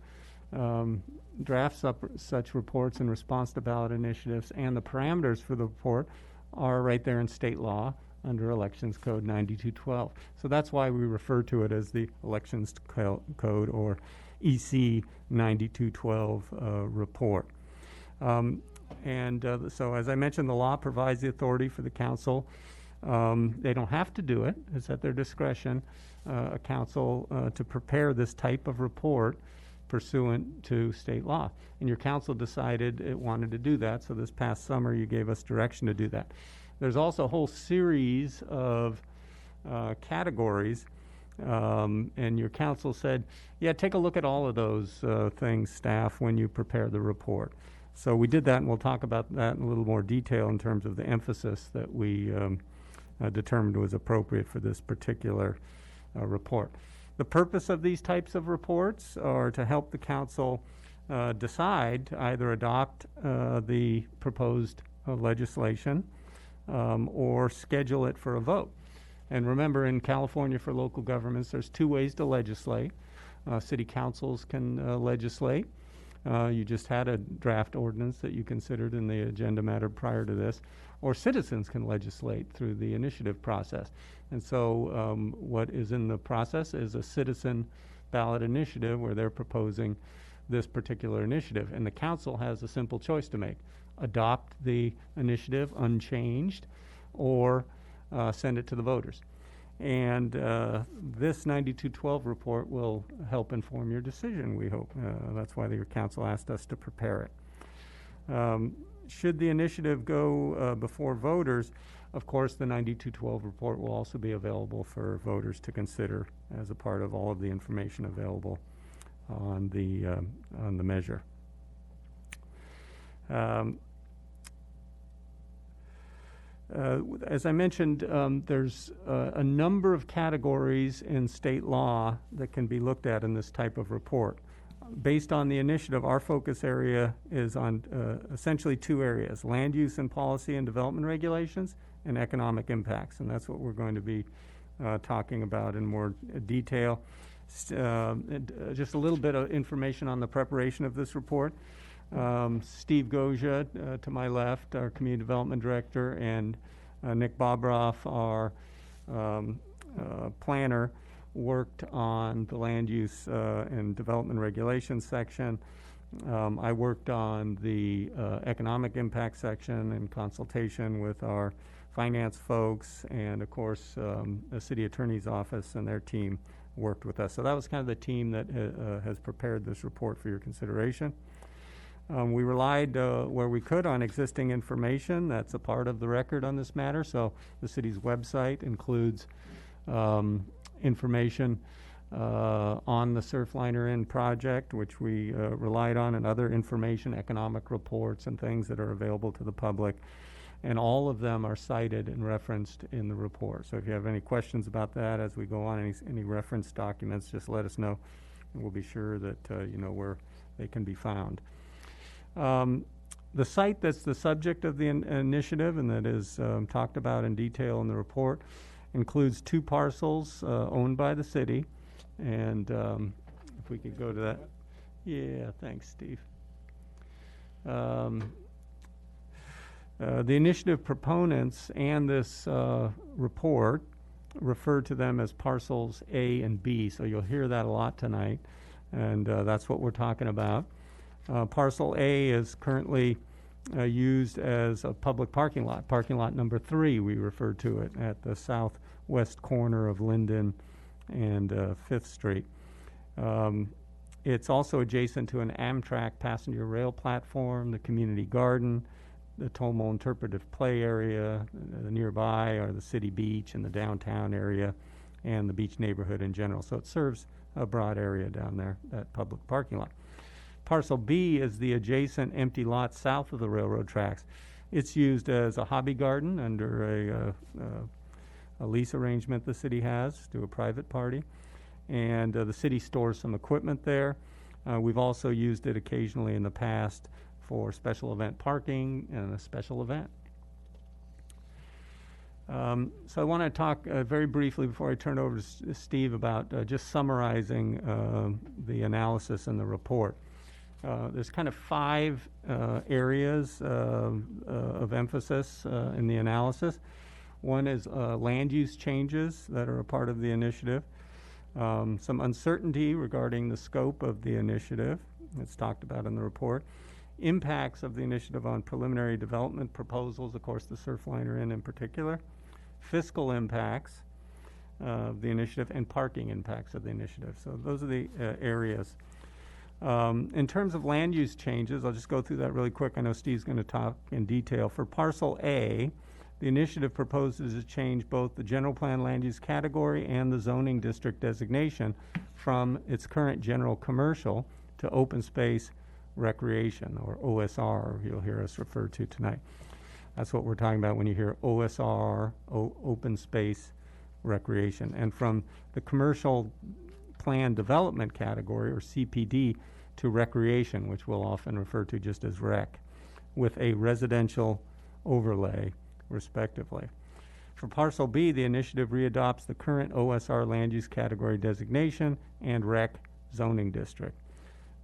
draft such reports in response to ballot initiatives, and the parameters for the report are right there in state law under Elections Code 9212. So that's why we refer to it as the Elections Code, or EC 9212 report. So as I mentioned, the law provides the authority for the council. They don't have to do it. It's at their discretion, a council, to prepare this type of report pursuant to state law. And your council decided it wanted to do that, so this past summer you gave us direction to do that. There's also a whole series of categories, and your council said, yeah, take a look at all of those things, staff, when you prepare the report. So we did that, and we'll talk about that in a little more detail in terms of the emphasis that we determined was appropriate for this particular report. The purpose of these types of reports are to help the council decide to either adopt the proposed legislation or schedule it for a vote. And remember, in California, for local governments, there's two ways to legislate. City councils can legislate. You just had a draft ordinance that you considered in the agenda matter prior to this. Or citizens can legislate through the initiative process. And so what is in the process is a citizen ballot initiative where they're proposing this particular initiative. And the council has a simple choice to make: adopt the initiative unchanged, or send it to the voters. And this 9212 report will help inform your decision, we hope. That's why your council asked us to prepare it. Should the initiative go before voters, of course, the 9212 report will also be available for voters to consider as a part of all of the information available on the measure. As I mentioned, there's a number of categories in state law that can be looked at in this type of report. Based on the initiative, our focus area is on essentially two areas: land use and policy and development regulations, and economic impacts. And that's what we're going to be talking about in more detail. Just a little bit of information on the preparation of this report. Steve Goja, to my left, our Community Development Director, and Nick Bobroff, our planner, worked on the land use and development regulations section. I worked on the economic impact section in consultation with our finance folks, and of course the city attorney's office and their team worked with us. So that was kind of the team that has prepared this report for your consideration. We relied where we could on existing information. That's a part of the record on this matter. So the city's website includes information on the Surfliner Inn project, which we relied on, and other information, economic reports and things that are available to the public. And all of them are cited and referenced in the report. So if you have any questions about that as we go on, any reference documents, just let us know, and we'll be sure that you know where they can be found. The site that's the subject of the initiative and that is talked about in detail in the report includes two parcels owned by the city. And if we could go to that. The initiative proponents and this report refer to them as parcels A and B, so you'll hear that a lot tonight, and that's what we're talking about. Parcel A is currently used as a public parking lot number 3, we refer to it, at the southwest corner of Linden and 5th Street. It's also adjacent to an Amtrak passenger rail platform, the community garden, the Tomo Interpretive Play Area. Nearby are the city beach and the downtown area and the beach neighborhood in general. So it serves a broad area down there, that public parking lot. Parcel B is the adjacent empty lot south of the railroad tracks. It's used as a hobby garden under a lease arrangement the city has to a private party. And the city stores some equipment there. We've also used it occasionally in the past for special event parking and a special event. So I want to talk very briefly before I turn over to Steve about just summarizing the analysis in the report. There's kind of 5 areas of emphasis in the analysis. One is land use changes that are a part of the initiative. Some uncertainty regarding the scope of the initiative. It's talked about in the report. Impacts of the initiative on preliminary development proposals, of course, the Surfliner Inn in particular. Fiscal impacts of the initiative and parking impacts of the initiative. So those are the areas. In terms of land use changes, I'll just go through that really quick. I know Steve's going to talk in detail. For Parcel A, the initiative proposes to change both the general plan land use category and the zoning district designation from its current general commercial to open space recreation, or OSR, you'll hear us refer to tonight. That's what we're talking about when you hear OSR, open space recreation. And from the commercial plan development category, or CPD, to recreation, which we'll often refer to just as rec, with a residential overlay, respectively. For Parcel B, the initiative readopts the current OSR land use category designation and rec zoning district.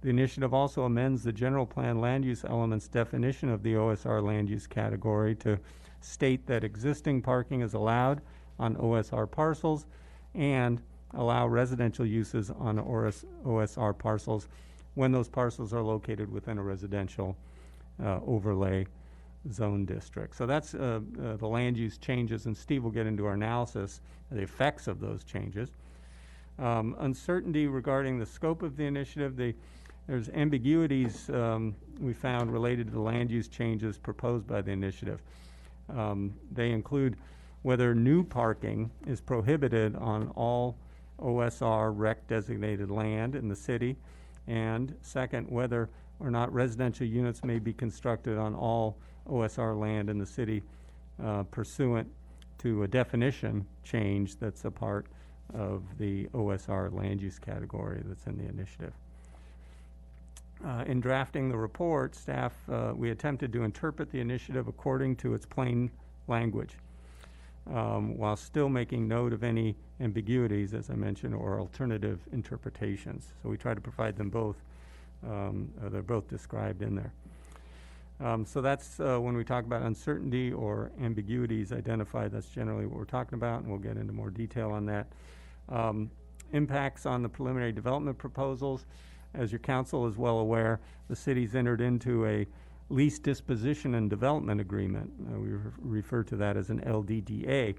The initiative also amends the general plan land use elements definition of the OSR land use category to state that existing parking is allowed on OSR parcels and allow residential uses on OSR parcels when those parcels are located within a residential overlay zone district. So that's the land use changes, and Steve will get into our analysis of the effects of those changes. Uncertainty regarding the scope of the initiative. There's ambiguities we found related to the land use changes proposed by the initiative. They include whether new parking is prohibited on all OSR rec designated land in the city, and second, whether or not residential units may be constructed on all OSR land in the city pursuant to a definition change that's a part of the OSR land use category that's in the initiative. In drafting the report, staff, we attempted to interpret the initiative according to its plain language, while still making note of any ambiguities, as I mentioned, or alternative interpretations. So we try to provide them both. They're both described in there. So that's when we talk about uncertainty or ambiguities identified, that's generally what we're talking about, and we'll get into more detail on that. Impacts on the preliminary development proposals. As your council is well aware, the city's entered into a lease disposition and development agreement. We refer to that as an LDDA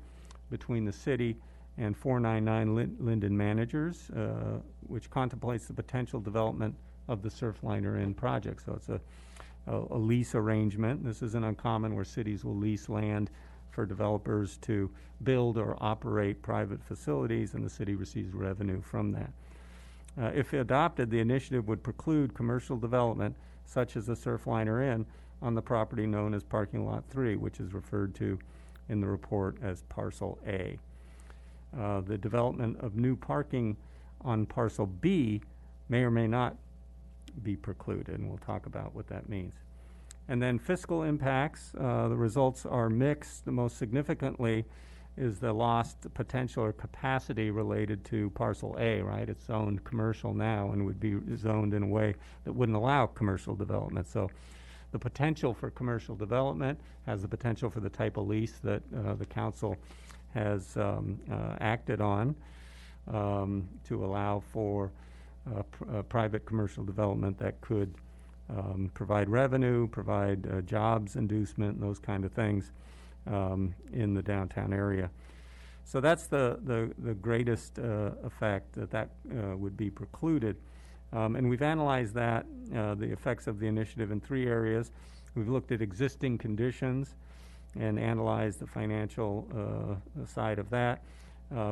between the city and 499 Linden Managers, which contemplates the potential development of the Surfliner Inn project. So it's a lease arrangement. This isn't uncommon where cities will lease land for developers to build or operate private facilities, and the city receives revenue from that. If adopted, the initiative would preclude commercial development, such as the Surfliner Inn, on the property known as Parking Lot 3, which is referred to in the report as Parcel A. The development of new parking on Parcel B may or may not be precluded, and we'll talk about what that means. And then fiscal impacts, the results are mixed. The most significantly is the lost potential or capacity related to Parcel A, right? It's zoned commercial now and would be zoned in a way that wouldn't allow commercial development. So the potential for commercial development, has the potential for the type of lease that the council has acted on to allow for private commercial development that could provide revenue, provide jobs inducement, and those kind of things in the downtown area. So that's the greatest effect that would be precluded. And we've analyzed that, the effects of the initiative in 3 areas. We've looked at existing conditions and analyzed the financial side of that.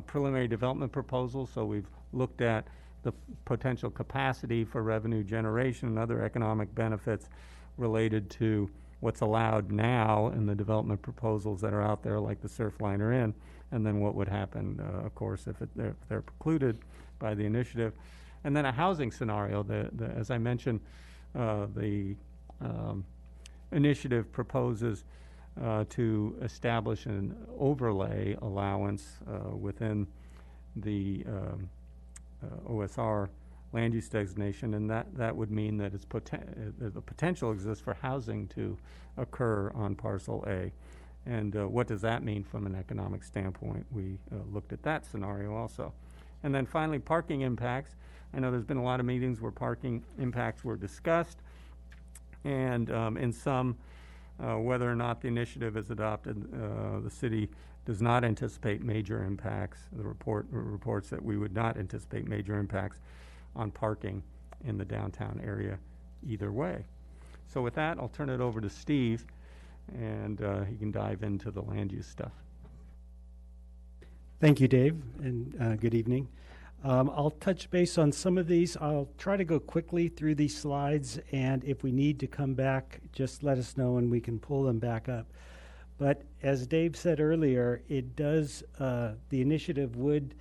Preliminary development proposals, so we've looked at the potential capacity for revenue generation and other economic benefits related to what's allowed now in the development proposals that are out there, like the Surfliner Inn, and then what would happen, of course, if they're precluded by the initiative. And then a housing scenario. As I mentioned, the initiative proposes to establish an overlay allowance within the OSR land use designation, and that would mean that the potential exists for housing to occur on Parcel A. And what does that mean from an economic standpoint? We looked at that scenario also. And then finally, parking impacts. I know there's been a lot of meetings where parking impacts were discussed, and in some, whether or not the initiative is adopted, the city does not anticipate major impacts. The report reports that we would not anticipate major impacts on parking in the downtown area either way. So with that, I'll turn it over to Steve, and he can dive into the land use stuff. Thank you, Dave, and good evening. I'll touch base on some of these. I'll try to go quickly through these slides, and if we need to come back, just let us know and we can pull them back up. But as Dave said earlier, it does, the initiative would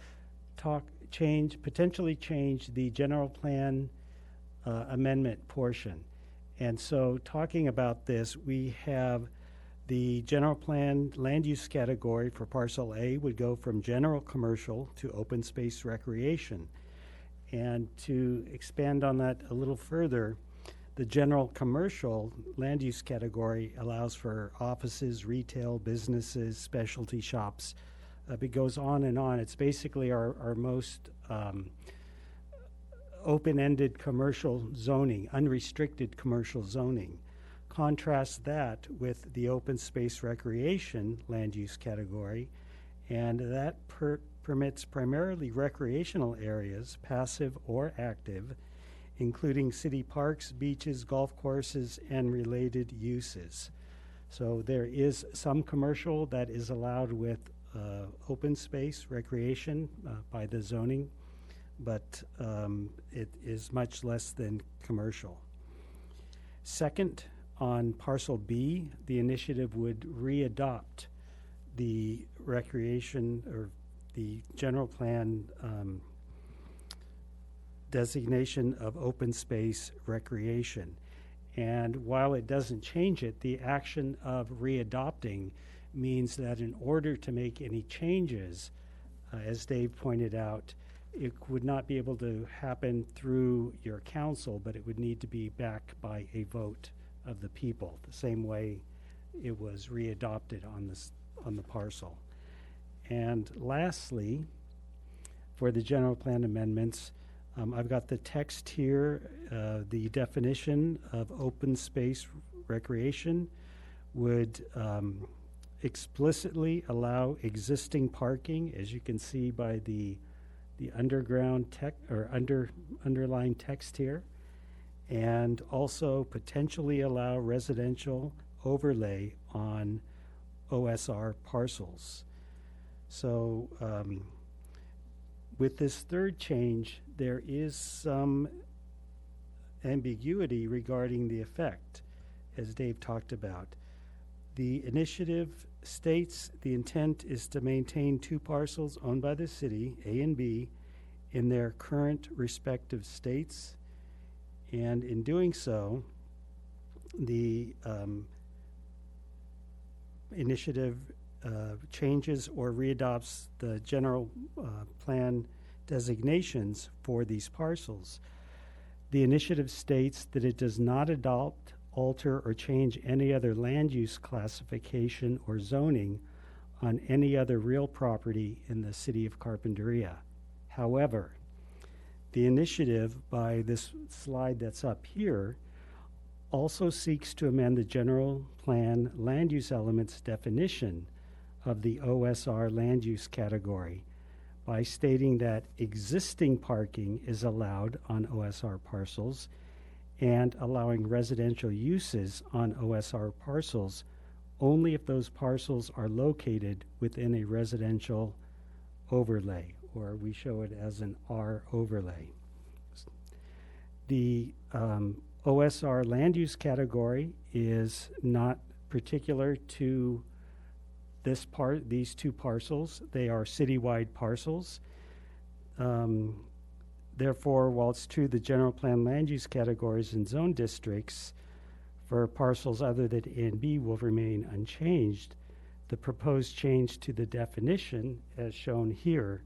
potentially change the general plan amendment portion. And so talking about this, we have the general plan land use category for Parcel A would go from general commercial to open space recreation. And to expand on that a little further, the general commercial land use category allows for offices, retail, businesses, specialty shops. It goes on and on. It's basically our most open-ended commercial zoning, unrestricted commercial zoning. Contrast that with the open space recreation land use category, and that permits primarily recreational areas, passive or active, including city parks, beaches, golf courses, and related uses. So there is some commercial that is allowed with open space recreation by the zoning, but it is much less than commercial. Second, on Parcel B, the initiative would readopt the recreation or the general plan designation of open space recreation. And while it doesn't change it, the action of readopting means that in order to make any changes, as Dave pointed out, it would not be able to happen through your council, but it would need to be backed by a vote of the people, the same way it was readopted on the parcel. And lastly, for the general plan amendments, I've got the text here. The definition of open space recreation would explicitly allow existing parking, as you can see by the underground underlying text here, and also potentially allow residential overlay on OSR parcels. So with this third change, there is some ambiguity regarding the effect, as Dave talked about. The initiative states the intent is to maintain 2 parcels owned by the city, A and B, in their current respective states. And in doing so, the initiative changes or readopts the general plan designations for these parcels. The initiative states that it does not adopt alter, or change any other land use classification or zoning on any other real property in the city of Carpinteria. However, the initiative by this slide that's up here also seeks to amend the general plan land use elements definition of the OSR land use category by stating that existing parking is allowed on OSR parcels and allowing residential uses on OSR parcels only if those parcels are located within a residential overlay, or we show it as an R overlay. The OSR land use category is not particular to these two parcels. They are citywide parcels. Therefore, while it's true the general plan land use categories and zone districts for parcels other than A and B will remain unchanged, the proposed change to the definition, as shown here,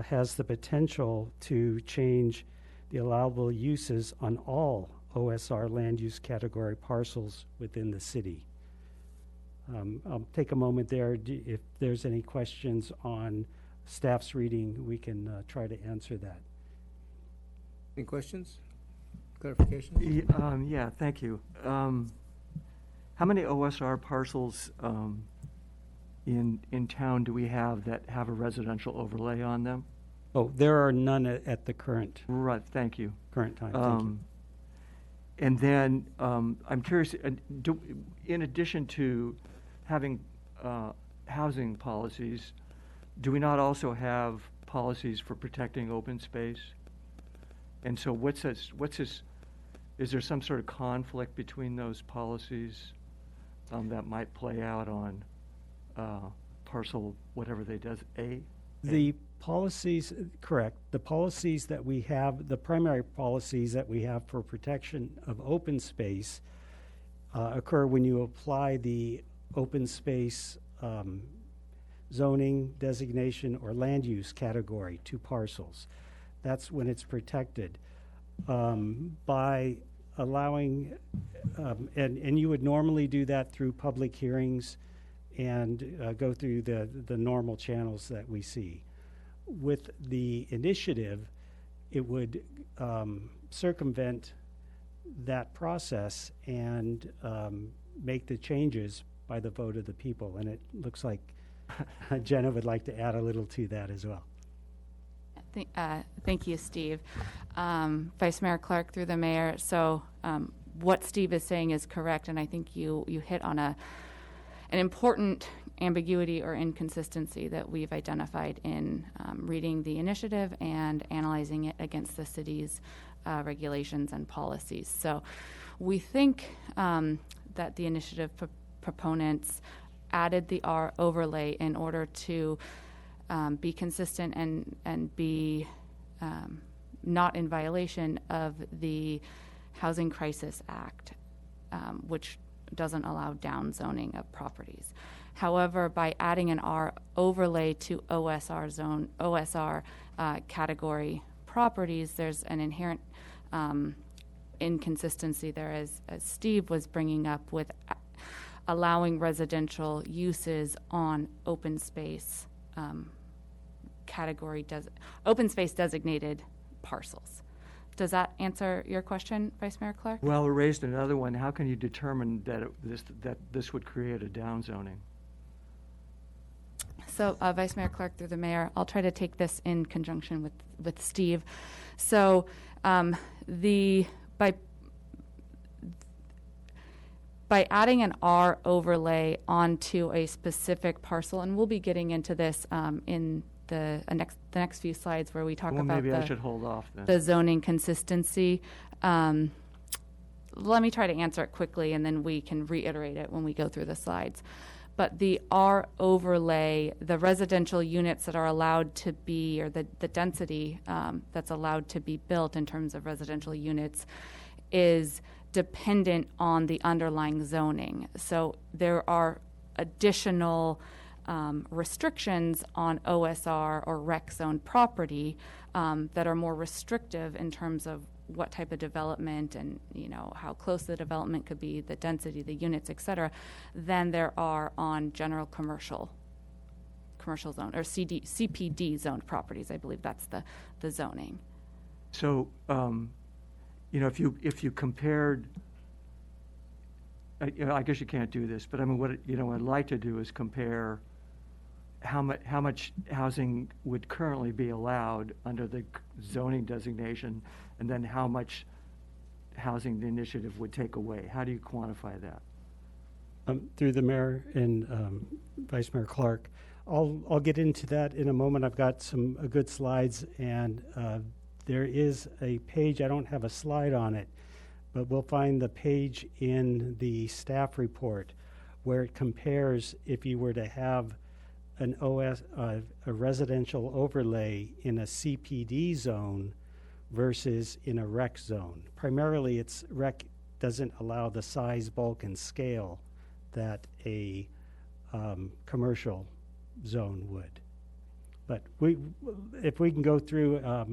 has the potential to change the allowable uses on all OSR land use category parcels within the city. I'll take a moment there. If there's any questions on staff's reading, we can try to answer that. Any questions? Clarification? Yeah, thank you. How many OSR parcels in town do we have that have a residential overlay on them? Oh, there are none at the current. Right, thank you. Current time, thank you. And then I'm curious, in addition to having housing policies, do we not also have policies for protecting open space? And so is there some sort of conflict between those policies that might play out on parcel, whatever they does, A? The policies, correct. The policies that we have, the primary policies that we have for protection of open space occur when you apply the open space zoning designation or land use category to parcels. That's when it's protected. By allowing, and you would normally do that through public hearings and go through the normal channels that we see. With the initiative, it would circumvent that process and make the changes by the vote of the people. And it looks like Jenna would like to add a little to that as well. Thank you, Steve. Vice Mayor Clark, through the mayor. So what Steve is saying is correct, and I think you hit on an important ambiguity or inconsistency that we've identified in reading the initiative and analyzing it against the city's regulations and policies. So we think that the initiative proponents added the R overlay in order to be consistent and be not in violation of the Housing Crisis Act, which doesn't allow downzoning of properties. However, by adding an R overlay to OSR category properties, there's an inherent inconsistency there, as Steve was bringing up, with allowing residential uses on open space open space designated parcels. Does that answer your question, Vice Mayor Clark? Well, we raised another one. How can you determine that this would create a downzoning? So, Vice Mayor Clark, through the mayor, I'll try to take this in conjunction with Steve. So, by adding an R overlay onto a specific parcel, and we'll be getting into this in the next few slides where we talk about maybe I should hold off then. The zoning consistency. Let me try to answer it quickly, and then we can reiterate it when we go through the slides. But the R overlay, the residential units that are allowed to be, or the density that's allowed to be built in terms of residential units, is dependent on the underlying zoning. So there are additional restrictions on OSR or rec zone property that are more restrictive in terms of what type of development and, how close the development could be, the density, the units, et cetera, than there are on general commercial zone or CPD zoned properties. I believe that's the zoning. So, if you compared, I guess you can't do this, but I mean, what I'd like to do is compare how much housing would currently be allowed under the zoning designation, and then how much housing the initiative would take away. How do you quantify that? Through the mayor and Vice Mayor Clark, I'll get into that in a moment. I've got some good slides, and there is a page. I don't have a slide on it, but we'll find the page in the staff report where it compares if you were to have an a residential overlay in a CPD zone versus in a rec zone. Primarily, it's rec doesn't allow the size, bulk, and scale that a commercial zone would. But if we can go through, I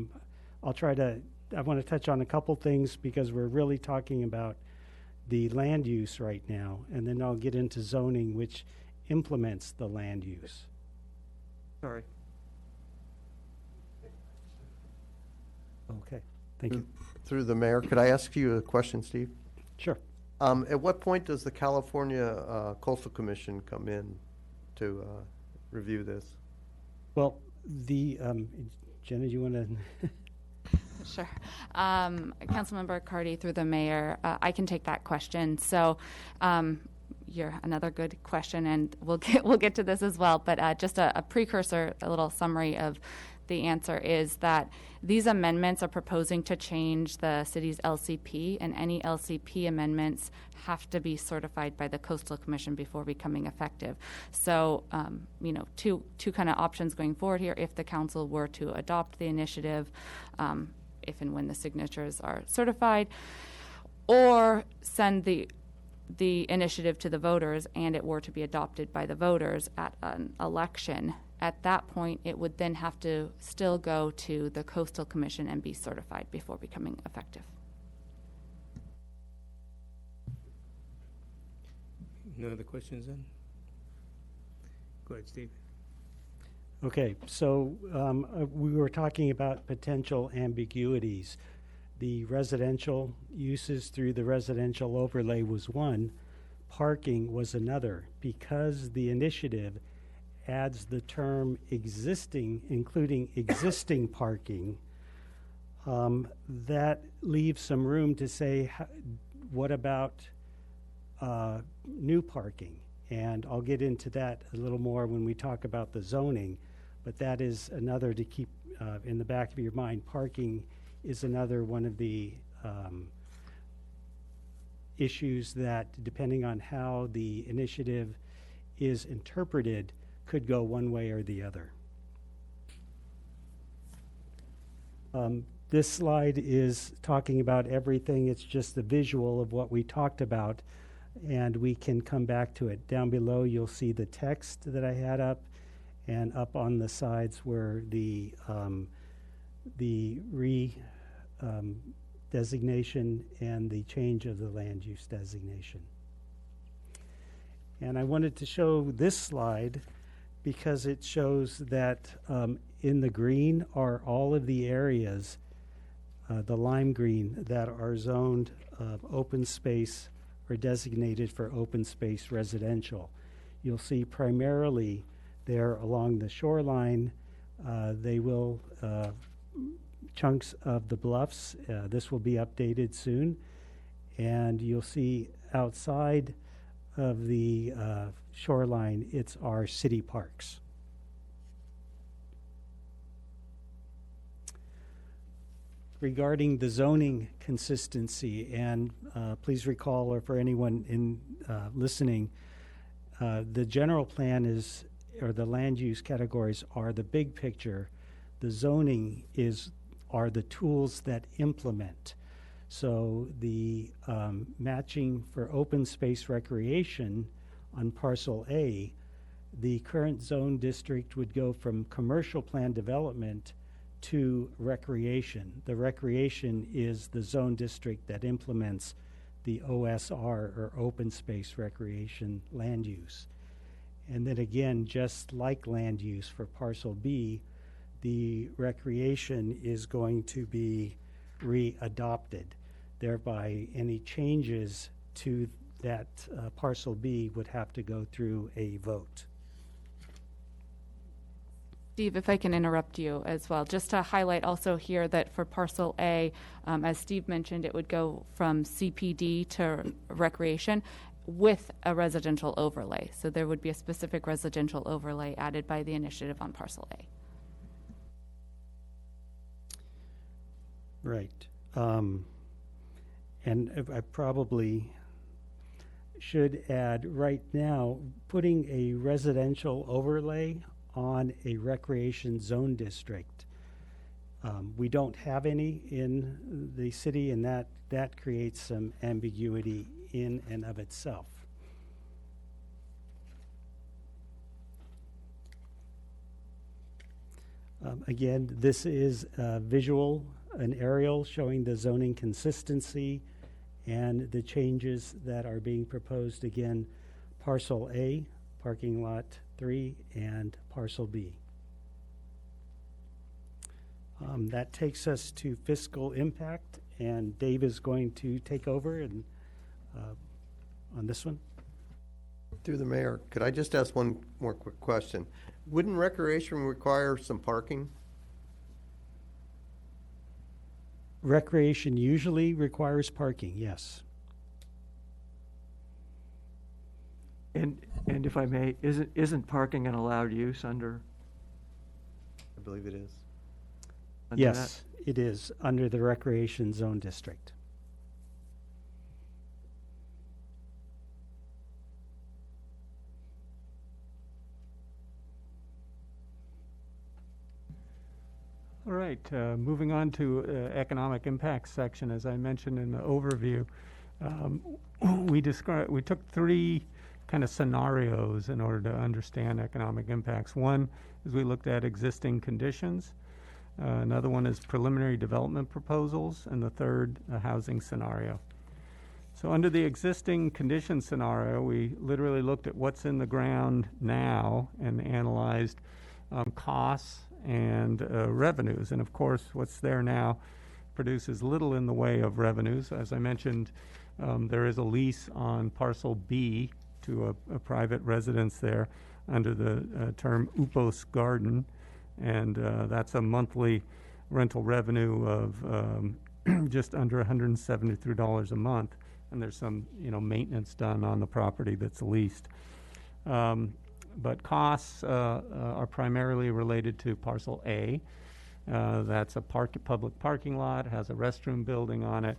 want to touch on a couple things because we're really talking about the land use right now, and then I'll get into zoning, which implements the land use. Sorry. Okay, thank you. Through the mayor, could I ask you a question, Steve? Sure. At what point does the California Coastal Commission come in to review this? Well, the Jenna, do you want to? Sure. Councilmember Cardy, through the mayor, I can take that question. So you're another good question, and we'll get to this as well. But just a precursor, a little summary of the answer is that these amendments are proposing to change the city's LCP, and any LCP amendments have to be certified by the Coastal Commission before becoming effective. So, two kind of options going forward here. If the council were to adopt the initiative, if and when the signatures are certified, or send the initiative to the voters and it were to be adopted by the voters at an election, at that point it would then have to still go to the Coastal Commission and be certified before becoming effective. No other questions then? Go ahead, Steve. Okay, so we were talking about potential ambiguities. The residential uses through the residential overlay was one, parking was another. Because the initiative adds the term existing, including existing parking, that leaves some room to say, what about new parking? And I'll get into that a little more when we talk about the zoning, but that is another to keep in the back of your mind. Parking is another one of the issues that, depending on how the initiative is interpreted, could go one way or the other. This slide is talking about everything. It's just the visual of what we talked about, and we can come back to it. Down below, you'll see the text that I had up, and up on the sides where the designation and the change of the land use designation. And I wanted to show this slide because it shows that in the green are all of the areas, the lime green, that are zoned open space or designated for open space residential. You'll see primarily there along the shoreline, they will chunks of the bluffs. This will be updated soon. And you'll see outside of the shoreline, it's our city parks. Regarding the zoning consistency, and please recall, or for anyone in listening, the general plan is, or the land use categories are the big picture. The zoning are the tools that implement. So the matching for open space recreation on parcel A, the current zone district would go from commercial plan development to recreation. The recreation is the zone district that implements the OSR, or open space recreation land use. And then again, just like land use for parcel B, the recreation is going to be readopted. Thereby, any changes to that parcel B would have to go through a vote. Steve, if I can interrupt you as well, just to highlight also here that for parcel A, as Steve mentioned, it would go from CPD to recreation with a residential overlay. So there would be a specific residential overlay added by the initiative on parcel A. Right. And I probably should add, right now, putting a residential overlay on a recreation zone district. We don't have any in the city, and that creates some ambiguity in and of itself. Again, this is visual, an aerial showing the zoning consistency and the changes that are being proposed. Again, parcel A, parking lot 3, and parcel B. That takes us to fiscal impact, and Dave is going to take over and on this one. Through the mayor, could I just ask one more quick question? Wouldn't recreation require some parking? Recreation usually requires parking, yes. And if I may, isn't parking an allowed use under? I believe it is. under Yes, it is under the recreation zone district. All right, moving on to economic impact section. As I mentioned in the overview, we took 3 kind of scenarios in order to understand economic impacts. One is we looked at existing conditions. Another one is preliminary development proposals, and the third, a housing scenario. So under the existing condition scenario, we literally looked at what's in the ground now and analyzed costs and revenues. And of course, what's there now produces little in the way of revenues. As I mentioned, there is a lease on parcel B to a private residence there under the term Upos Garden, and that's a monthly rental revenue of just under $173 a month, and there's some maintenance done on the property that's leased. But costs are primarily related to parcel A. That's a public parking lot, has a restroom building on it,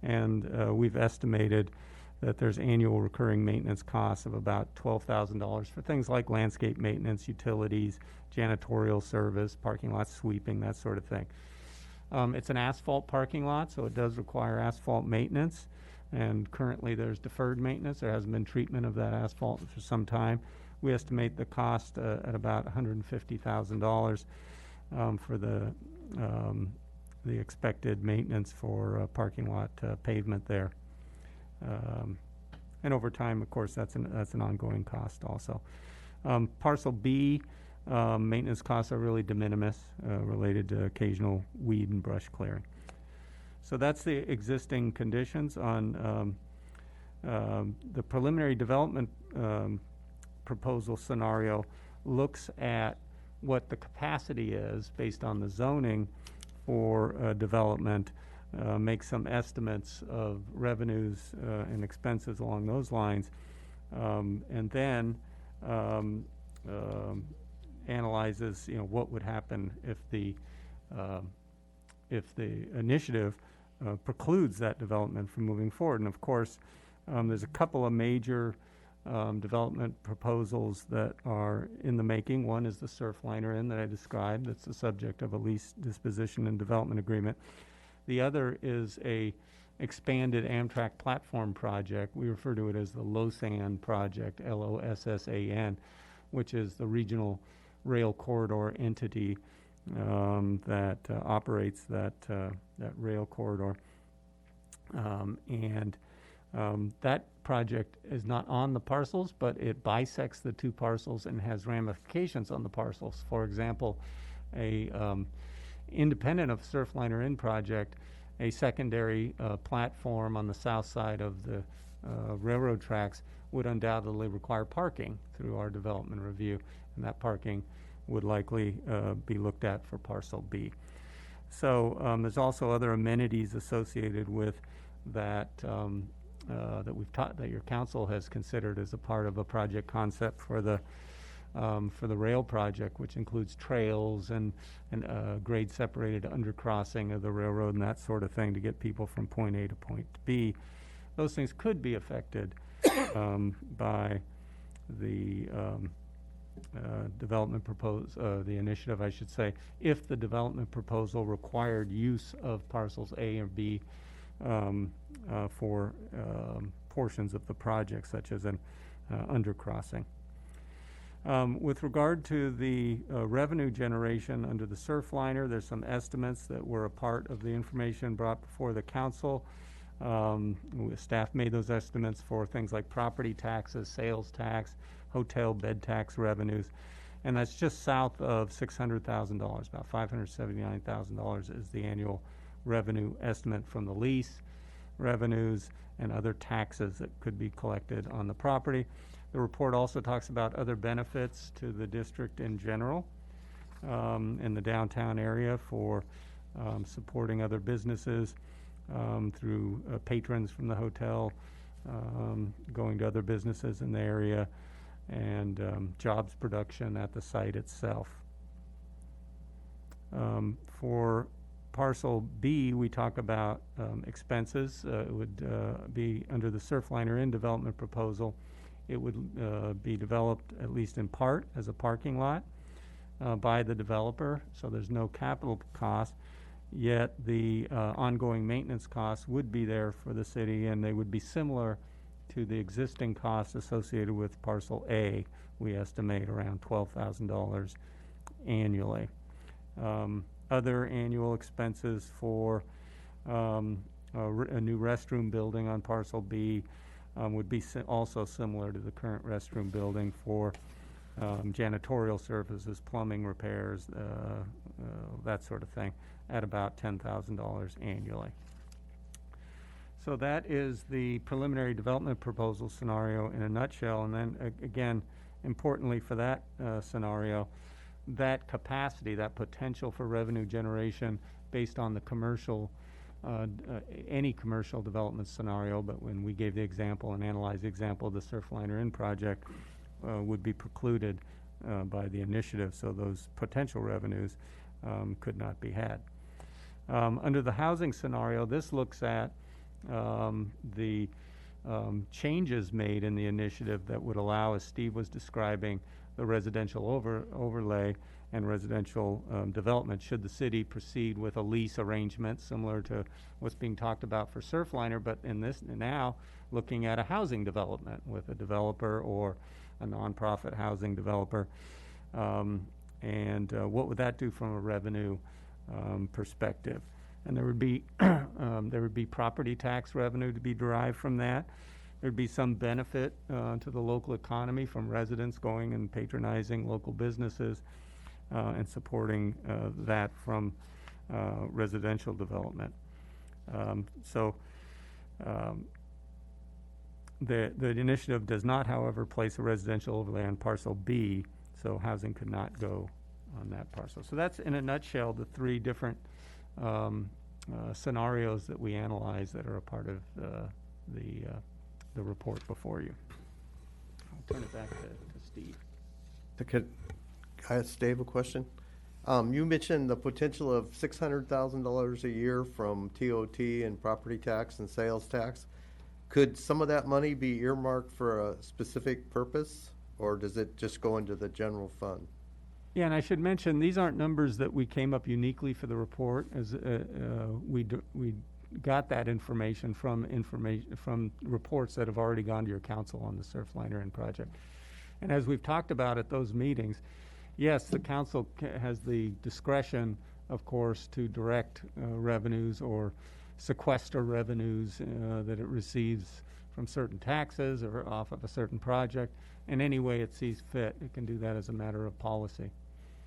and we've estimated that there's annual recurring maintenance costs of about $12,000 for things like landscape maintenance, utilities, janitorial service, parking lot sweeping, that sort of thing. It's an asphalt parking lot, so it does require asphalt maintenance, and currently there's deferred maintenance. There hasn't been treatment of that asphalt for some time. We estimate the cost at about $150,000 for the expected maintenance for parking lot pavement there. And over time, of course, that's an ongoing cost also. Parcel B, maintenance costs are really de minimis, related to occasional weed and brush clearing. So that's the existing conditions. On the preliminary development proposal scenario looks at what the capacity is based on the zoning for development, makes some estimates of revenues and expenses along those lines, and then analyzes what would happen if the initiative precludes that development from moving forward. And of course, there's a couple of major development proposals that are in the making. One is the Surfliner Inn that I described. That's the subject of a lease disposition and development agreement. The other is a expanded Amtrak platform project. We refer to it as the LOSSAN project, LOSSAN, which is the regional rail corridor entity that operates that rail corridor. That project is not on the parcels, but it bisects the two parcels and has ramifications on the parcels. For example, independent of Surfliner Inn project, a secondary platform on the south side of the railroad tracks would undoubtedly require parking through our development review, and that parking would likely be looked at for parcel B. So there's also other amenities associated with that that your council has considered as a part of a project concept for the rail project, which includes trails and grade separated undercrossing of the railroad and that sort of thing to get people from point A to point B. Those things could be affected by the development the initiative, I should say, if the development proposal required use of parcels A or B for portions of the project, such as an undercrossing. With regard to the revenue generation under the Surfliner, there's some estimates that were a part of the information brought before the council. Staff made those estimates for things like property taxes, sales tax, hotel bed tax revenues, and that's just south of $600,000. About $579,000 is the annual revenue estimate from the lease revenues and other taxes that could be collected on the property. The report also talks about other benefits to the district in general in the downtown area for supporting other businesses through patrons from the hotel going to other businesses in the area, and jobs production at the site itself. For parcel B, we talk about expenses. It would be under the Surfliner Inn development proposal. It would be developed, at least in part, as a parking lot by the developer, so there's no capital cost, yet the ongoing maintenance costs would be there for the city, and they would be similar to the existing costs associated with parcel A. We estimate around $12,000 annually. Other annual expenses for a new restroom building on parcel B would be also similar to the current restroom building for janitorial services, plumbing repairs, that sort of thing, at about $10,000 annually. So that is the preliminary development proposal scenario in a nutshell. And then again, importantly for that scenario, that capacity, that potential for revenue generation based on the commercial, any commercial development scenario, but when we gave the example and analyzed the example of the Surfliner Inn project, would be precluded by the initiative, so those potential revenues could not be had. Under the housing scenario, this looks at the changes made in the initiative that would allow, as Steve was describing, the residential overlay and residential development should the city proceed with a lease arrangement similar to what's being talked about for Surfliner, but in this now looking at a housing development with a developer or a nonprofit housing developer. And what would that do from a revenue perspective? And there would be property tax revenue to be derived from that. There'd be some benefit to the local economy from residents going and patronizing local businesses and supporting that from residential development. The initiative does not, however, place a residential overlay on parcel B, so housing could not go on that parcel. So that's, in a nutshell, the three different scenarios that we analyze that are a part of the report before you. I'll turn it back to Steve. Could I ask Dave a question? You mentioned the potential of $600,000 a year from TOT and property tax and sales tax. Could some of that money be earmarked for a specific purpose, or does it just go into the general fund? Yeah, and I should mention, these aren't numbers that we came up uniquely for the report, as we got that information from reports that have already gone to your council on the Surfliner Inn project. And as we've talked about at those meetings, yes, the council has the discretion, of course, to direct revenues or sequester revenues that it receives from certain taxes or off of a certain project in any way it sees fit. It can do that as a matter of policy.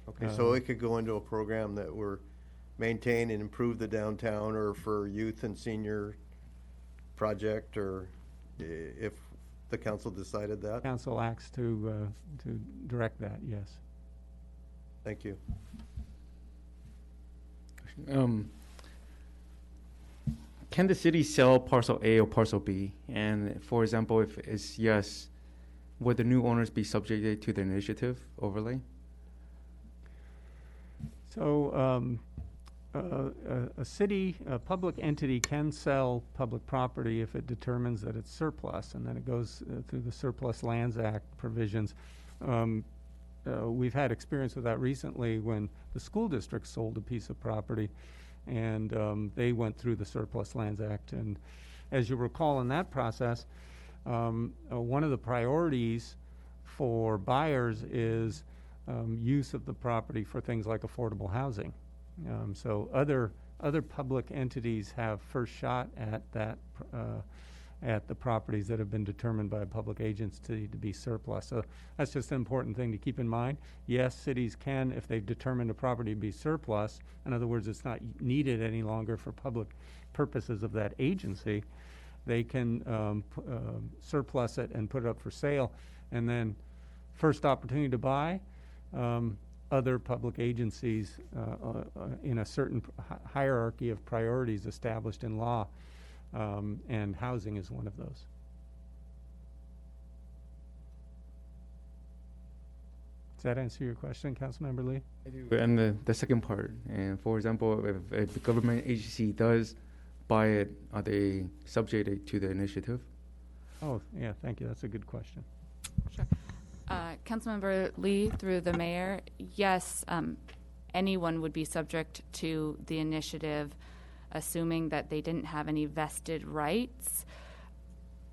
Okay, so it could go into a program that we're maintain and improve the downtown, or for youth and senior project, or if the council decided that? Council acts to direct that, yes. Thank you. Can the city sell parcel A or parcel B? And for example, if it's yes, would the new owners be subjected to the initiative overlay? So a city, a public entity can sell public property if it determines that it's surplus, and then it goes through the Surplus Lands Act provisions. We've had experience with that recently when the school district sold a piece of property, and they went through the Surplus Lands Act. And as you recall in that process, one of the priorities for buyers is use of the property for things like affordable housing. So other public entities have first shot at that at the properties that have been determined by a public agency to be surplus. So that's just an important thing to keep in mind. Yes, cities can, if they've determined a property to be surplus, in other words, it's not needed any longer for public purposes of that agency, they can surplus it and put it up for sale, and then first opportunity to buy, other public agencies in a certain hierarchy of priorities established in law, and housing is one of those. Does that answer your question, Councilmember Lee? I do. And the second part, and for example, if the government agency does buy it, are they subjected to the initiative? Oh, yeah, thank you. That's a good question. Sure. Councilmember Lee, through the mayor, yes, anyone would be subject to the initiative, assuming that they didn't have any vested rights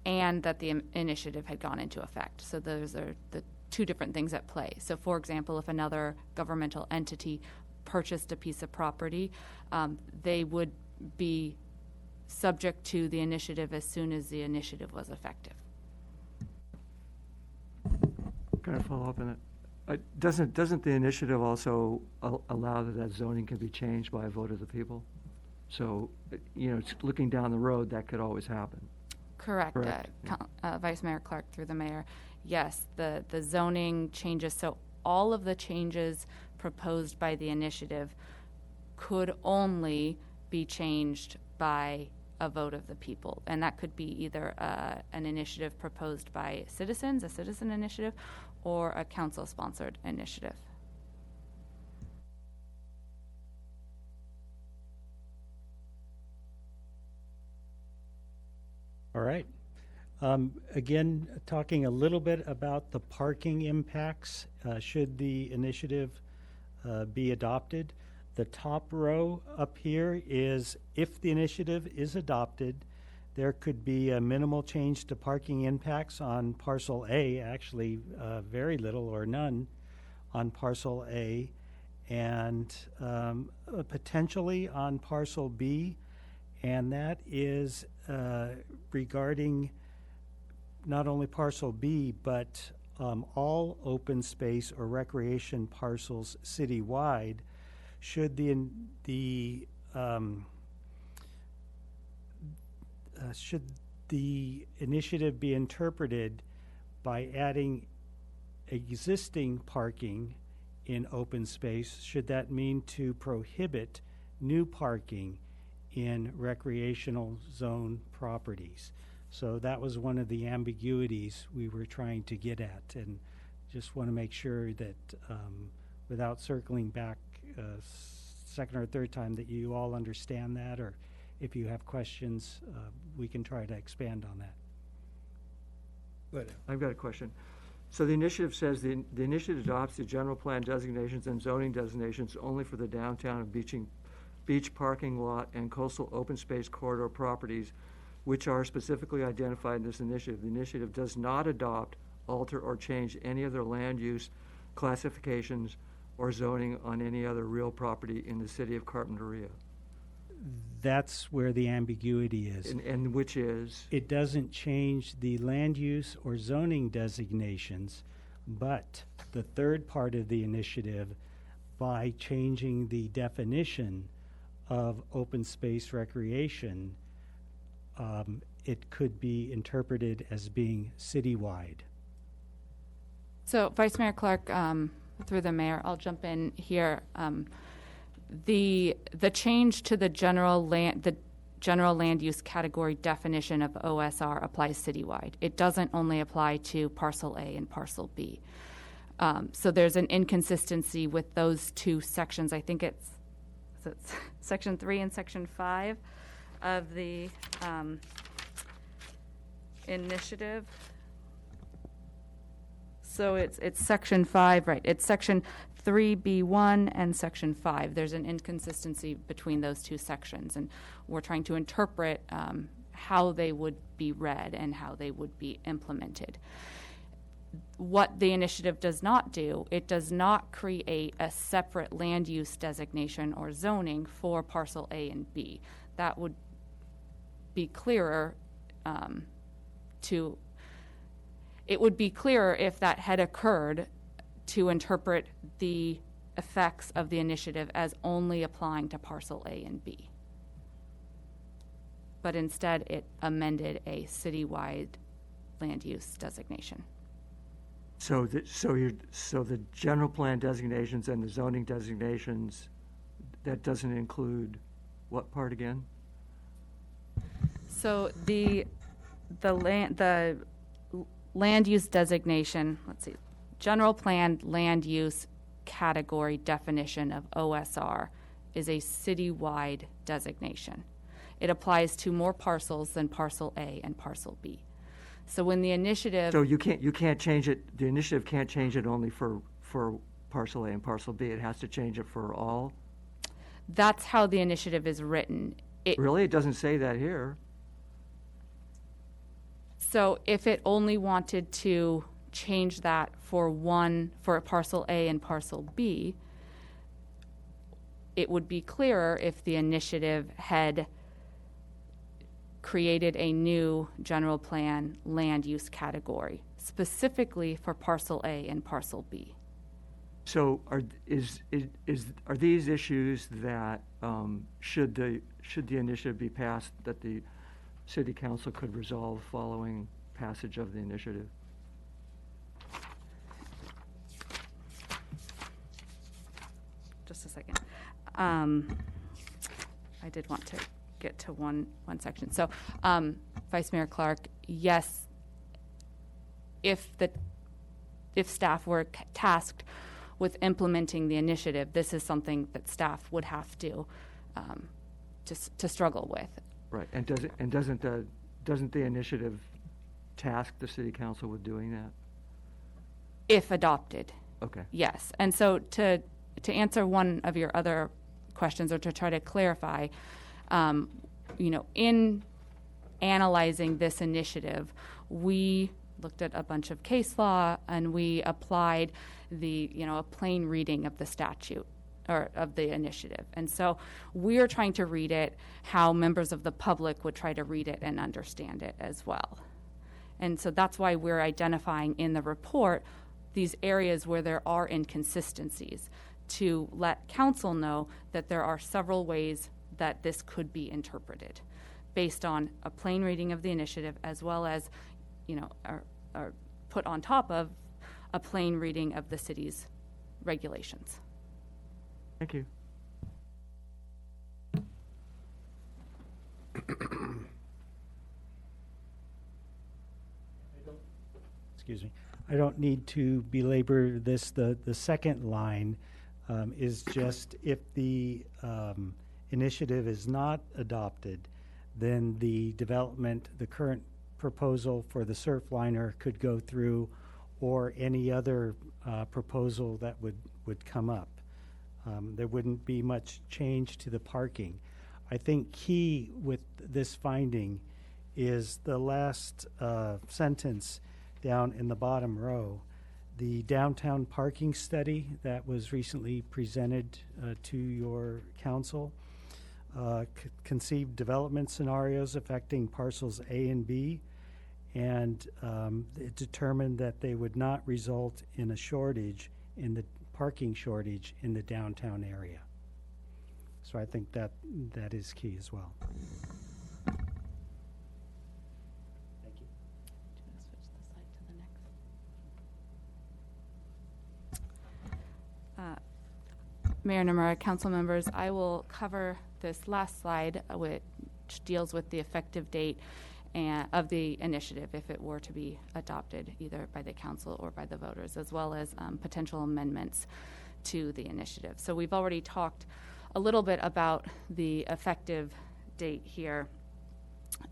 and that the initiative had gone into effect. So those are the two different things at play. So, for example, if another governmental entity purchased a piece of property, they would be subject to the initiative as soon as the initiative was effective. Can I follow up on that? Doesn't the initiative also allow that zoning can be changed by a vote of the people? So, looking down the road, that could always happen. Correct. Vice Mayor Clark, through the mayor. Yes, the zoning changes. So all of the changes proposed by the initiative could only be changed by a vote of the people. And that could be either an initiative proposed by citizens, a citizen initiative, or a council-sponsored initiative. All right. Again, talking a little bit about the parking impacts, should the initiative be adopted. The top row up here is if the initiative is adopted, there could be a minimal change to parking impacts on parcel A, actually very little or none on parcel A, and potentially on parcel B, and that is regarding not only parcel B, but all open space or recreation parcels citywide. Should should the initiative be interpreted by adding existing parking in open space? Should that mean to prohibit new parking in recreational zone properties? So that was one of the ambiguities we were trying to get at, and just want to make sure that without circling back second or third time, that you all understand that, or if you have questions, we can try to expand on that. Good. I've got a question. So the initiative says the initiative adopts the general plan designations and zoning designations only for the downtown and beach parking lot and coastal open space corridor properties, which are specifically identified in this initiative. The initiative does not adopt, alter, or change any other land use, classifications, or zoning on any other real property in the city of Carpinteria. That's where the ambiguity is. And which is? It doesn't change the land use or zoning designations, but the third part of the initiative, by changing the definition of open space recreation, it could be interpreted as being citywide. So, Vice Mayor Clark, through the mayor, I'll jump in here. The change to the general land use category definition of OSR applies citywide. It doesn't only apply to parcel A and parcel B. So there's an inconsistency with those two sections. I think it's section 3 and section 5 of the initiative. So it's section 5, right? It's section 3B1 and section 5. There's an inconsistency between those two sections, and we're trying to interpret how they would be read and how they would be implemented. What the initiative does not do, it does not create a separate land use designation or zoning for parcel A and B. That would be clearer it would be clearer if that had occurred to interpret the effects of the initiative as only applying to parcel A and B. But instead, it amended a citywide land use designation. So the general plan designations and the zoning designations, that doesn't include what part again? So the land use designation, let's see, general plan land use category definition of OSR is a citywide designation. It applies to more parcels than parcel A and parcel B. So when the initiative... So you can't change it, the initiative can't change it only for parcel A and parcel B. It has to change it for all? That's how the initiative is written. Really? It doesn't say that here. So if it only wanted to change that for parcel A and parcel B, it would be clearer if the initiative had created a new general plan land use category specifically for parcel A and parcel B. So are these issues that should the initiative be passed that the City Council could resolve following passage of the initiative? Just a second. I did want to get to one section. So, Vice Mayor Clark, yes, if staff were tasked with implementing the initiative, this is something that staff would have to struggle with. Right, and doesn't the initiative task the City Council with doing that? If adopted. Okay. Yes, and so to answer one of your other questions, or to try to clarify, in analyzing this initiative, we looked at a bunch of case law and we applied a plain reading of the statute or of the initiative. And so we're trying to read it how members of the public would try to read it and understand it as well. And so that's why we're identifying in the report these areas where there are inconsistencies, to let council know that there are several ways that this could be interpreted based on a plain reading of the initiative, as well as, are put on top of a plain reading of the city's regulations. Thank you. Excuse me. I don't need to belabor this. The second line is just if the initiative is not adopted, then the current proposal for the Surfliner could go through, or any other proposal that would come up. There wouldn't be much change to the parking. I think key with this finding is the last sentence down in the bottom row The downtown parking study that was recently presented to your council conceived development scenarios affecting parcels A and B, and it determined that they would not result in a shortage in the parking shortage in the downtown area. So I think that is key as well. Thank you. Mayor Nomura, council members, I will cover this last slide, which deals with the effective date of the initiative if it were to be adopted either by the council or by the voters, as well as potential amendments to the initiative. So we've already talked a little bit about the effective date here,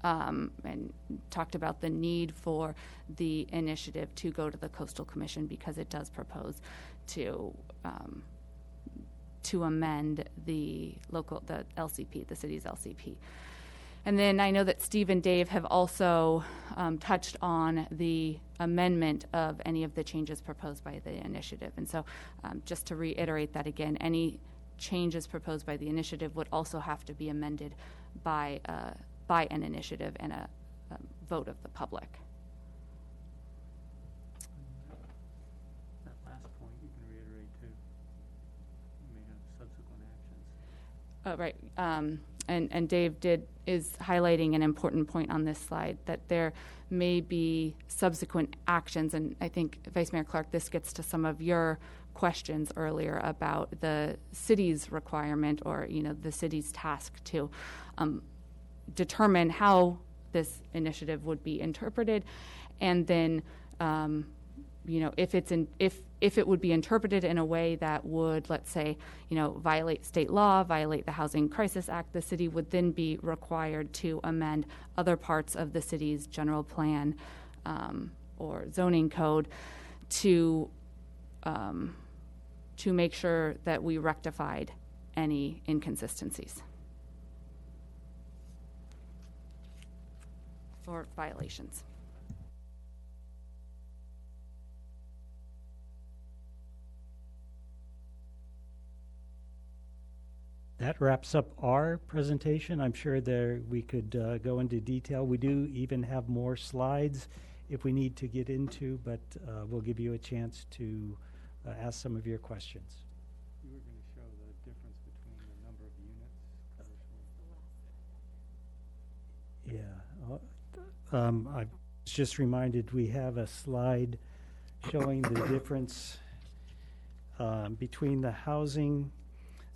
and talked about the need for the initiative to go to the Coastal Commission because it does propose to amend the LCP, the city's LCP. And then I know that Steve and Dave have also touched on the amendment of any of the changes proposed by the initiative. And so just to reiterate that again, any changes proposed by the initiative would also have to be amended by an initiative and a vote of the public. That last point you can reiterate too. You may have subsequent actions. Right. And Dave is highlighting an important point on this slide, that there may be subsequent actions. And I think, Vice Mayor Clark, this gets to some of your questions earlier about the city's requirement, or the city's task to determine how this initiative would be interpreted, and then if it would be interpreted in a way that would, let's say, violate state law, violate the Housing Crisis Act, the city would then be required to amend other parts of the city's general plan or zoning code to make sure that we rectified any inconsistencies or violations. That wraps up our presentation. I'm sure we could go into detail. We do even have more slides if we need to get into, but we'll give you a chance to ask some of your questions. You were going to show the difference between the number of units. Yeah. I was just reminded we have a slide showing the difference between the housing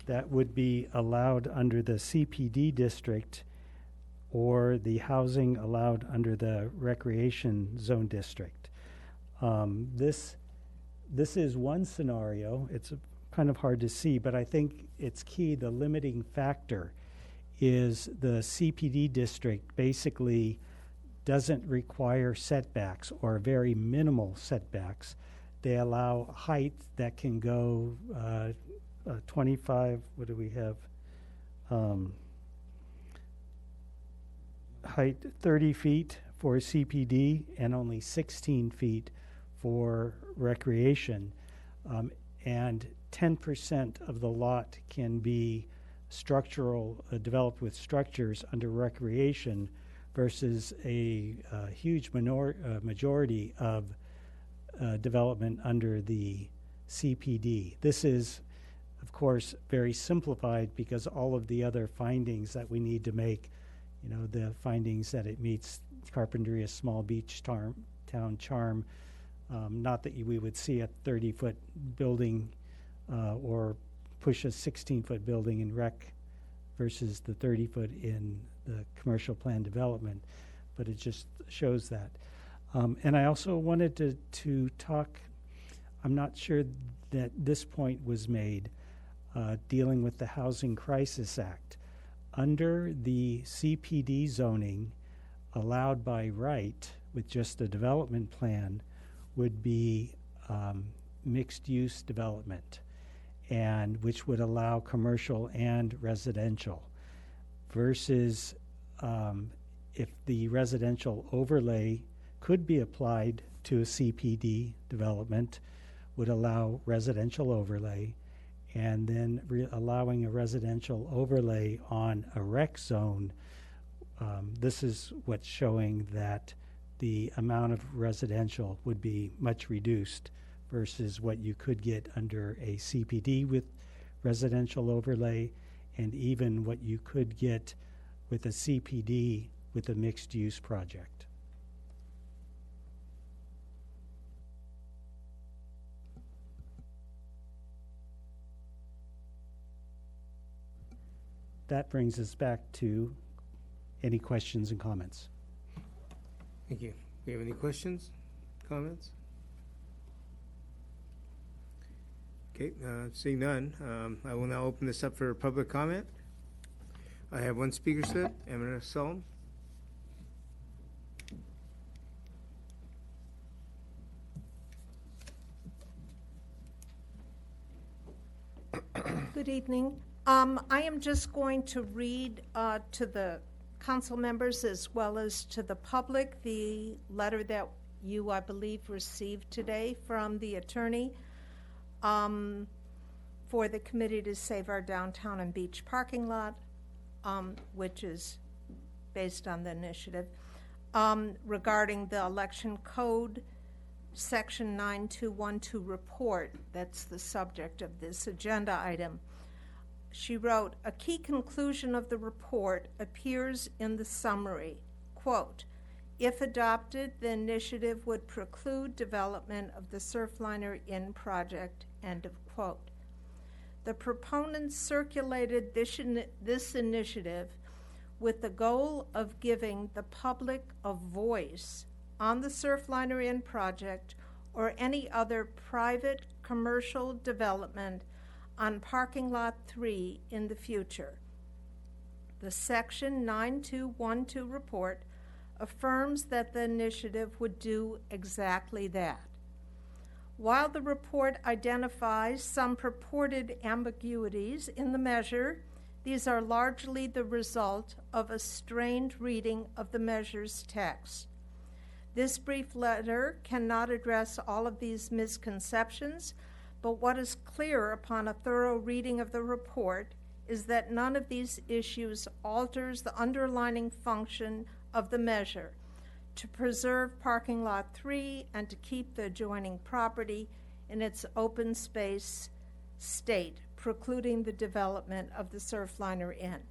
that would be allowed under the CPD district or the housing allowed under the recreation zone district. This is one scenario. It's kind of hard to see, but I think it's key. The limiting factor is the CPD district basically doesn't require setbacks or very minimal setbacks. They allow height that can go 25, what do we have? Height 30 feet for CPD and only 16 feet for recreation. And 10% of the lot can be developed with structures under recreation versus a huge majority of development under the CPD. This is, of course, very simplified because all of the other findings that we need to make, the findings that it meets Carpinteria's small beach town charm, not that we would see a 30-foot building or push a 16-foot building in rec versus the 30-foot in the commercial plan development, but it just shows that. And I also wanted to talk, I'm not sure that this point was made, dealing with the Housing Crisis Act. Under the CPD zoning, allowed by right with just a development plan would be mixed-use development, and which would allow commercial and residential, versus if the residential overlay could be applied to a CPD development, would allow residential overlay, and then allowing a residential overlay on a rec zone. This is what's showing that the amount of residential would be much reduced versus what you could get under a CPD with residential overlay, and even what you could get with a CPD with a mixed-use project. That brings us back to any questions and comments. Thank you. Do you have any questions, comments? Okay, seeing none, I will now open this up for public comment. I have one speaker slip, Emma Solom. Good evening. I am just going to read to the council members as well as to the public the letter that you, I believe, received today from the attorney for the Committee to Save Our Downtown and Beach Parking Lot, which is based on the initiative, regarding the election code section 9212 report. That's the subject of this agenda item. She wrote, a key conclusion of the report appears in the summary. Quote, if adopted, the initiative would preclude development of the Surfliner Inn project, end of quote. The proponents circulated this initiative with the goal of giving the public a voice on the Surfliner Inn project or any other private commercial development on Parking Lot 3 in the future. The Section 9212 report affirms that the initiative would do exactly that. While the report identifies some purported ambiguities in the measure, these are largely the result of a strained reading of the measure's text. This brief letter cannot address all of these misconceptions, but what is clear upon a thorough reading of the report is that none of these issues alters the underlying function of the measure to preserve Parking Lot 3 and to keep the adjoining property in its open space state, precluding the development of the Surfliner Inn.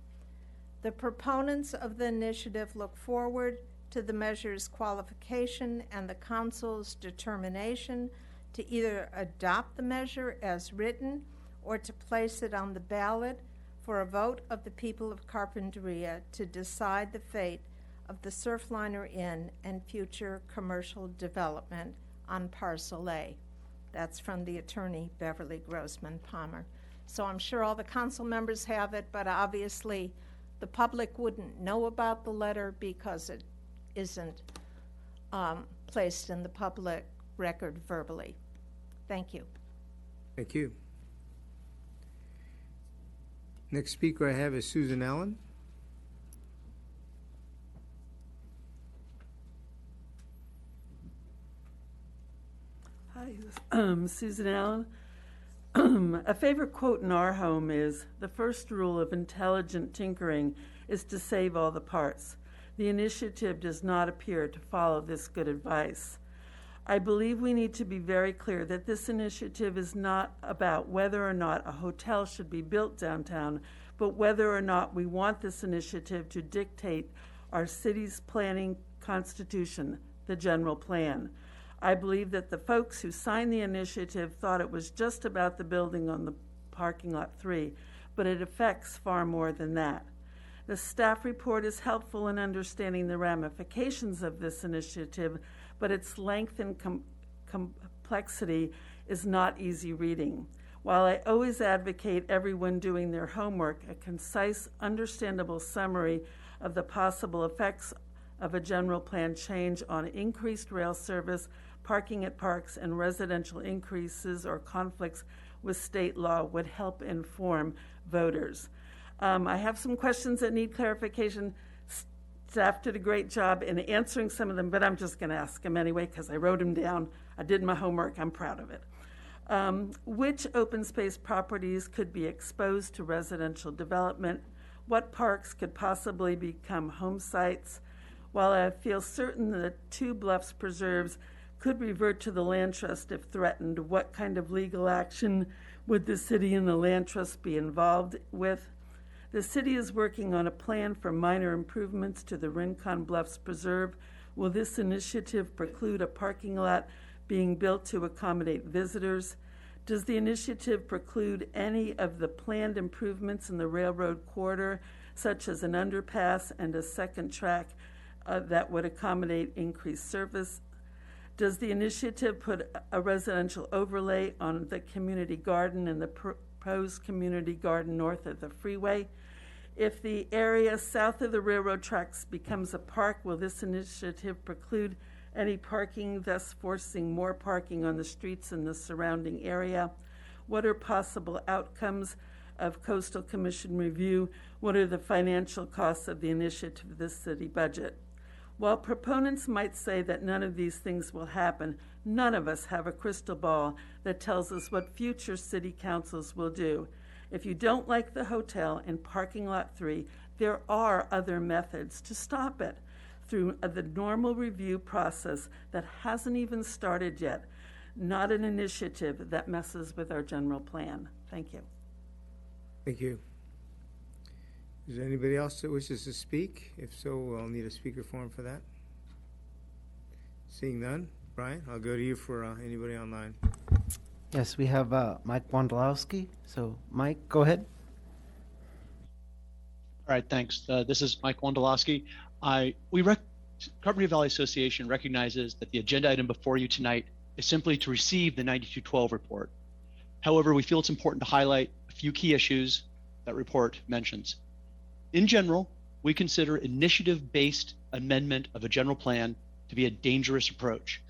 The proponents of the initiative look forward to the measure's qualification and the council's determination to either adopt the measure as written or to place it on the ballot for a vote of the people of Carpinteria to decide the fate of the Surfliner Inn and future commercial development on Parcel A. That's from the attorney, Beverly Grossman Palmer. So I'm sure all the council members have it, but obviously the public wouldn't know about the letter because it isn't placed in the public record verbally. Thank you. Thank you. Next speaker I have is Susan Allen. Hi, Susan Allen. A favorite quote in our home is, the first rule of intelligent tinkering is to save all the parts. The initiative does not appear to follow this good advice. I believe we need to be very clear that this initiative is not about whether or not a hotel should be built downtown, but whether or not we want this initiative to dictate our city's planning constitution, the general plan. I believe that the folks who signed the initiative thought it was just about the building on the Parking Lot 3, but it affects far more than that. The staff report is helpful in understanding the ramifications of this initiative, but its length and complexity is not easy reading. While I always advocate everyone doing their homework, a concise, understandable summary of the possible effects of a general plan change on increased rail service, parking at parks, and residential increases or conflicts with state law would help inform voters. I have some questions that need clarification. Staff did a great job in answering some of them, but I'm just going to ask them anyway because I wrote them down. I did my homework. I'm proud of it. Which open space properties could be exposed to residential development? What parks could possibly become home sites? While I feel certain that Two Bluffs preserves could revert to the land trust if threatened, what kind of legal action would the city and the land trust be involved with? The city is working on a plan for minor improvements to the Rincon Bluffs Preserve. Will this initiative preclude a parking lot being built to accommodate visitors? Does the initiative preclude any of the planned improvements in the railroad corridor, such as an underpass and a second track that would accommodate increased service? Does the initiative put a residential overlay on the community garden and the proposed community garden north of the freeway? If the area south of the railroad tracks becomes a park, will this initiative preclude any parking, thus forcing more parking on the streets in the surrounding area? What are possible outcomes of Coastal Commission review? What are the financial costs of the initiative to the city budget? While proponents might say that none of these things will happen, none of us have a crystal ball that tells us what future city councils will do. If you don't like the hotel in parking lot 3, there are other methods to stop it through the normal review process that hasn't even started yet, not an initiative that messes with our general plan. Thank you. Thank you. Is there anybody else that wishes to speak? If so, I'll need a speaker form for that. Seeing none, Brian, I'll go to you for anybody online. Yes, we have Mike Wondolowski. So, Mike, go ahead. All right, thanks. This is Mike Wondolowski. Carpenter Valley Association recognizes that the agenda item before you tonight is simply to receive the 9212 report. However, we feel it's important to highlight a few key issues that report mentions. In general, we consider initiative-based amendment of a general plan to be a dangerous approach.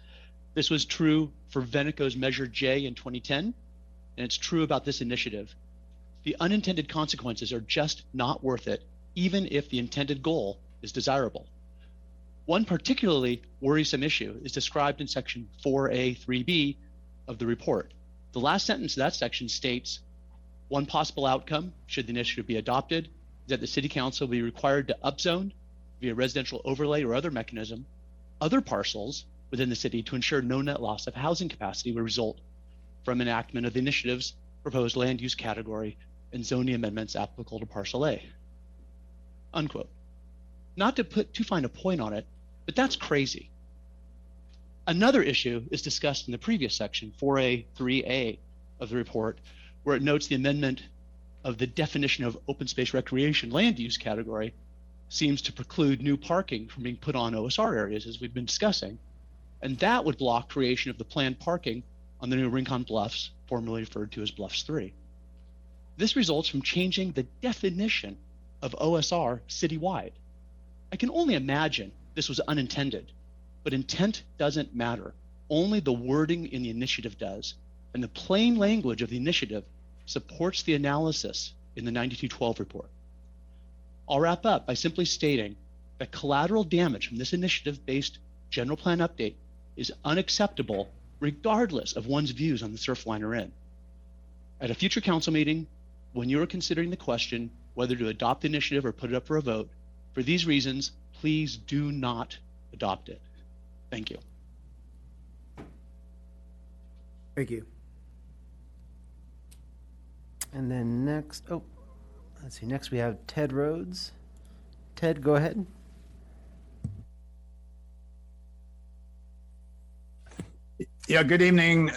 This was true for Veneco's Measure J in 2010, and it's true about this initiative. The unintended consequences are just not worth it, even if the intended goal is desirable. One particularly worrisome issue is described in section 4A3B of the report. The last sentence of that section states, one possible outcome, should the initiative be adopted, is that the city council will be required to upzone via residential overlay or other mechanism other parcels within the city to ensure no net loss of housing capacity will result from enactment of the initiative's proposed land use category and zoning amendments applicable to parcel A. Unquote. Not to put too fine a point on it, but that's crazy. Another issue is discussed in the previous section, 4A3A of the report, where it notes the amendment of the definition of open space recreation land use category seems to preclude new parking from being put on OSR areas, as we've been discussing. And that would block creation of the planned parking on the new Rincon Bluffs, formerly referred to as Bluffs 3. This results from changing the definition of OSR citywide. I can only imagine this was unintended, but intent doesn't matter. Only the wording in the initiative does. And the plain language of the initiative supports the analysis in the 9212 report. I'll wrap up by simply stating that collateral damage from this initiative-based general plan update is unacceptable regardless of one's views on the Surfliner Inn. At a future council meeting, when you are considering the question whether to adopt the initiative or put it up for a vote, for these reasons, please do not adopt it. Thank you. Thank you. And then next, let's see, next we have Ted Rhodes. Ted, go ahead. Yeah, good evening,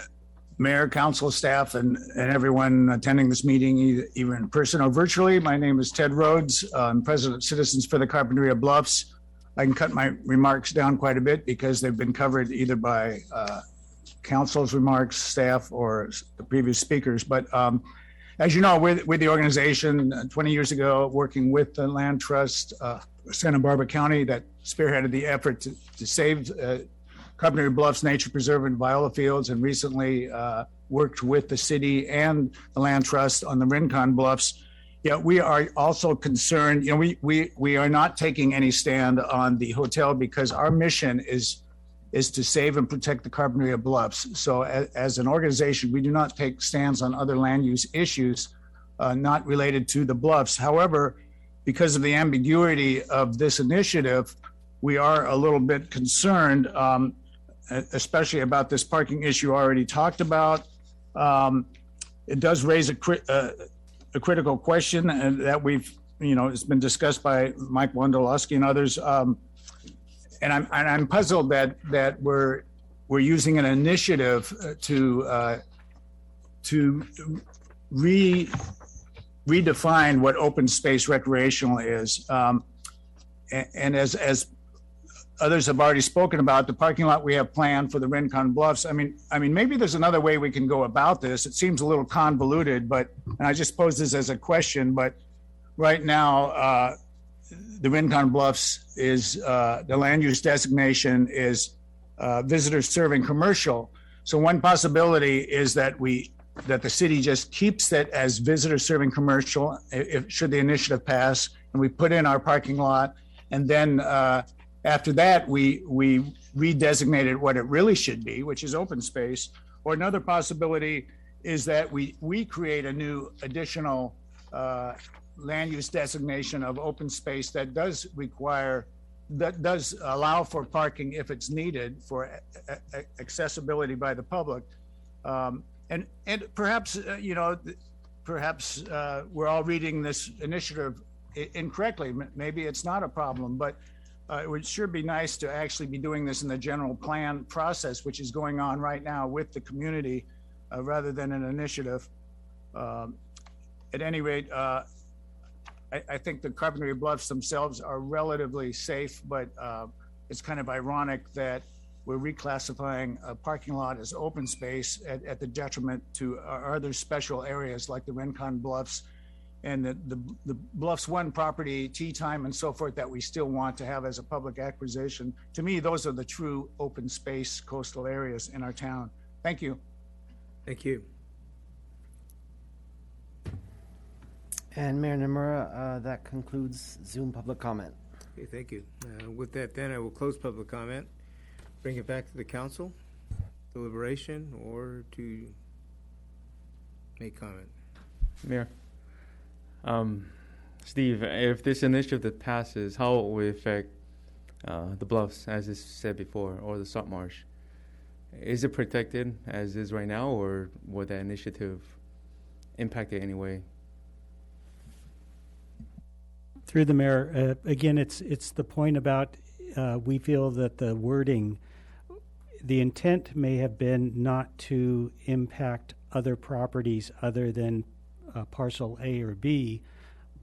Mayor, Council, staff, and everyone attending this meeting, either in person or virtually. My name is Ted Rhodes. I'm President of Citizens for the Carpinteria Bluffs. I can cut my remarks down quite a bit because they've been covered either by council's remarks, staff, or the previous speakers. But as you know, we're the organization 20 years ago working with the Land Trust, Santa Barbara County, that spearheaded the effort to save Carpinteria Bluffs Nature Preserve and Viola Fields, and recently worked with the city and the Land Trust on the Rincon Bluffs. Yeah, we are also concerned, you know, we are not taking any stand on the hotel because our mission is to save and protect the Carpinteria Bluffs. So as an organization, we do not take stands on other land use issues not related to the Bluffs. However, because of the ambiguity of this initiative, we are a little bit concerned, especially about this parking issue already talked about. It does raise a critical question that we've, you know, it's been discussed by Mike Wondolowski and others. And I'm puzzled that we're using an initiative to redefine what open space recreational is. And as others have already spoken about, the parking lot we have planned for the Rincon Bluffs. I mean, maybe there's another way we can go about this. It seems a little convoluted, and I just pose this as a question, but right now, the Rincon Bluffs is, the land use designation is visitors serving commercial. So one possibility is that the city just keeps it as visitors serving commercial, should the initiative pass, and we put in our parking lot, and then after that, we redesignated what it really should be, which is open space. Or another possibility is that we create a new additional land use designation of open space that does allow for parking if it's needed for accessibility by the public. And perhaps, you know, perhaps we're all reading this initiative incorrectly. Maybe it's not a problem, but it would sure be nice to actually be doing this in the general plan process, which is going on right now with the community, rather than an initiative. At any rate, I think the Carpinteria Bluffs themselves are relatively safe, but it's kind of ironic that we're reclassifying a parking lot as open space at the detriment to our other special areas like the Rincon Bluffs and the Bluffs 1 property, Tea Time, and so forth that we still want to have as a public acquisition. To me, those are the true open space coastal areas in our town. Thank you. Thank you. And Mayor Nomura, that concludes Zoom public comment. Okay, thank you. With that, then, I will close public comment, bring it back to the council, deliberation, or to make comment. Mayor. Steve, if this initiative passes, how will it affect the Bluffs, as is said before, or the Salt Marsh? Is it protected as is right now, or will that initiative impact it anyway? Through the mayor, again, it's the point about we feel that the wording, the intent may have been not to impact other properties other than parcel A or B,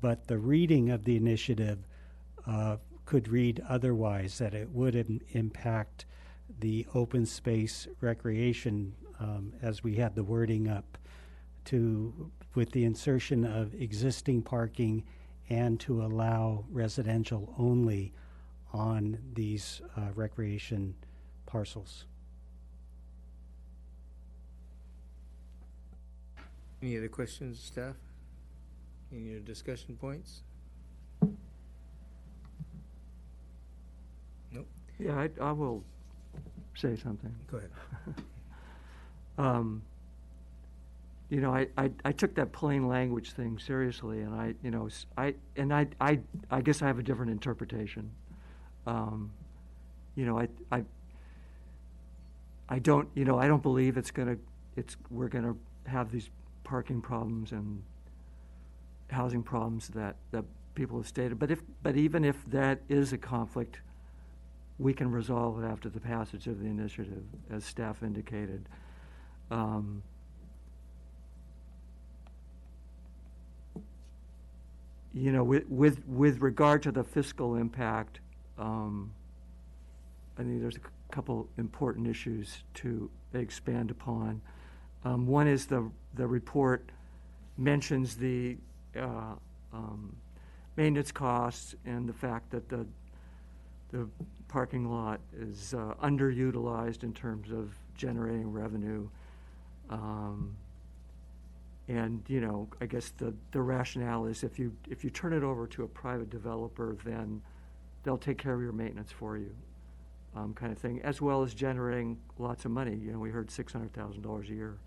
but the reading of the initiative could read otherwise, that it would impact the open space recreation as we had the wording up with the insertion of existing parking and to allow residential only on these recreation parcels. Any other questions, staff? Any other discussion points? Nope. Yeah, I will say something. Go ahead. You know, I took that plain language thing seriously, and I guess I have a different interpretation. You know, I don't believe we're gonna have these parking problems and housing problems that people have stated. But even if that is a conflict, we can resolve it after the passage of the initiative, as staff indicated. You know, with regard to the fiscal impact, I think there's a couple important issues to expand upon. One is the report mentions the maintenance costs and the fact that the parking lot is underutilized in terms of generating revenue. And, you know, I guess the rationale is if you turn it over to a private developer, then they'll take care of your maintenance for you, kind of thing, as well as generating lots of money. You know, we heard $600,000 a year.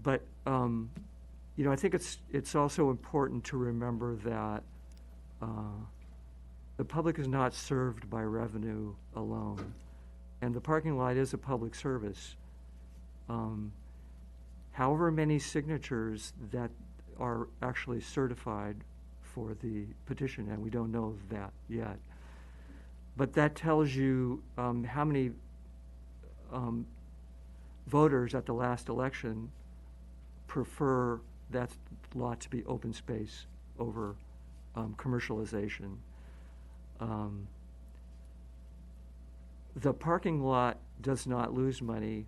But you know, I think it's also important to remember that the public is not served by revenue alone, and the parking lot is a public service. However many signatures that are actually certified for the petition, and we don't know that yet, but that tells you how many voters at the last election prefer that lot to be open space over commercialization. The parking lot does not lose money.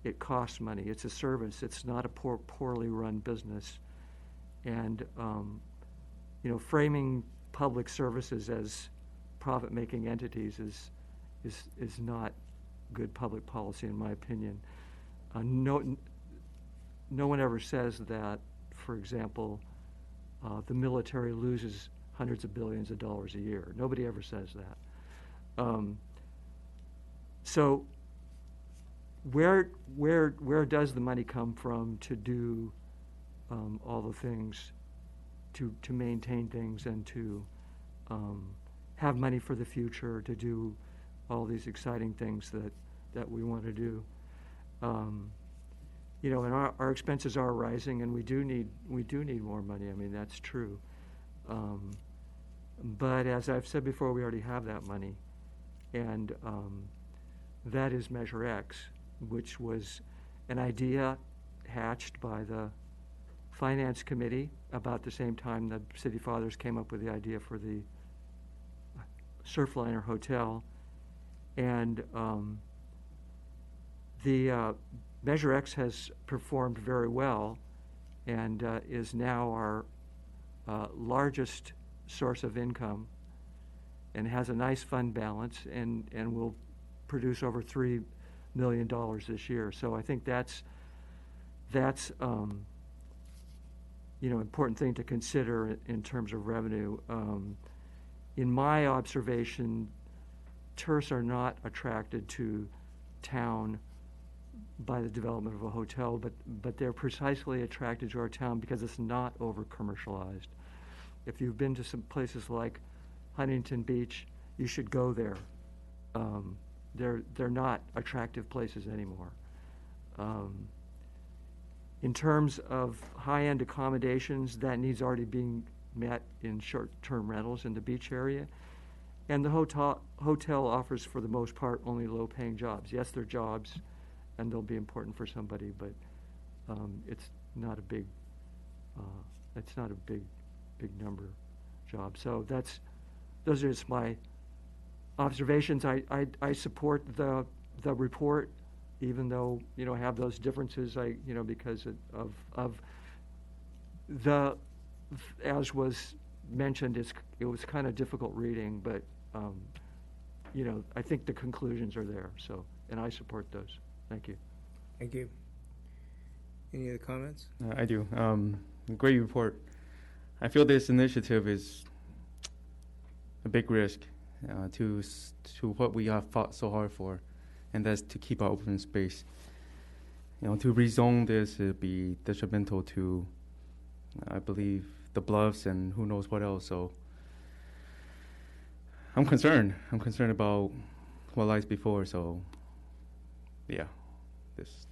It costs money. It's a service. It's not a poorly run business. And, you know, framing public services as profit-making entities is not good public policy, in my opinion. No one ever says that, for example, the military loses hundreds of billions of dollars a year. Nobody ever says that. So where does the money come from to do all the things, to maintain things and to have money for the future, to do all these exciting things that we want to do? You know, and our expenses are rising, and we do need more money. I mean, that's true. But as I've said before, we already have that money, and that is Measure X, which was an idea hatched by the Finance Committee about the same time the City Fathers came up with the idea for the Surfliner Hotel, and the Measure X has performed very well and is now our largest source of income and has a nice fund balance and will produce over $3 million this year. So I think that's you know, important thing to consider in terms of revenue. In my observation, tourists are not attracted to town by the development of a hotel, but they're precisely attracted to our town because it's not over-commercialized. If you've been to some places like Huntington Beach, you should go there. They're not attractive places anymore. In terms of high-end accommodations, that needs already being met in short-term rentals in the beach area. And the hotel offers, for the most part, only low-paying jobs. Yes, they're jobs, and they'll be important for somebody, but it's not a big number job. So those are just my observations. I support the report, even though, you know, I have those differences. Because of the, as was mentioned, it was kind of difficult reading, but you know, I think the conclusions are there. So, and I support those. Thank you. Thank you. Any other comments? I do. Great report. I feel this initiative is a big risk to what we have fought so hard for, and that's to keep our open space. You know, to rezone this would be detrimental to, I believe, the bluffs and who knows what else. So I'm concerned. I'm concerned about what lies before. So, yeah, this.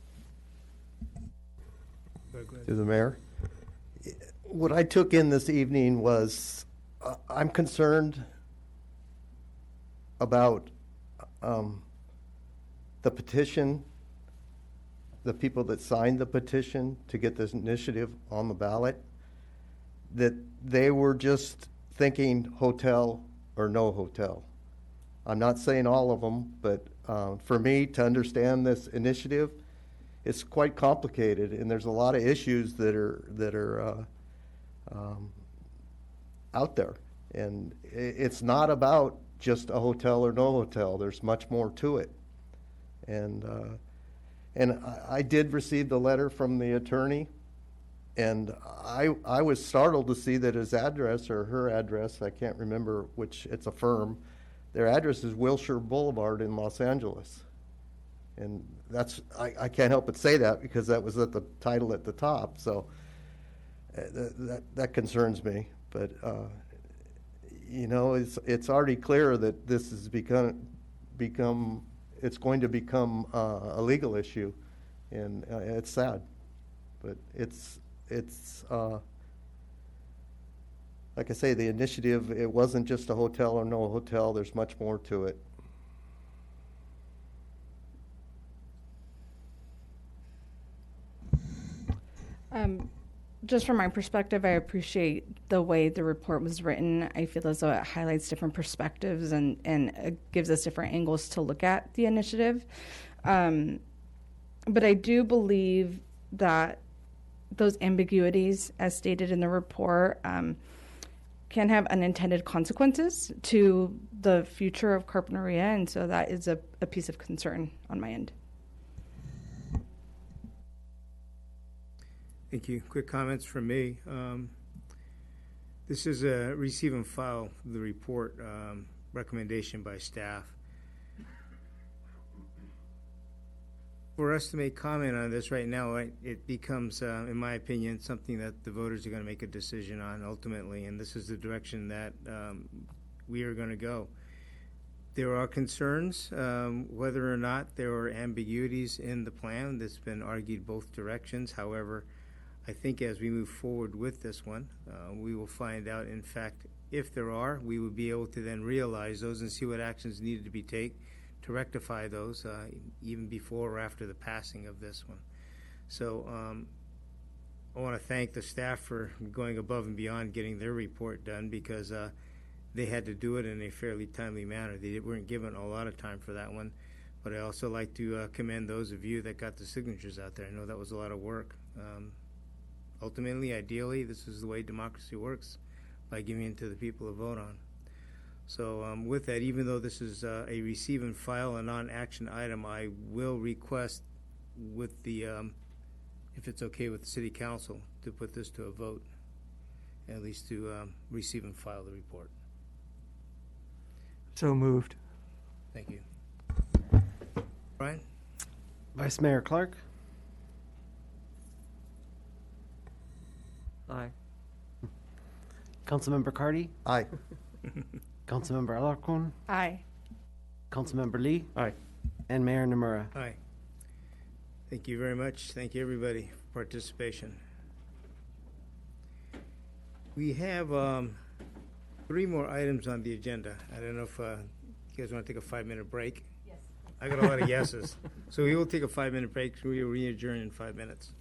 To the mayor. What I took in this evening was I'm concerned about the petition, the people that signed the petition to get this initiative on the ballot, that they were just thinking hotel or no hotel. I'm not saying all of them, but for me to understand this initiative, it's quite complicated, and there's a lot of issues that are out there. And it's not about just a hotel or no hotel. There's much more to it. And And I did receive the letter from the attorney, and I was startled to see that his address, or her address, I can't remember which, it's a firm, their address is Wilshire Boulevard in Los Angeles. And that's, I can't help but say that because that was at the title at the top, so that concerns me. But, you know, it's already clear that this has become it's going to become a legal issue, and it's sad. But it's like I say, the initiative, it wasn't just a hotel or no hotel, there's much more to it. Just from my perspective, I appreciate the way the report was written. I feel as though it highlights different perspectives and gives us different angles to look at the initiative. But I do believe that those ambiguities, as stated in the report, can have unintended consequences to the future of Carpinteria, and so that is a piece of concern on my end. Thank you. Quick comments from me. This is a receive and file the report recommendation by staff. For us to make comment on this right now, it becomes, in my opinion, something that the voters are going to make a decision on ultimately, and this is the direction that we are going to go. There are concerns whether or not there are ambiguities in the plan. That's been argued both directions. However, I think as we move forward with this one, we will find out, in fact, if there are, we will be able to then realize those and see what actions needed to be taken to rectify those, even before or after the passing of this one. So I want to thank the staff for going above and beyond getting their report done, because they had to do it in a fairly timely manner. They weren't given a lot of time for that one. But I also like to commend those of you that got the signatures out there. I know that was a lot of work. Ultimately, ideally, this is the way democracy works, by giving it to the people to vote on. So with that, even though this is a receive and file, a non-action item, I will request with the, if it's okay with the City Council, to put this to a vote, at least to receive and file the report. So moved. Thank you. Brian? Vice Mayor Clark? Aye. Councilmember Cardy? Aye. Councilmember Alarcon? Aye. Councilmember Lee? Aye. And Mayor Nomura. Aye. Thank you very much. Thank you, everybody, for participation. We have 3 more items on the agenda. I don't know if you guys want to take a 5-minute break. Yes. I got a lot of yeses. So we will take a 5-minute break. We will re-adjourn in 5 minutes.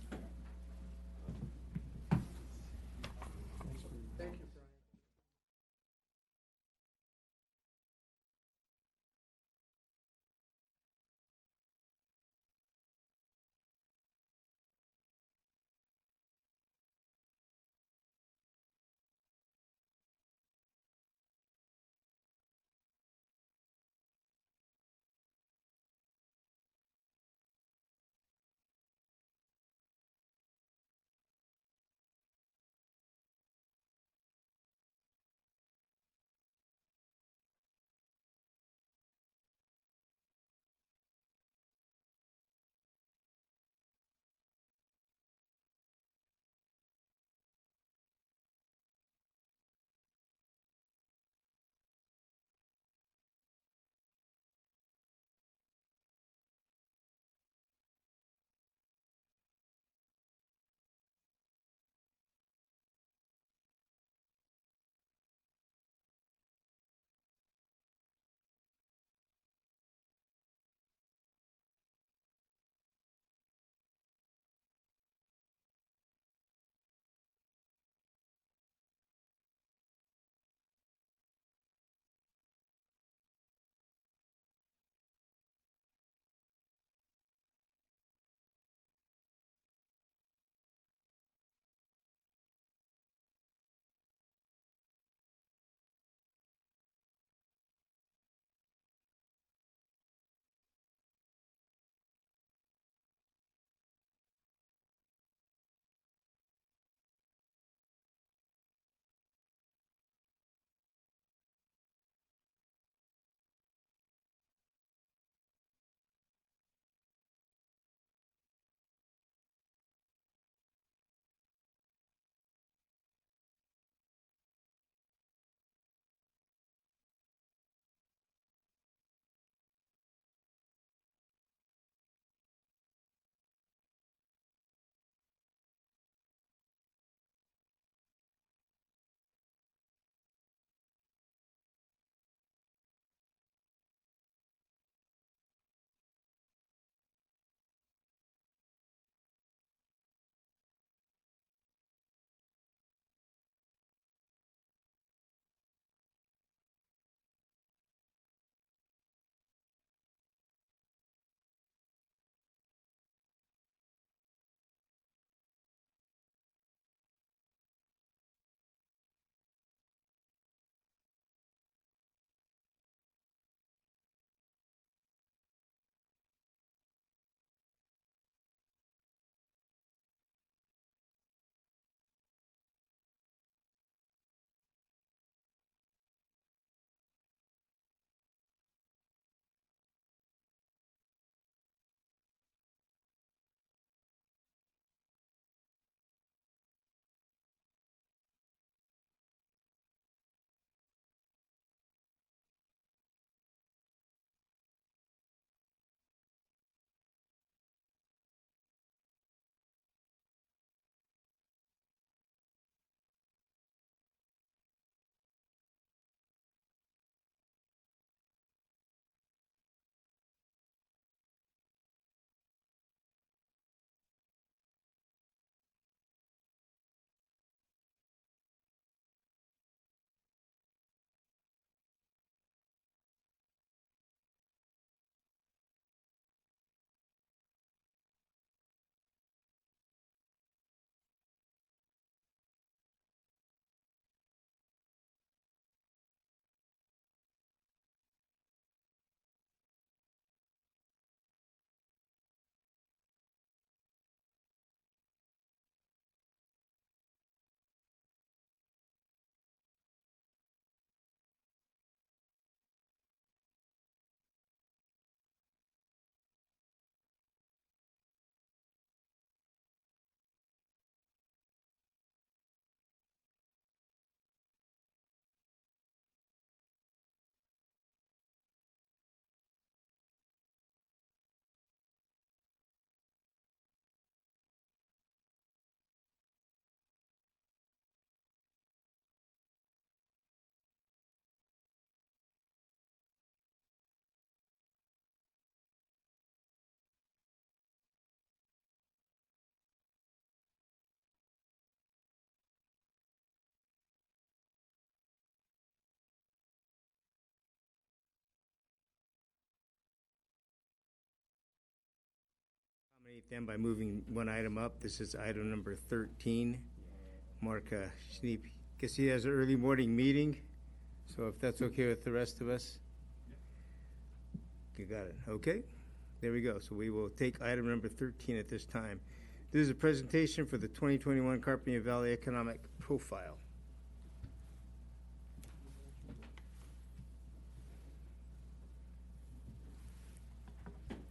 nominate them by moving one item up. This is item number 13. Mark Schneep, guess he has an early morning meeting, so if that's okay with the rest of us. You got it. Okay. There we go. So we will take item number 13 at this time. This is a presentation for the 2021 Carpenter Valley Economic Profile. Is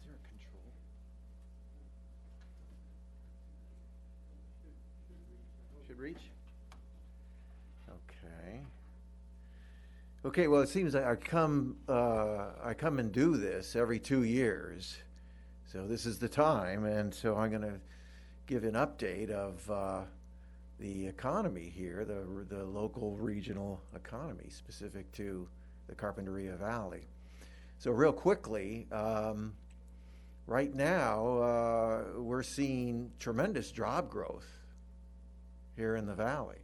there a control? Should reach? Okay. Okay, well, it seems like I come and do this every 2 years. So this is the time, and so I'm going to give an update of the economy here, the local regional economy specific to the Carpinteria Valley. So real quickly, right now we're seeing tremendous job growth here in the valley.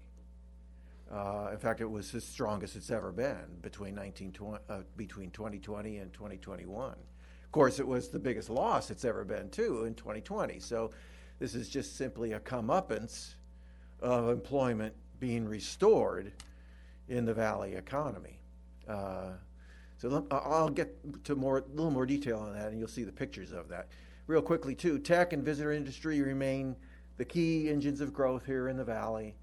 In fact, it was the strongest it's ever been between 2020 and 2021. Of course, it was the biggest loss it's ever been, too, in 2020. So this is just simply a comeuppance of employment being restored in the valley economy. So I'll get to a little more detail on that, and you'll see the pictures of that. Real quickly, too, tech and visitor industry remain the key engines of growth here in the valley.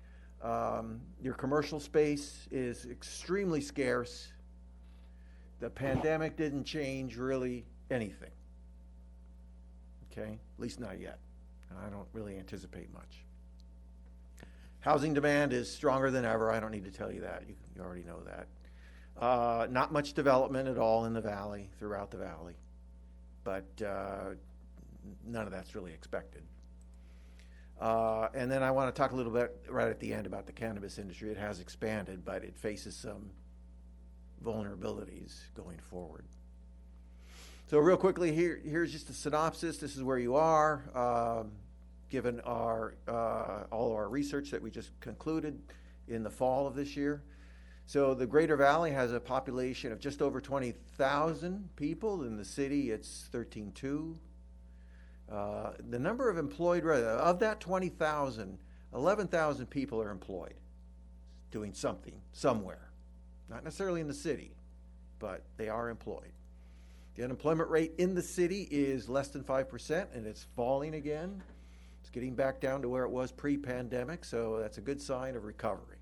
Your commercial space is extremely scarce. The pandemic didn't change really anything. Okay, at least not yet. And I don't really anticipate much. Housing demand is stronger than ever. I don't need to tell you that. You already know that. Not much development at all in the valley, throughout the valley. But none of that's really expected. And then I want to talk a little bit right at the end about the cannabis industry. It has expanded, but it faces some vulnerabilities going forward. So real quickly, here's just a synopsis. This is where you are, given all our research that we just concluded in the fall of this year. So the Greater Valley has a population of just over 20,000 people. In the city, it's 13.2. The number of employed, of that 20,000, 11,000 people are employed, doing something, somewhere. Not necessarily in the city, but they are employed. The unemployment rate in the city is less than 5%, and it's falling again. It's getting back down to where it was pre-pandemic, so that's a good sign of recovery.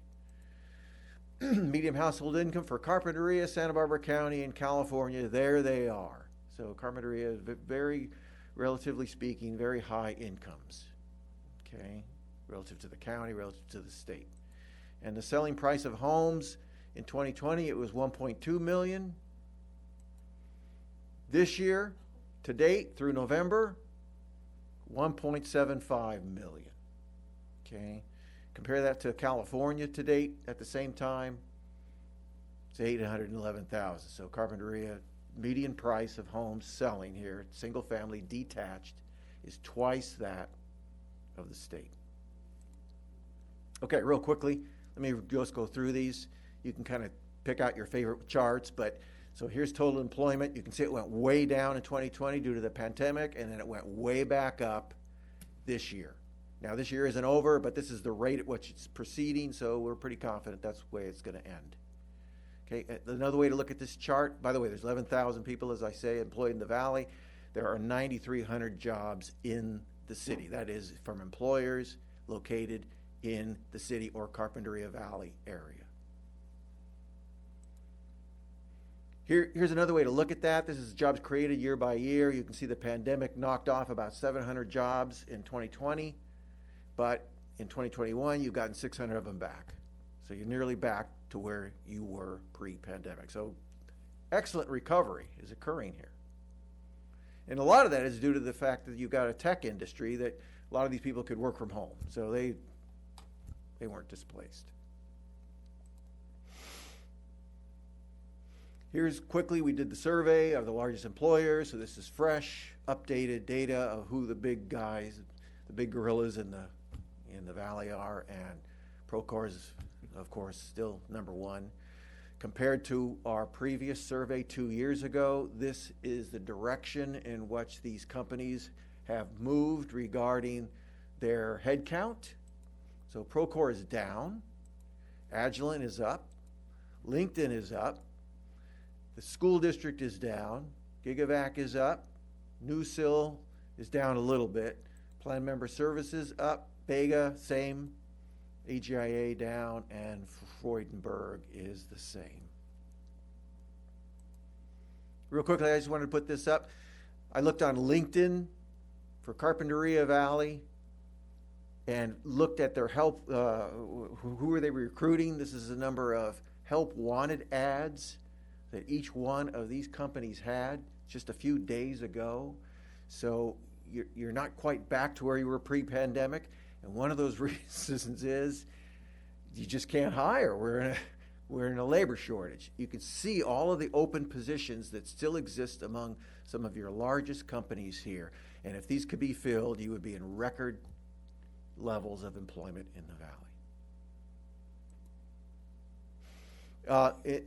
Medium household income for Carpinteria, Santa Barbara County, and California, there they are. So Carpinteria is very, relatively speaking, very high incomes, okay, relative to the county, relative to the state. And the selling price of homes in 2020, it was $1.2 million. This year, to date, through November, $1.75 million, okay. Compare that to California to date at the same time, it's $811,000. So Carpinteria, median price of homes selling here, single family detached, is twice that of the state. Okay, real quickly, let me just go through these. You can kind of pick out your favorite charts, but so here's total employment. You can see it went way down in 2020 due to the pandemic, and then it went way back up this year. Now, this year isn't over, but this is the rate at which it's proceeding, so we're pretty confident that's the way it's going to end. Okay, another way to look at this chart, by the way, there's 11,000 people, as I say, employed in the valley. There are 9,300 jobs in the city. That is from employers located in the city or Carpinteria Valley area. Here's another way to look at that. This is jobs created year by year. You can see the pandemic knocked off about 700 jobs in 2020, but in 2021, you've gotten 600 of them back. So you're nearly back to where you were pre-pandemic. So excellent recovery is occurring here. And a lot of that is due to the fact that you've got a tech industry that a lot of these people could work from home. So they weren't displaced. Here's quickly, we did the survey of the largest employers. So this is fresh, updated data of who the big guys, the big gorillas in the valley are, and Procore is, of course, still number one. Compared to our previous survey 2 years ago, this is the direction in which these companies have moved regarding their head count. So Procore is down, Agilent is up, LinkedIn is up, the school district is down, Gigavac is up, NewSil is down a little bit, Plan Member Services up, Vega same, AGIA down, and Freudenberg is the same. Real quickly, I just wanted to put this up. I looked on LinkedIn for Carpinteria Valley and looked at their help, who are they recruiting? This is the number of help wanted ads that each one of these companies had just a few days ago. So you're not quite back to where you were pre-pandemic. And one of those reasons is you just can't hire. We're in a labor shortage. You can see all of the open positions that still exist among some of your largest companies here. And if these could be filled, you would be in record levels of employment in the valley.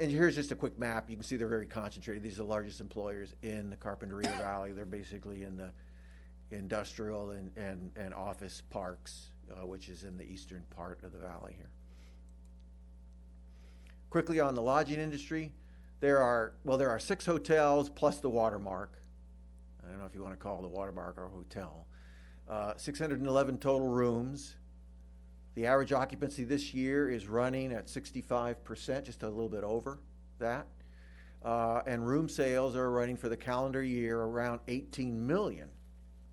And here's just a quick map. You can see they're very concentrated. These are the largest employers in the Carpinteria Valley. They're basically in the industrial and office parks, which is in the eastern part of the valley here. Quickly on the lodging industry, there are 6 hotels plus the Watermark. I don't know if you want to call the Watermark our hotel. 611 total rooms. The average occupancy this year is running at 65%, just a little bit over that. And room sales are running for the calendar year around 18 million.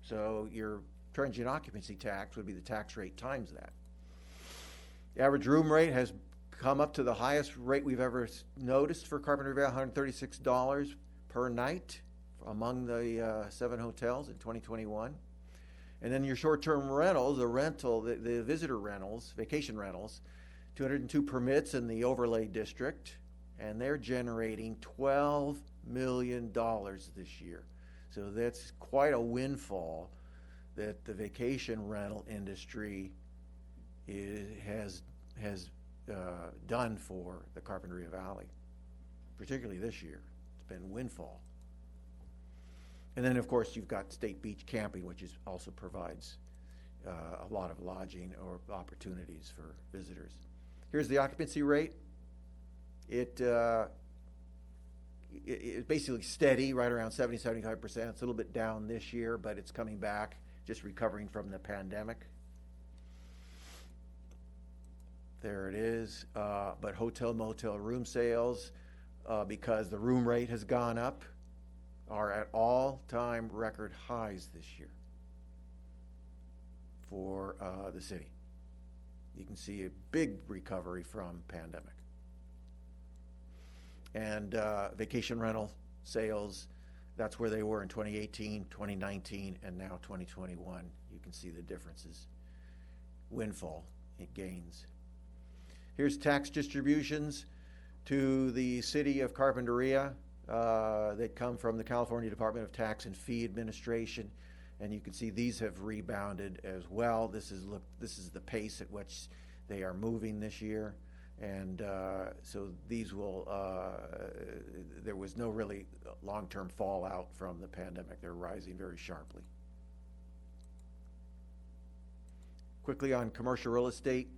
So your transient occupancy tax would be the tax rate times that. The average room rate has come up to the highest rate we've ever noticed for Carpinteria Valley, $136 per night among the 7 hotels in 2021. And then your short-term rentals, the visitor rentals, vacation rentals, 202 permits in the overlay district, and they're generating $12 million this year. So that's quite a windfall that the vacation rental industry has done for the Carpinteria Valley, particularly this year. It's been windfall. And then, of course, you've got State Beach Camping, which also provides a lot of lodging or opportunities for visitors. Here's the occupancy rate. It's basically steady, right around 70-75%. It's a little bit down this year, but it's coming back, just recovering from the pandemic. There it is. But hotel, motel room sales, because the room rate has gone up, are at all-time record highs this year for the city. You can see a big recovery from pandemic. And vacation rental sales, that's where they were in 2018, 2019, and now 2021. You can see the differences. Windfall, it gains. Here's tax distributions to the city of Carpinteria that come from the California Department of Tax and Fee Administration, and you can see these have rebounded as well. This is the pace at which they are moving this year, and so these will. There was no really long-term fallout from the pandemic. They're rising very sharply. Quickly on commercial real estate.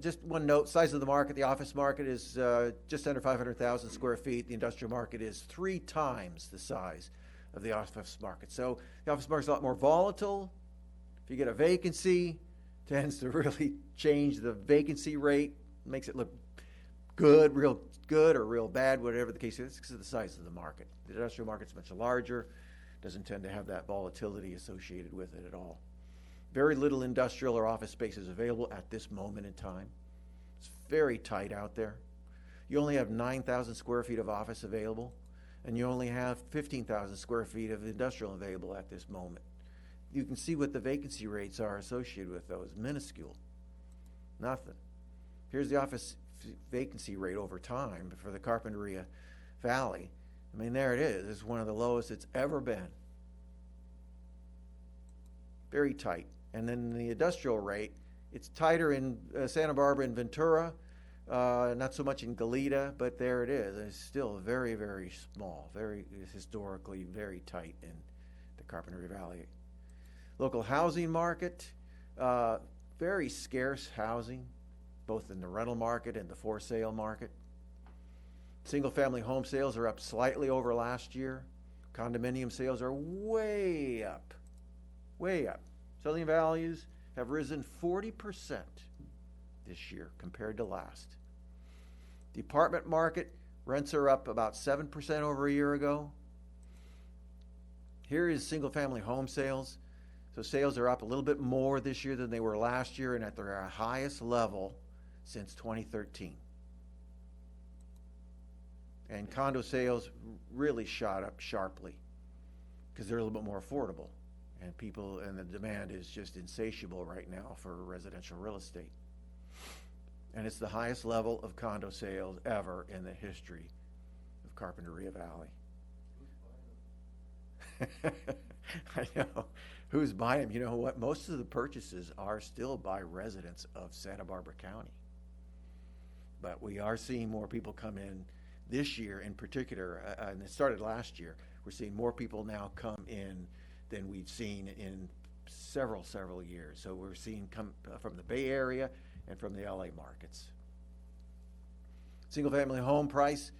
Just one note, size of the market, the office market is just under 500,000 square feet. The industrial market is 3 times the size of the office market. So the office market is a lot more volatile. If you get a vacancy, it tends to really change the vacancy rate, makes it look good, real good, or real bad, whatever the case is, because of the size of the market. The industrial market's much larger, doesn't tend to have that volatility associated with it at all. Very little industrial or office space is available at this moment in time. It's very tight out there. You only have 9,000 square feet of office available, and you only have 15,000 square feet of industrial available at this moment. You can see what the vacancy rates are associated with those. Minuscule. Nothing. Here's the office vacancy rate over time for the Carpinteria Valley. I mean, there it is. It's one of the lowest it's ever been. Very tight. And then the industrial rate, it's tighter in Santa Barbara and Ventura, not so much in Goleta, but there it is. It's still very, very small, very historically very tight in the Carpinteria Valley. Local housing market, very scarce housing, both in the rental market and the for sale market. Single-family home sales are up slightly over last year. Condominium sales are way up, way up. Selling values have risen 40% this year compared to last. The apartment market, rents are up about 7% over a year ago. Here is single-family home sales. So sales are up a little bit more this year than they were last year and at their highest level since 2013. And condo sales really shot up sharply because they're a little bit more affordable. And the demand is just insatiable right now for residential real estate. And it's the highest level of condo sales ever in the history of Carpinteria Valley. I know. Who's buying them? You know what? Most of the purchases are still by residents of Santa Barbara County. But we are seeing more people come in this year in particular, and it started last year. We're seeing more people now come in than we've seen in several years. So we're seeing come from the Bay Area and from the LA markets. Single family home price,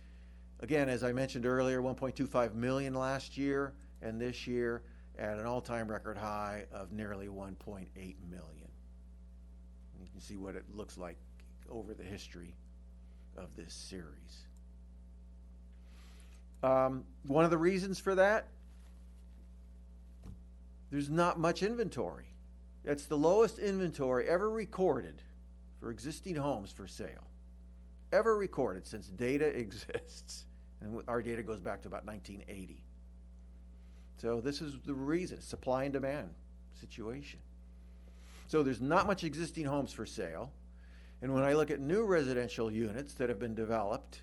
again, as I mentioned earlier, 1.25 million last year, and this year at an all-time record high of nearly 1.8 million. You can see what it looks like over the history of this series. One of the reasons for that, there's not much inventory. It's the lowest inventory ever recorded for existing homes for sale, ever recorded since data exists. And our data goes back to about 1980. So this is the reason, supply and demand situation. So there's not much existing homes for sale. And when I look at new residential units that have been developed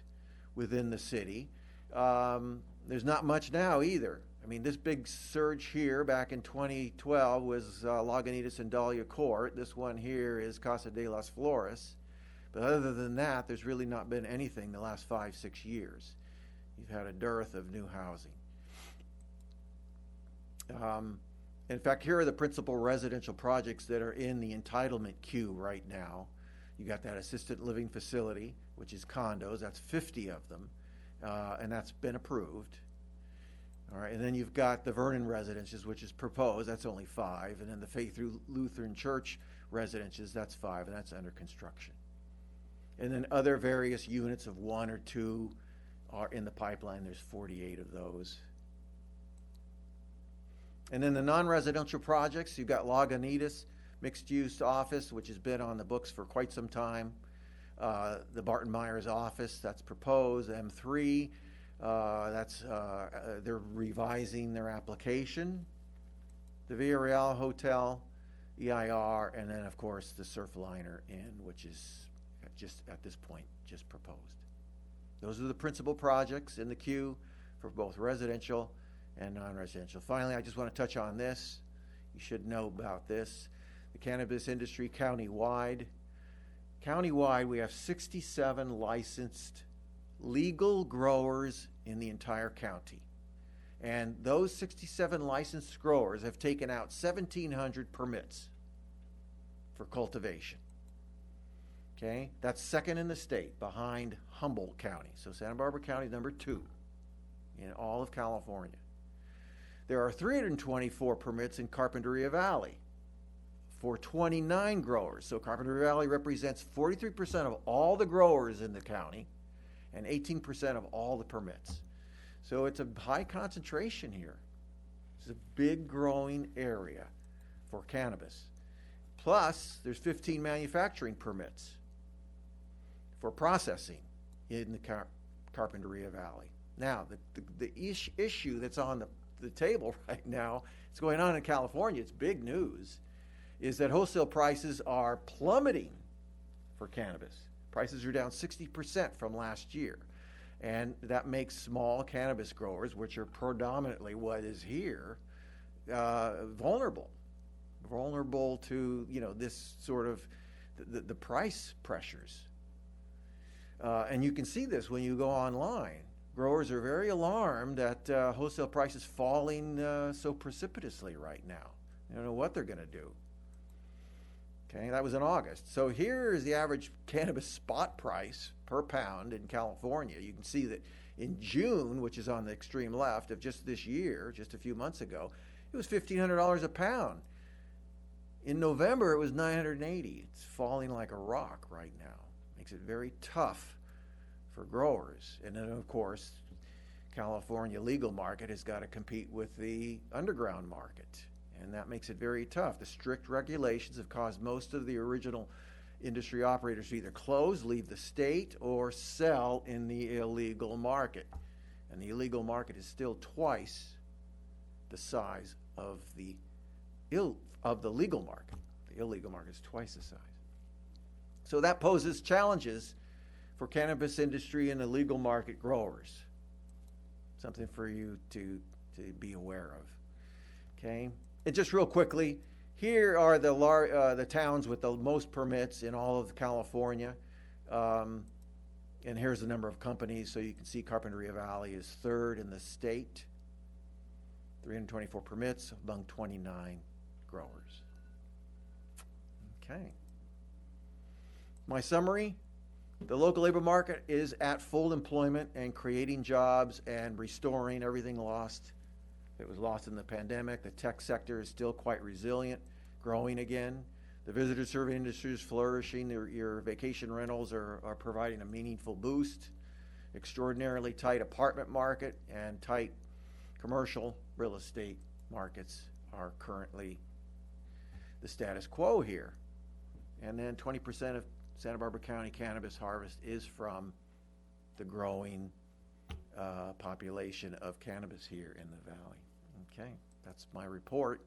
within the city, there's not much now either. I mean, this big surge here back in 2012 was Lagunitas and Dahlia Court. This one here is Casa de las Flores. But other than that, there's really not been anything the last 5-6 years. You've had a dearth of new housing. In fact, here are the principal residential projects that are in the entitlement queue right now. You got that assisted living facility, which is condos. That's 50 of them, and that's been approved. All right, and then you've got the Vernon residences, which is proposed. That's only 5, and then the Faith Lutheran Church residences. That's 5, and that's under construction. And then other various units of 1 or 2 are in the pipeline. There's 48 of those. And then the non-residential projects, you've got Lagunitas mixed-use office, which has been on the books for quite some time. The Barton Myers office, that's proposed. M3, they're revising their application. The Villarreal Hotel, EIR, and then of course the Surfliner Inn, which is just at this point just proposed. Those are the principal projects in the queue for both residential and non-residential. Finally, I just want to touch on this. You should know about this. The cannabis industry countywide. Countywide, we have 67 licensed legal growers in the entire county. And those 67 licensed growers have taken out 1,700 permits for cultivation. Okay, that's second in the state behind Humboldt County. So Santa Barbara County is number 2 in all of California. There are 324 permits in Carpinteria Valley for 29 growers. So Carpinteria Valley represents 43% of all the growers in the county and 18% of all the permits. So it's a high concentration here. It's a big growing area for cannabis. Plus, there's 15 manufacturing permits for processing in the Carpinteria Valley. Now, the issue that's on the table right now, it's going on in California, it's big news, is that wholesale prices are plummeting for cannabis. Prices are down 60% from last year. And that makes small cannabis growers, which are predominantly what is here, vulnerable to, this sort of the price pressures. And you can see this when you go online. growers are very alarmed at wholesale prices falling so precipitously right now. They don't know what they're going to do. Okay, that was in August. So here is the average cannabis spot price per pound in California. You can see that in June, which is on the extreme left of just this year, just a few months ago, it was $1,500 a pound. In November, it was $980. It's falling like a rock right now. Makes it very tough for growers. And then, of course, California legal market has got to compete with the underground market. And that makes it very tough. The strict regulations have caused most of the original industry operators to either close, leave the state, or sell in the illegal market. And the illegal market is still twice the size of the legal market. The illegal market is twice the size. So that poses challenges for cannabis industry and the legal market growers. Something for you to be aware of. Okay? And just real quickly, here are the towns with the most permits in all of California. And here's the number of companies. So you can see Carpinteria Valley is third in the state. 324 permits among 29 growers. Okay. My summary, the local labor market is at full employment and creating jobs and restoring everything lost. It was lost in the pandemic. The tech sector is still quite resilient, growing again. The visitor service industry is flourishing. Your vacation rentals are providing a meaningful boost. Extraordinarily tight apartment market and tight commercial real estate markets are currently the status quo here. And then 20% of Santa Barbara County cannabis harvest is from the growing population of cannabis here in the valley. Okay, that's my report.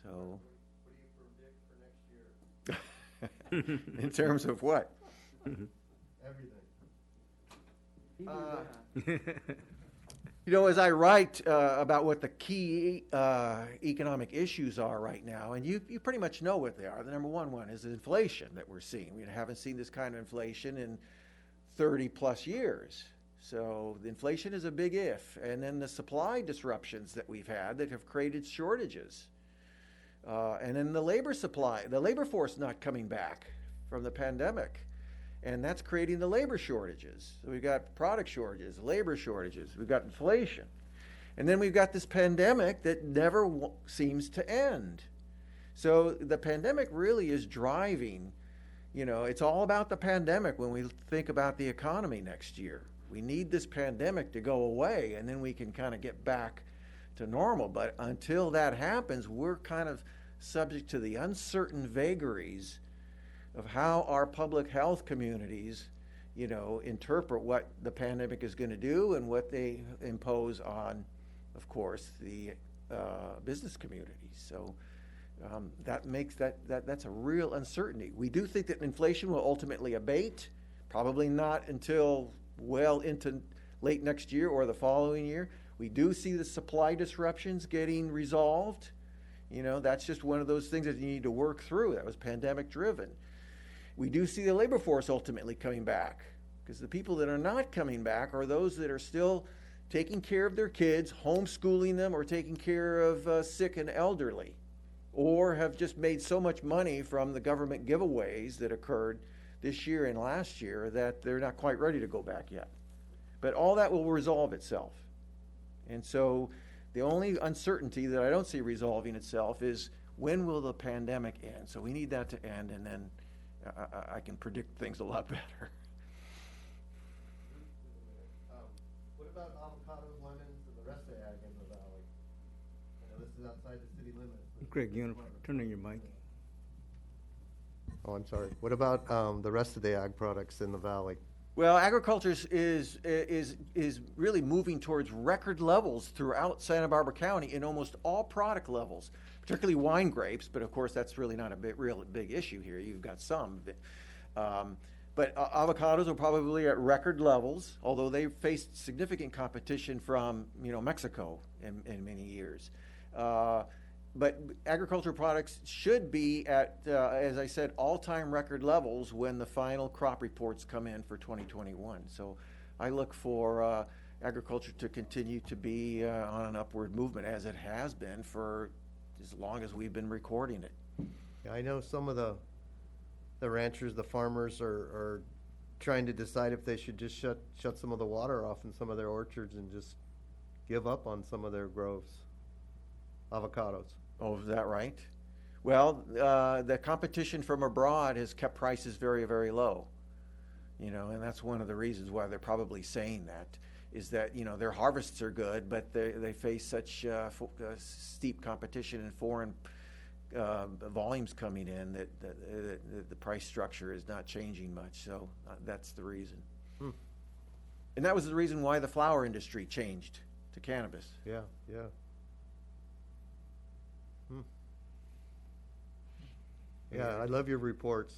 So, what do you predict for next year? In terms of what? Everything. You know, as I write about what the key economic issues are right now, and you pretty much know what they are. The number one is inflation that we're seeing. We haven't seen this kind of inflation in 30 plus years. So the inflation is a big if. And then the supply disruptions that we've had that have created shortages. And then the labor supply, the labor force not coming back from the pandemic. And that's creating the labor shortages. So we've got product shortages, labor shortages, we've got inflation. And then we've got this pandemic that never seems to end. So the pandemic really is driving, you know, it's all about the pandemic when we think about the economy next year. We need this pandemic to go away, and then we can kind of get back to normal. But until that happens, we're kind of subject to the uncertain vagaries of how our public health communities, you know, interpret what the pandemic is going to do and what they impose on, of course, the business communities. So that makes that's a real uncertainty. We do think that inflation will ultimately abate, probably not until well into late next year or the following year. We do see the supply disruptions getting resolved. You know, that's just one of those things that you need to work through. That was pandemic driven. We do see the labor force ultimately coming back, because the people that are not coming back are those that are still taking care of their kids, homeschooling them, or taking care of sick and elderly, or have just made so much money from the government giveaways that occurred this year and last year that they're not quite ready to go back yet. But all that will resolve itself. And so the only uncertainty that I don't see resolving itself is when will the pandemic end? So we need that to end, and then I can predict things a lot better. What about avocados, lemons, and the rest of the ag in the valley? I know this is outside the city limits. Greg, you want to turn on your mic? Oh, I'm sorry. What about the rest of the ag products in the valley? Well, agriculture is really moving towards record levels throughout Santa Barbara County in almost all product levels, particularly wine grapes. But of course, that's really not a real big issue here. You've got some, but avocados are probably at record levels, although they faced significant competition from Mexico in many years. But agricultural products should be at, as I said, all-time record levels when the final crop reports come in for 2021. So I look for agriculture to continue to be on an upward movement, as it has been for as long as we've been recording it. Yeah, I know some of the ranchers, the farmers are trying to decide if they should just shut some of the water off in some of their orchards and just give up on some of their groves, avocados. Oh, is that right? Well, the competition from abroad has kept prices very, very low. You know, and that's one of the reasons why they're probably saying that, is that, you know, their harvests are good, but they face such steep competition and foreign volumes coming in that the price structure is not changing much. So that's the reason. And that was the reason why the flower industry changed to cannabis. Yeah, yeah. Yeah, I love your reports.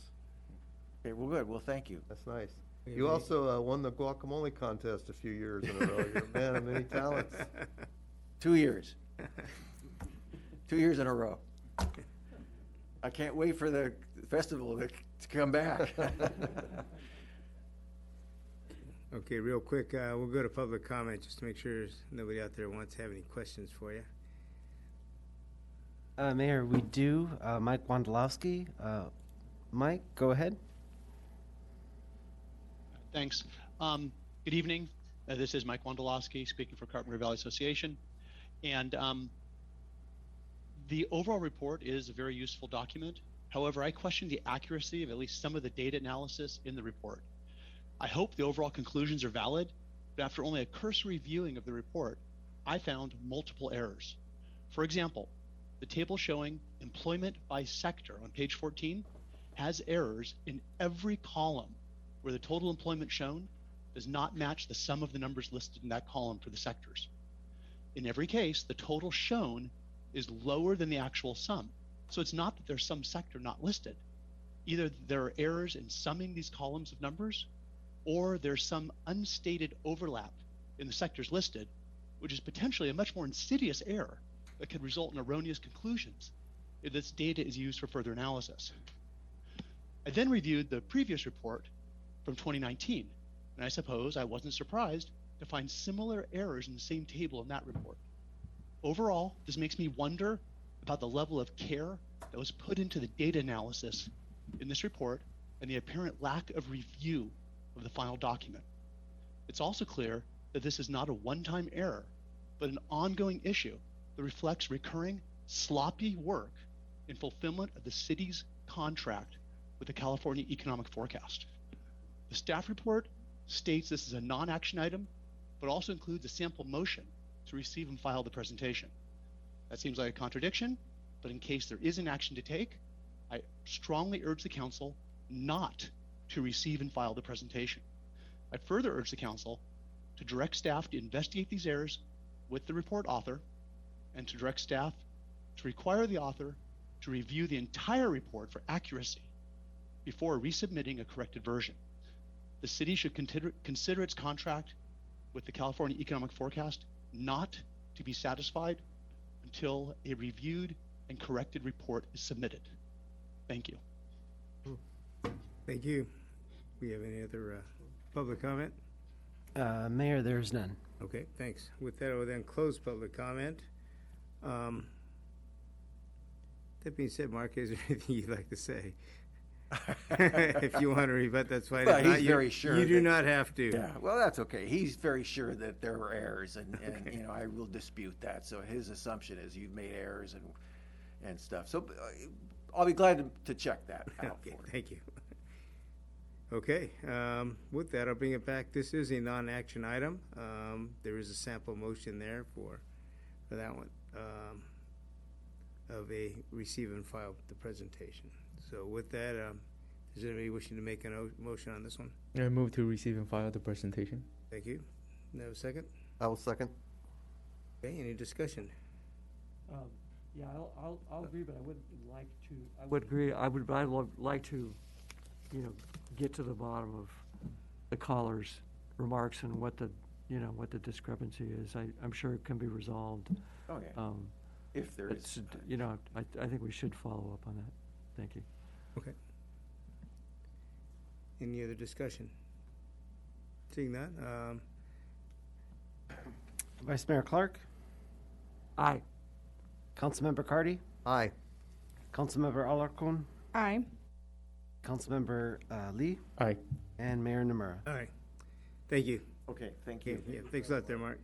Okay, well, good. Well, thank you. That's nice. You also won the guacamole contest a few years in a row. You're a man of many talents. 2 years. 2 years in a row. I can't wait for the festival to come back. Okay, real quick, we'll go to public comment just to make sure there's nobody out there wants to have any questions for you. Mayor, we do. Mike Wondolowski. Mike, go ahead. Thanks. Good evening. This is Mike Wondolowski speaking for Carpenter Valley Association. And the overall report is a very useful document. However, I question the accuracy of at least some of the data analysis in the report. I hope the overall conclusions are valid, but after only a cursory viewing of the report, I found multiple errors. For example, the table showing employment by sector on page 14 has errors in every column where the total employment shown does not match the sum of the numbers listed in that column for the sectors. In every case, the total shown is lower than the actual sum. So it's not that there's some sector not listed. Either there are errors in summing these columns of numbers, or there's some unstated overlap in the sectors listed, which is potentially a much more insidious error that could result in erroneous conclusions if this data is used for further analysis. I then reviewed the previous report from 2019, and I suppose I wasn't surprised to find similar errors in the same table in that report. Overall, this makes me wonder about the level of care that was put into the data analysis in this report and the apparent lack of review of the final document. It's also clear that this is not a one-time error, but an ongoing issue that reflects recurring sloppy work in fulfillment of the city's contract with the California Economic Forecast. The staff report states this is a non-action item, but also includes a sample motion to receive and file the presentation. That seems like a contradiction, but in case there is an action to take, I strongly urge the council not to receive and file the presentation. I further urge the council to direct staff to investigate these errors with the report author and to direct staff to require the author to review the entire report for accuracy before resubmitting a corrected version. The city should consider its contract with the California Economic Forecast not to be satisfied until a reviewed and corrected report is submitted. Thank you. Thank you. We have any other public comment? Mayor, there's none. Okay, thanks. With that, I will then close public comment. That being said, Mark, is there anything you'd like to say? If you want to rebut, that's fine. Well, If not, he's very sure. You do not have to. Yeah, well, that's okay. He's very sure that there were errors, and Okay. you know, I will dispute that. So his assumption is you've made errors and stuff. So I'll be glad to check that out Okay, for you. thank you. Okay, with that, I'll bring it back. This is a non-action item. There is a sample motion there for that one, of a receive and file the presentation. So with that, is there anybody wishing to make a motion on this one? I move to receive and file the presentation. Thank you. Have a second? I will second. Okay, any discussion? Yeah, I'll agree, but I would like to. I would agree. I'd like to, you know, get to the bottom of the caller's remarks and what the, you know, what the discrepancy is. I'm sure it can be resolved. Okay. If there is. You know, I think we should follow up on that. Thank you. Okay. Any other discussion? Seeing that, Vice Mayor Clark, Aye. Councilmember Cardy, Aye. Councilmember Alarcon, Aye. Councilmember Lee, Aye. and Mayor Nomura. aye. Thank you. Okay, thank Yeah, you. yeah, thanks a lot there, Mark.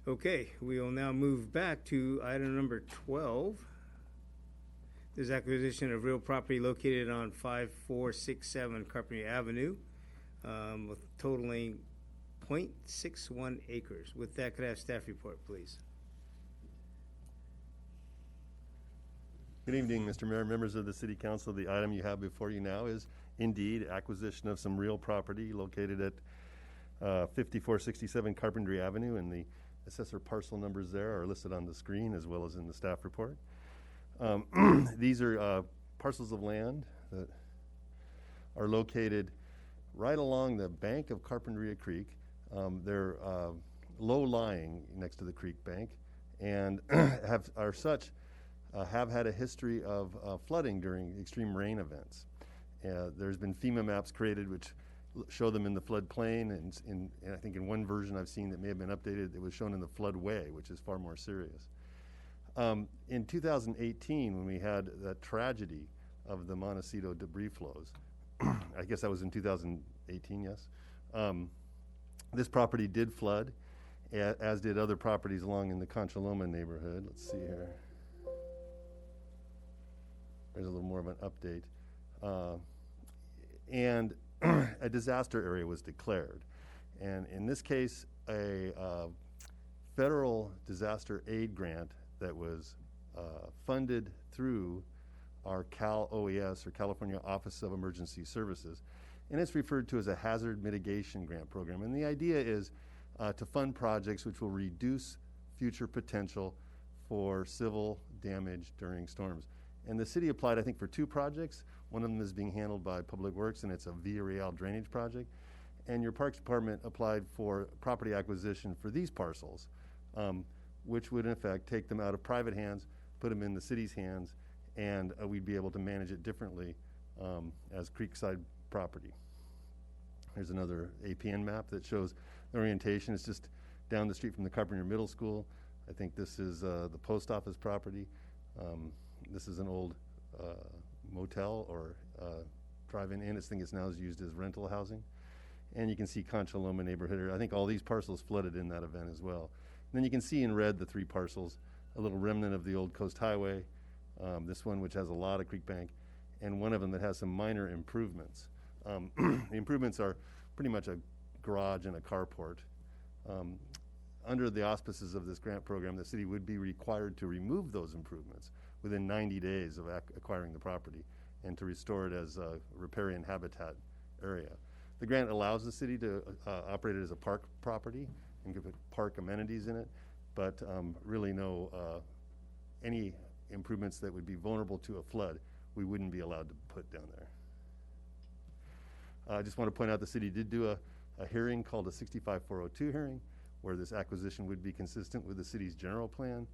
Okay, we will now move back to item number 12. This is acquisition of real property located on 5467 Carpenter Avenue, with totaling .61 acres. With that, could I have staff report, please? Good evening, Mr. Mayor, members of the City Council. The item you have before you now is indeed acquisition of some real property located at 5467 Carpentry Avenue, and the assessor parcel numbers there are listed on the screen as well as in the staff report. These are parcels of land that are located right along the bank of Carpinteria Creek. They're low-lying next to the creek bank and have had a history of flooding during extreme rain events. There's been FEMA maps created which show them in the floodplain, and I think in one version I've seen that may have been updated, it was shown in the floodway, which is far more serious. In 2018, when we had that tragedy of the Montecito debris flows, I guess that was in 2018, yes, this property did flood, as did other properties along in the Concha Loma neighborhood. Let's see here. There's a little more of an update. And a disaster area was declared. And in this case, a federal disaster aid grant that was funded through our Cal OES, or California Office of Emergency Services. And it's referred to as a hazard mitigation grant program. And the idea is to fund projects which will reduce future potential for civil damage during storms. And the city applied, I think, for 2 projects. One of them is being handled by Public Works, and it's a Villa Real drainage project. And your Parks Department applied for property acquisition for these parcels, which would in effect take them out of private hands, put them in the city's hands, and we'd be able to manage it differently as Creekside property. There's another APN map that shows the orientation. It's just down the street from the Carpenter Middle School. I think this is the post office property. This is an old motel or drive-in inn. I think it's now used as rental housing. And you can see Concha Loma neighborhood. I think all these parcels flooded in that event as well. And then you can see in red the 3 parcels, a little remnant of the old Coast Highway, this one which has a lot of creek bank, and one of them that has some minor improvements. The improvements are pretty much a garage and a carport. Under the auspices of this grant program, the city would be required to remove those improvements within 90 days of acquiring the property and to restore it as a riparian habitat area. The grant allows the city to operate it as a park property and give it park amenities in it, but really no any improvements that would be vulnerable to a flood, we wouldn't be allowed to put down there. I just want to point out the city did do a hearing called a 65402 hearing, where this acquisition would be consistent with the city's general plan.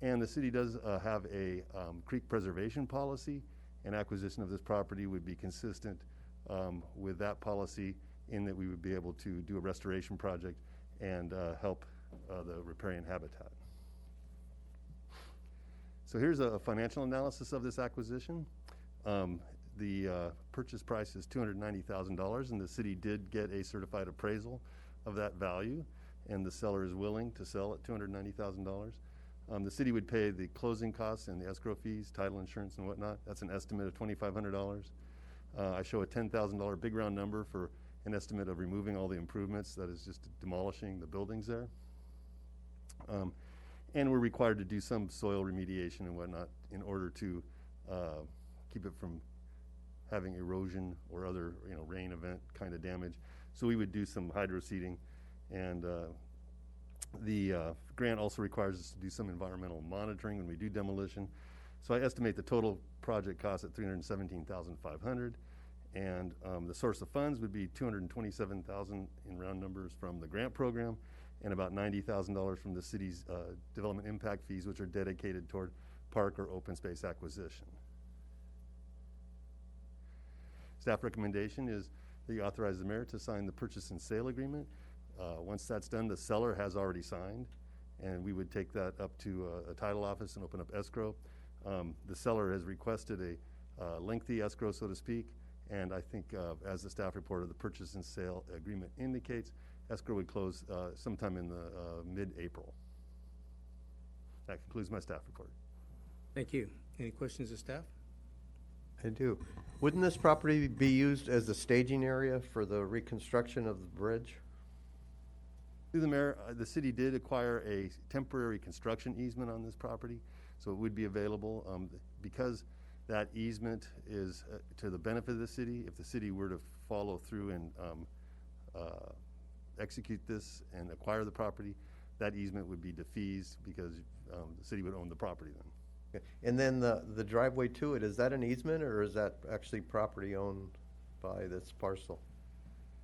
And the city does have a creek preservation policy, and acquisition of this property would be consistent with that policy in that we would be able to do a restoration project and help the riparian habitat. So here's a financial analysis of this acquisition. The purchase price is $290,000, and the city did get a certified appraisal of that value, and the seller is willing to sell at $290,000. The city would pay the closing costs and the escrow fees, title insurance and whatnot. That's an estimate of $2,500. I show a $10,000 big round number for an estimate of removing all the improvements, that is just demolishing the buildings there. And we're required to do some soil remediation and whatnot in order to keep it from having erosion or other rain event kind of damage. So we would do some hydro seeding, and the grant also requires us to do some environmental monitoring when we do demolition. So I estimate the total project cost at $317,500, and the source of funds would be $227,000 in round numbers from the grant program, and about $90,000 from the city's development impact fees, which are dedicated toward park or open space acquisition. staff recommendation is that you authorize the mayor to sign the purchase and sale agreement. Once that's done, the seller has already signed, and we would take that up to a title office and open up escrow. The seller has requested a lengthy escrow, so to speak, and I think as the staff report of the purchase and sale agreement indicates, escrow would close sometime in the mid-April. That concludes my staff report. Thank you. Any questions of staff? I do. Wouldn't this property be used as a staging area for the reconstruction of the bridge? Through the mayor, the city did acquire a temporary construction easement on this property, so it would be available. Because that easement is to the benefit of the city, if the city were to follow through and execute this and acquire the property, that easement would be defeased because the city would own the property then. Okay. And then the driveway to it, is that an easement or is that actually property owned by this parcel?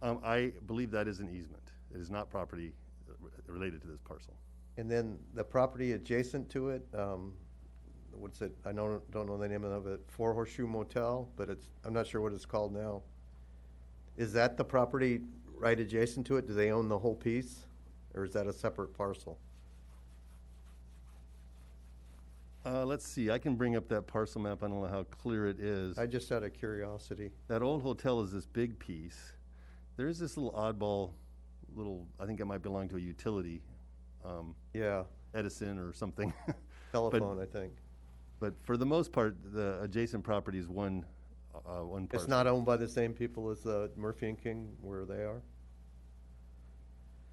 I believe that is an easement. It is not property related to this parcel. And then the property adjacent to it, what's it, I don't know the name of it, Four Horseshoe Motel, but I'm not sure what it's called now. Is that the property right adjacent to it? Do they own the whole piece? Or is that a separate parcel? Let's see, I can bring up that parcel map. I don't know how clear it is. I just out of curiosity. That old hotel is this big piece. There is this little oddball, I think it might belong to a utility. Yeah. Edison or something. Telephone, I think. But for the most part, the adjacent property is one parcel. It's not owned by the same people as Murphy and King where they are?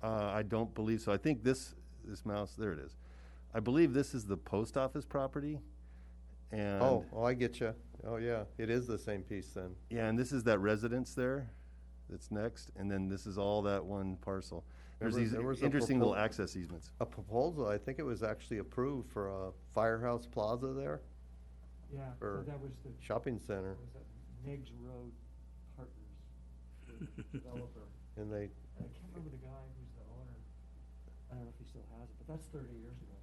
I don't believe so. I think this mouse, there it is. I believe this is the post office property. And Oh, I get you. Oh, yeah, it is the same piece then. yeah, and this is that residence there that's next, and then this is all that one parcel. There's these There was a interesting little proposal- access easements. A proposal, I think it was actually approved for a Firehouse Plaza there, Yeah, or that was the, shopping center, was that Meigs Road Partners, the developer. and they, I can't remember the guy who's the owner. I don't know if he still has it, but that's 30 years ago.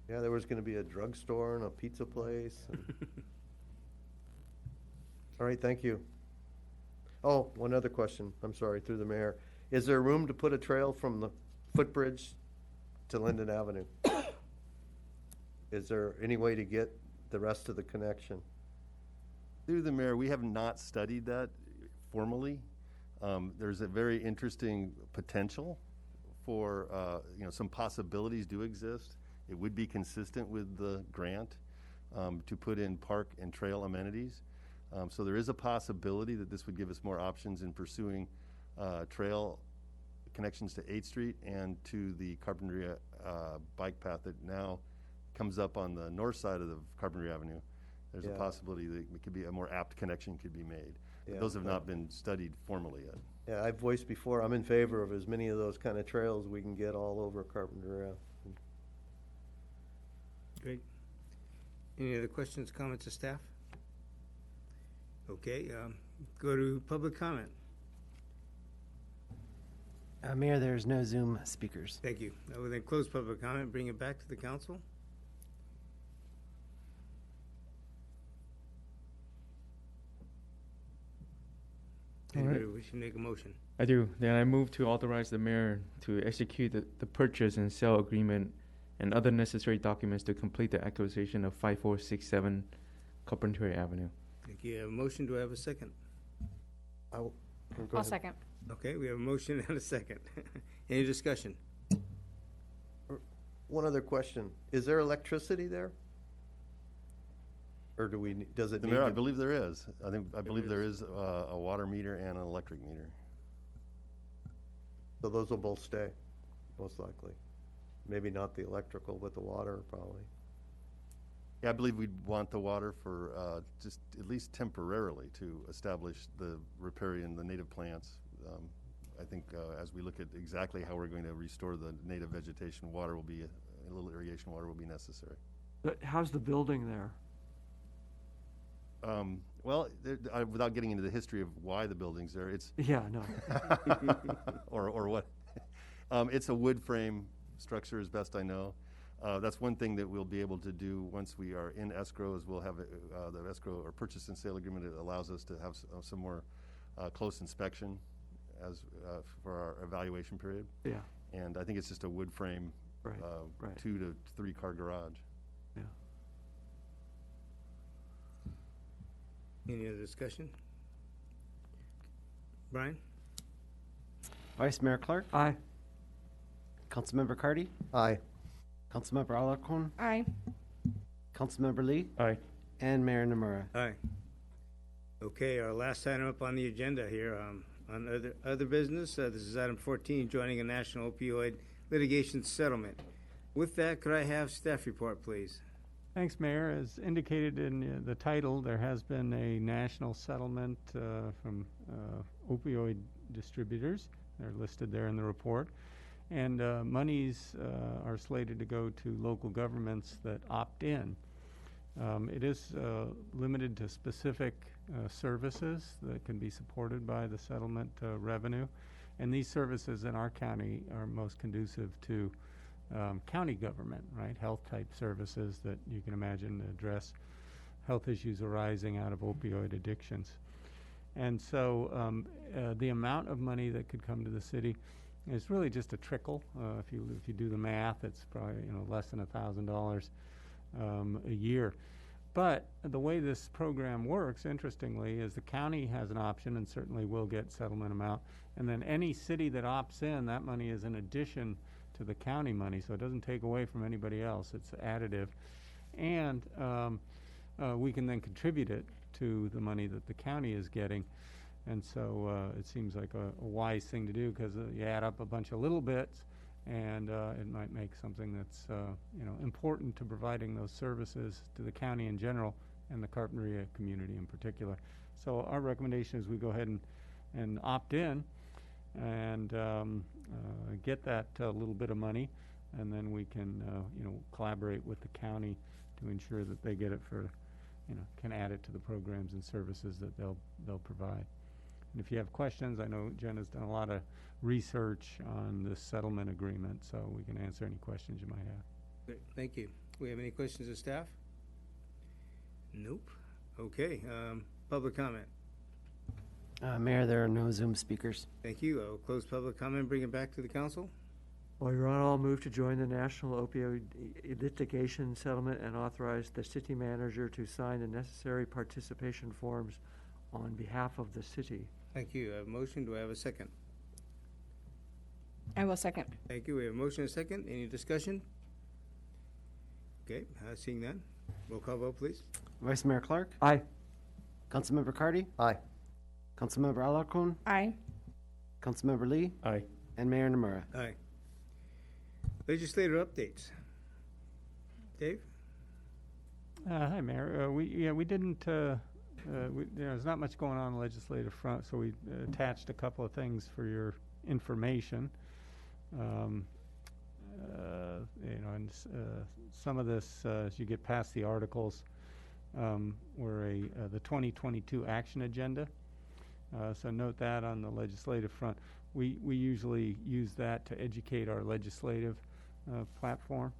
yeah, there was gonna be a drugstore and a pizza place. All right, thank you. Oh, one other question, I'm sorry, through the mayor. Is there room to put a trail from the footbridge to Linden Avenue? Is there any way to get the rest of the connection? Through the mayor, we have not studied that formally. There's a very interesting potential for, some possibilities do exist. It would be consistent with the grant to put in park and trail amenities. So there is a possibility that this would give us more options in pursuing trail connections to 8th Street and to the Carpinteria bike path that now comes up on the north side of the Carpinteria Avenue. There's a Yeah. possibility that it could be a more apt connection could be made. But Yeah. those have not been studied formally yet. Yeah, I've voiced before, I'm in favor of as many of those kind of trails we can get all over Carpinteria. Great. Any other questions, comments of staff? Okay, go to public comment. Mayor, there's no Zoom speakers. Thank you. I will then close public comment, bring it back to the council. All right. Anybody wish to make a motion? I do. Then I move to authorize the mayor to execute the purchase and sale agreement and other necessary documents to complete the acquisition of 5467 Carpinteria Avenue. Thank you. Have a motion. Do I have a second? Go I'll ahead. second. Okay, we have a motion and a second. Any discussion? One other question, is there electricity there? Or does it The need mayor, I to? believe there is. I believe there is a water meter and an electric meter. So those will both stay, most likely. Maybe not the electrical, but the water probably. Yeah, I believe we'd want the water for just at least temporarily to establish the riparian, the native plants. I think as we look at exactly how we're going to restore the native vegetation, water will be, a little irrigation water will be necessary. But how's the building there? Well, without getting into the history of why the building's there, it's Yeah, no. or what? It's a wood frame structure, as best I know. That's one thing that we'll be able to do once we are in escrow, is we'll have the escrow or purchase and sale agreement. It allows us to have some more close inspection as for our evaluation period. Yeah. And I think it's just a wood frame, Right, right. 2 to 3 car garage. Yeah. Any other discussion? Brian? Vice Mayor Clark? Aye. Councilmember Cardy? Aye. Councilmember Alarcon? Aye. Councilmember Lee? Aye. And Mayor Nomura. Aye. Okay, our last item up on the agenda here, on other business, this is item 14, joining a national opioid litigation settlement. With that, could I have staff report, please? Thanks, Mayor. As indicated in the title, there has been a national settlement from opioid distributors. They're listed there in the report. And monies are slated to go to local governments that opt in. It is limited to specific services that can be supported by the settlement revenue. And these services in our county are most conducive to county government, right? Health type services that you can imagine address health issues arising out of opioid addictions. And so the amount of money that could come to the city is really just a trickle. If you do the math, it's probably less than $1,000 a year. But the way this program works, interestingly, is the county has an option and certainly will get settlement amount. And then any city that opts in, that money is in addition to the county money, so it doesn't take away from anybody else. It's additive. And we can then contribute it to the money that the county is getting. And so it seems like a wise thing to do, because you add up a bunch of little bits, and it might make something that's important to providing those services to the county in general and the Carpinteria community in particular. So our recommendation is we go ahead and opt in and get that little bit of money, and then we can collaborate with the county to ensure that they get it for can add it to the programs and services that they'll provide. And if you have questions, I know Jen has done a lot of research on this settlement agreement, so we can answer any questions you might have. Great, thank you. We have any questions of staff? Nope. Okay, public comment. Mayor, there are no Zoom speakers. Thank you. I will close public comment and bring it back to the council. While you're on, I'll move to join the national opioid litigation settlement and authorize the city manager to sign the necessary participation forms on behalf of the city. Thank you. I have a motion. Do I have a second? I will second. Thank you. We have a motion and a second. Any discussion? Okay, seeing none. Roll call vote, please. Vice Mayor Clark? Aye. Councilmember Cardy? Aye. Councilmember Alarcon? Aye. Councilmember Lee? Aye. And Mayor Nomura. Aye. Legislative updates. Dave? Hi, Mayor. We didn't. There's not much going on the legislative front, so we attached a couple of things for your information. And some of this, as you get past the articles, were the 2022 action agenda. So note that on the legislative front. We usually use that to educate our legislative platform,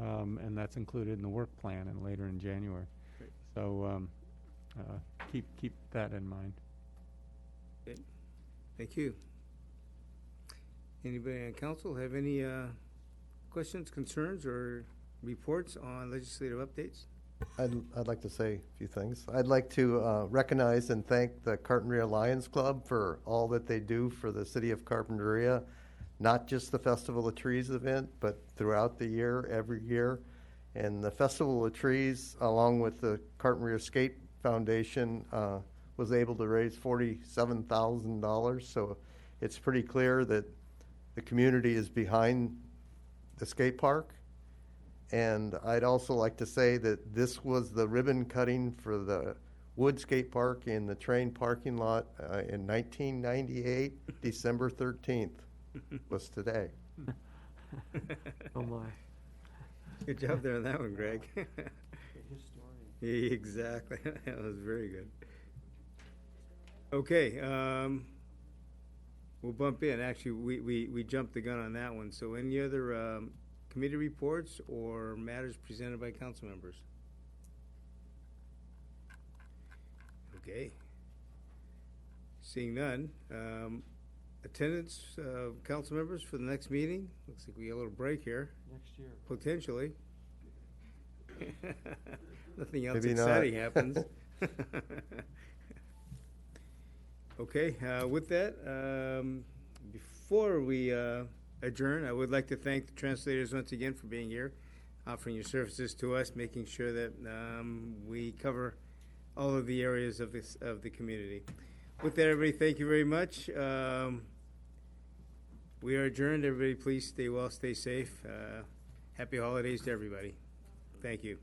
and that's included in the work plan and later in January. Great. So keep that in mind. Okay. Thank you. Anybody on council have any questions, concerns, or reports on legislative updates? I'd like to say a few things. I'd like to recognize and thank the Carpinteria Lions Club for all that they do for the city of Carpinteria, not just the Festival of Trees event, but throughout the year, every year. And the Festival of Trees, along with the Carpinteria Skate Foundation, was able to raise $47,000. So it's pretty clear that the community is behind the skate park. And I'd also like to say that this was the ribbon cutting for the Wood Skate Park in the train parking lot in 1998. December 13th was today. Oh, my. Good job there on that one, Greg. Exactly. That was very good. Okay, we'll bump in. Actually, we jumped the gun on that one. So any other committee reports or matters presented by council members? Okay. Seeing none, attendance, council members for the next meeting? Looks like we got a little break here, Next year. potentially. Nothing else Maybe not. exciting happens. Okay, with that, before we adjourn, I would like to thank the translators once again for being here, offering your services to us, making sure that we cover all of the areas of the community. With that, everybody, thank you very much. We are adjourned. Everybody, please stay well, stay safe. Happy holidays to everybody. Thank you.